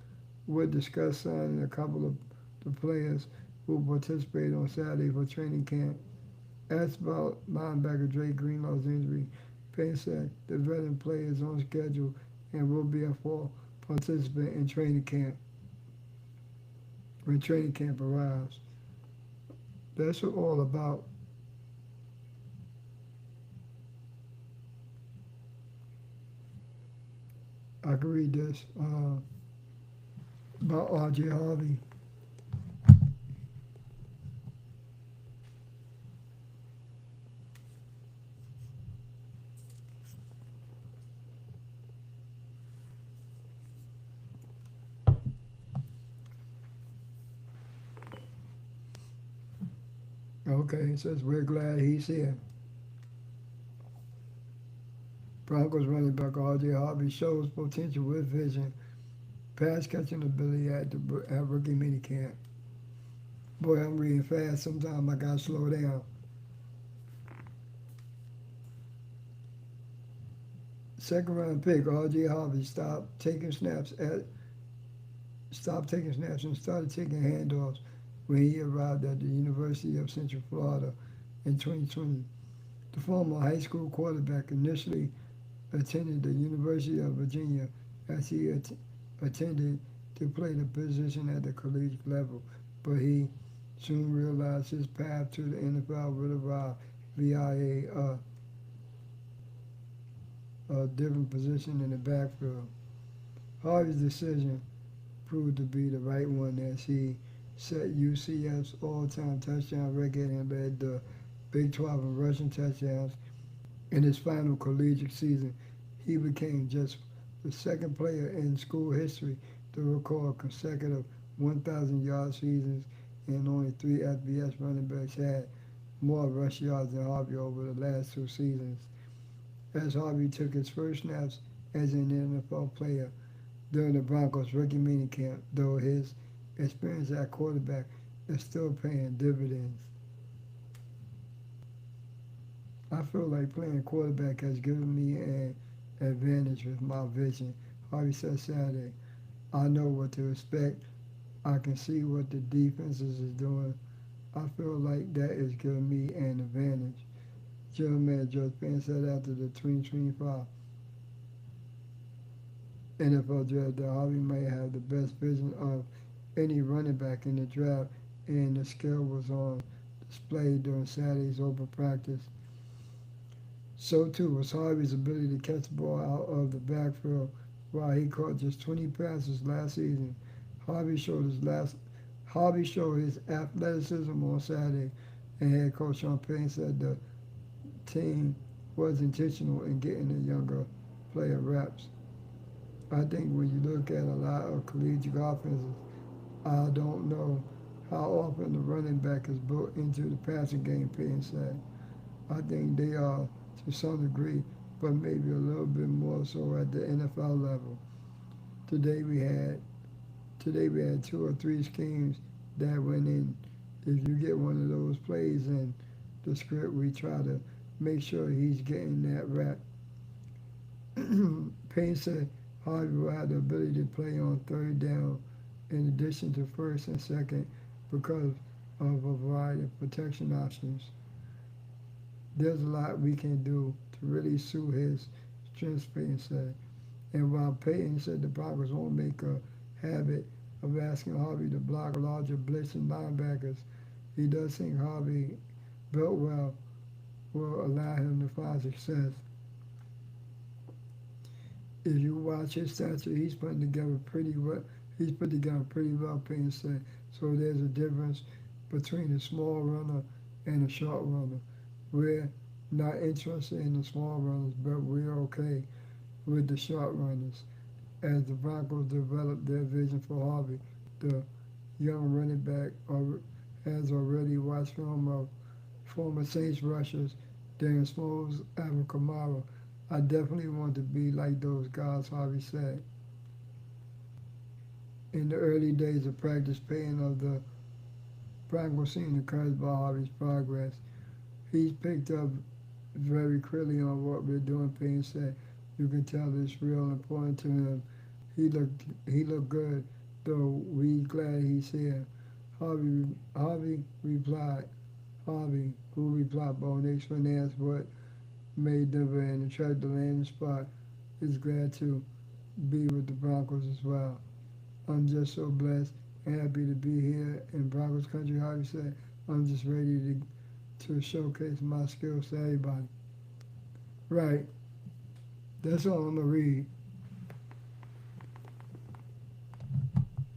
would discuss signing a couple of the players who participated on Saturday for training camp. Asked about linebacker Drake Greenlaw's injury, Payton said the veteran player is on schedule and will be a full participant in training camp when training camp arrives. That's what all about. I can read this about R.J. Harvey. Okay, it says we're glad he's here. Broncos running back R.J. Harvey shows potential with vision, pass catching ability at rookie minicamp. Boy, I'm reading fast. Sometimes I gotta slow down. Second round pick R.J. Harvey stopped taking snaps and started taking handoffs when he arrived at the University of Central Florida in 2020. The former high school quarterback initially attended the University of Virginia as he attended to play the position at the collegiate level, but he soon realized his path to the NFL would arrive via a different position in the backfield. Harvey's decision proved to be the right one as he set UCF's all-time touchdown record and led the Big 12 in rushing touchdowns. In his final collegiate season, he became just the second player in school history to record consecutive 1,000-yard seasons, and only 3 FBS running backs had more rush yards than Harvey over the last 2 seasons, as Harvey took his first snaps as an NFL player during the Broncos rookie minicamp, though his experience at quarterback is still paying dividends. I feel like playing quarterback has given me an advantage with my vision, Harvey said Saturday. I know what to expect. I can see what the defenses is doing. I feel like that is giving me an advantage. General Manager George Paton said after the 2025 NFL draft that Harvey may have the best vision of any running back in the draft, and the skill was on display during Saturday's open practice. So too was Harvey's ability to catch the ball out of the backfield. While he caught just 20 passes last season, Harvey showed his athleticism on Saturday, and head coach Sean Payton said the team was intentional in getting the younger player reps. I think when you look at a lot of collegiate offenses, I don't know how often the running back is built into the passing game, Payton said. I think they are to some degree, but maybe a little bit more so at the NFL level. Today we had 2 or 3 schemes that went in. If you get one of those plays in the script, we try to make sure he's getting that rep. Payne said Harvey will have the ability to play on third down in addition to first and second because of a variety of protection options. There's a lot we can do to really suit his strengths, Payton said. And while Payton said the Broncos won't make a habit of asking Harvey to block larger blitzing linebackers, he does think Harvey built well will allow him to find success. If you watch his stature, he's put together pretty well. Payton said. So there's a difference between a small runner and a short runner. We're not interested in the small runners, but we're okay with the short runners. As the Broncos develop their vision for Harvey, the young running back has already watched film of former Saints rushers, Darren Sproles, Alvin Kamara. I definitely want to be like those guys, Harvey said. In the early days of practice, Payton of the Broncos seemed encouraged by Harvey's progress. He's picked up very quickly on what we're doing, Payton said. You can tell it's real important to him. He looked good, though we glad he's here. Harvey replied, who replied, Bo Nix Fernandez, what made Denver an attractive landing spot, is glad to be with the Broncos as well. I'm just so blessed and happy to be here in Broncos country, Harvey said. I'm just ready to showcase my skills to everybody. Right. That's all I'm going to read.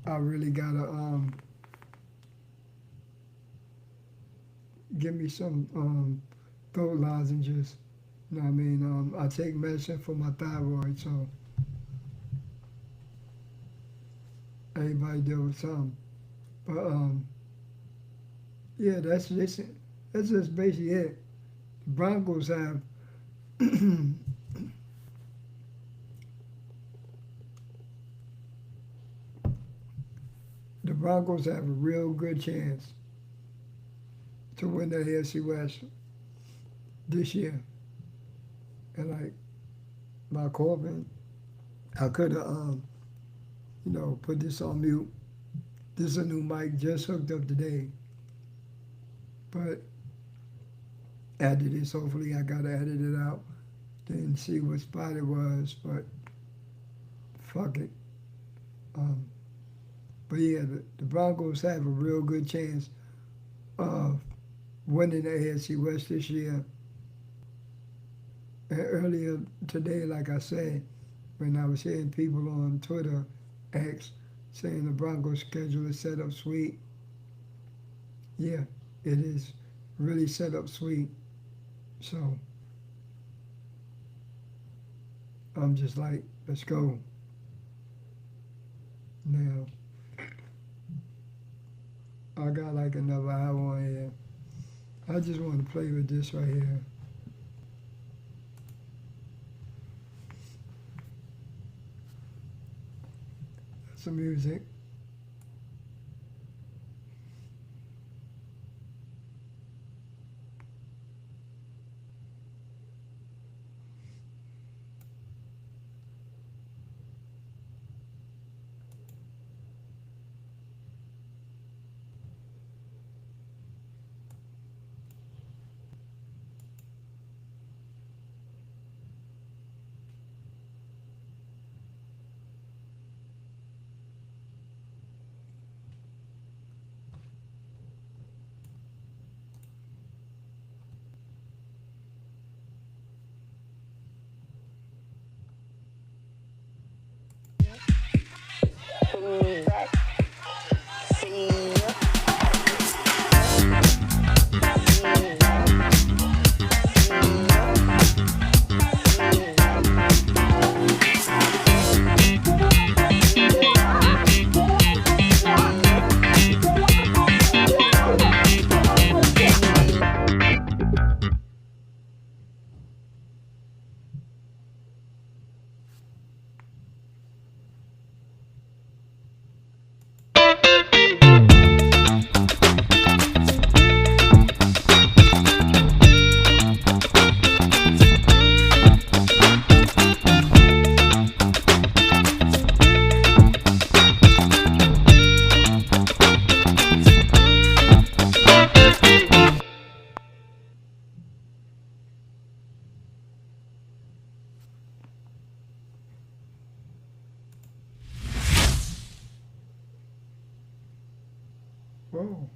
I really got to give me some throat lozenges. You know what I mean? I take medicine for my thyroid, so everybody deal with something. But yeah, that's just basically it. The Broncos have the Broncos have a real good chance to win the AFC West this year. And like Mark Corbin, I could have, put this on mute. This is a new mic just hooked up today. But after this, hopefully I got to edit it out. Didn't see what spot it was, but fuck it. But yeah, the Broncos have a real good chance of winning the AFC West this year. And earlier today, like I said, when I was hearing people on Twitter, X, saying the Broncos schedule is set up sweet. Yeah, it is really set up sweet. So I'm just like, let's go. Now, I got like another hour on here. I just want to play with this right here. Some music. Whoa.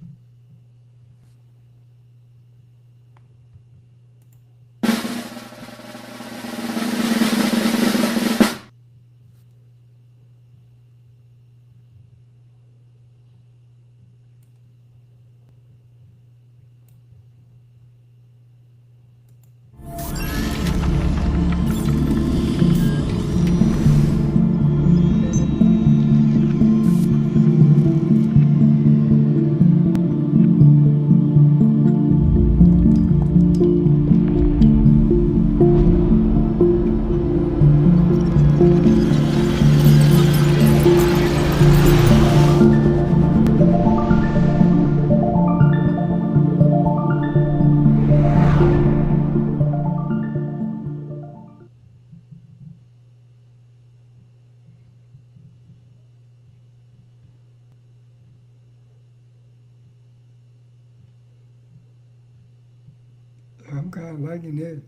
I'm kind of liking this.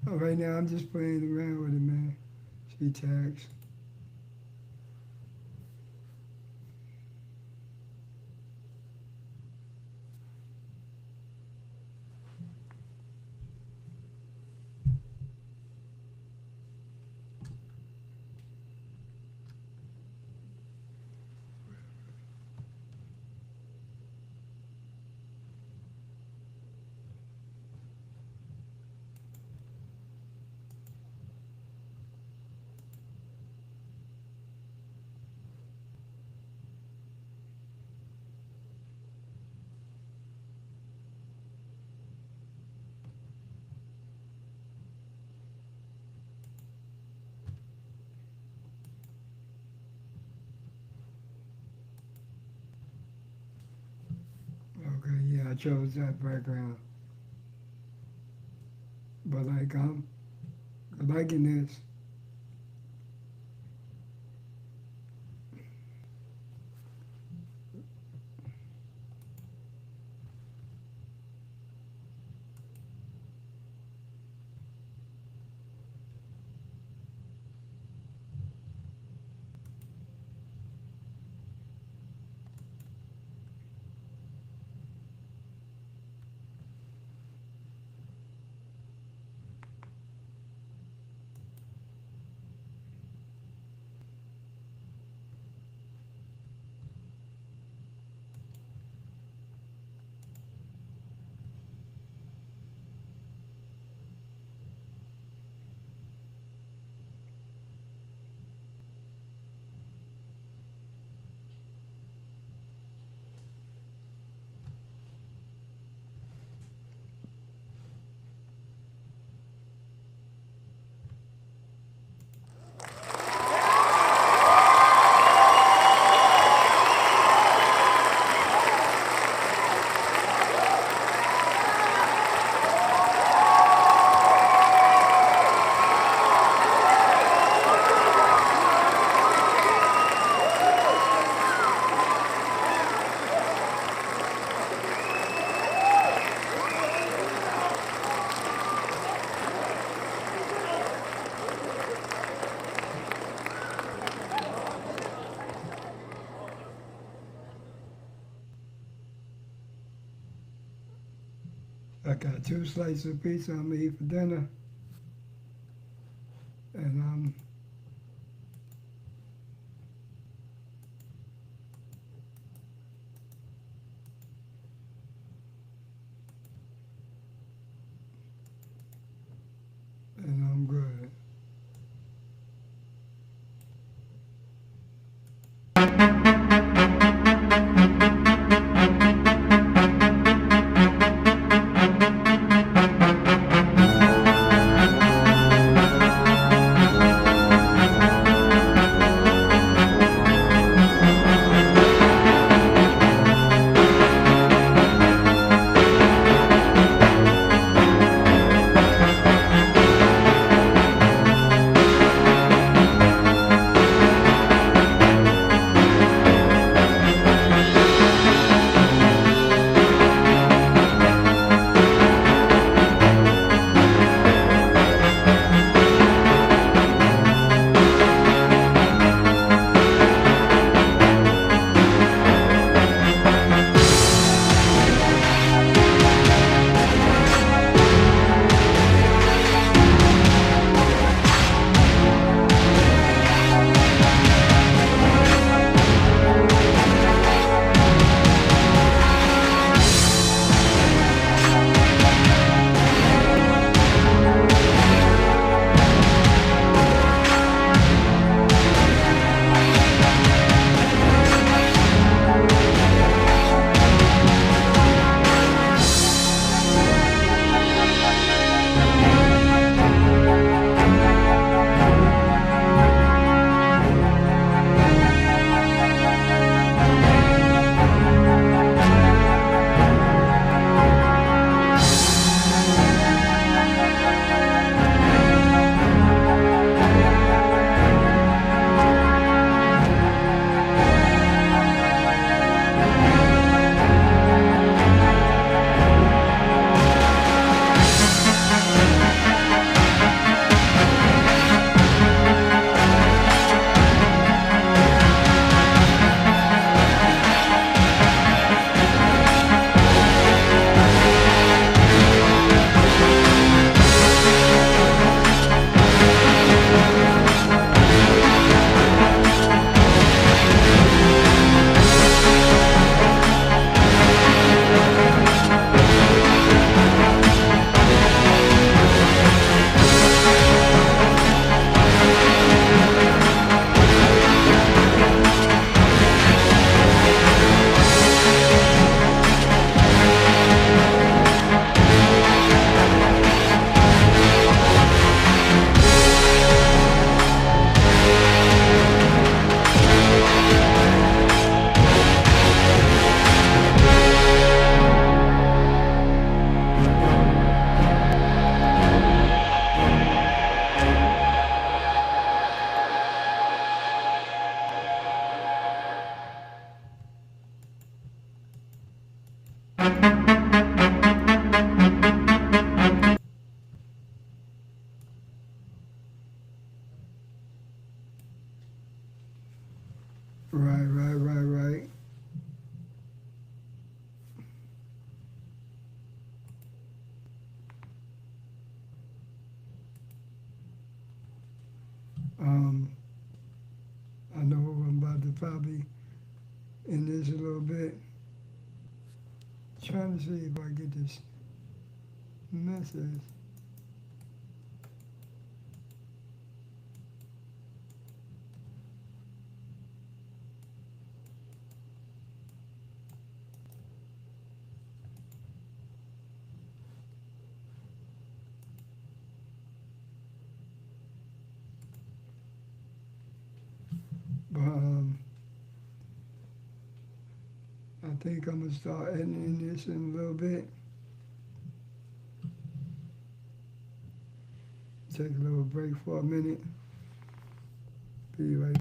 Right now, I'm just playing around with it, man. See tags. Okay, yeah, I chose that background. But like, I'm liking this. I got 2 slices of pizza I'm gonna eat for dinner, and I'm good. Right, right, right, right. Um, I know I'm about to probably end this a little bit. Trying to see if I get this message. But I think I'm gonna start ending this in a little bit. Take a little break for a minute. Be right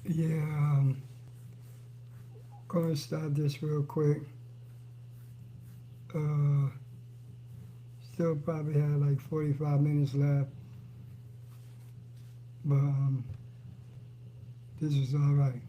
Yeah, gonna start this real quick. Uh, Still probably have like 45 minutes left, but this is all right.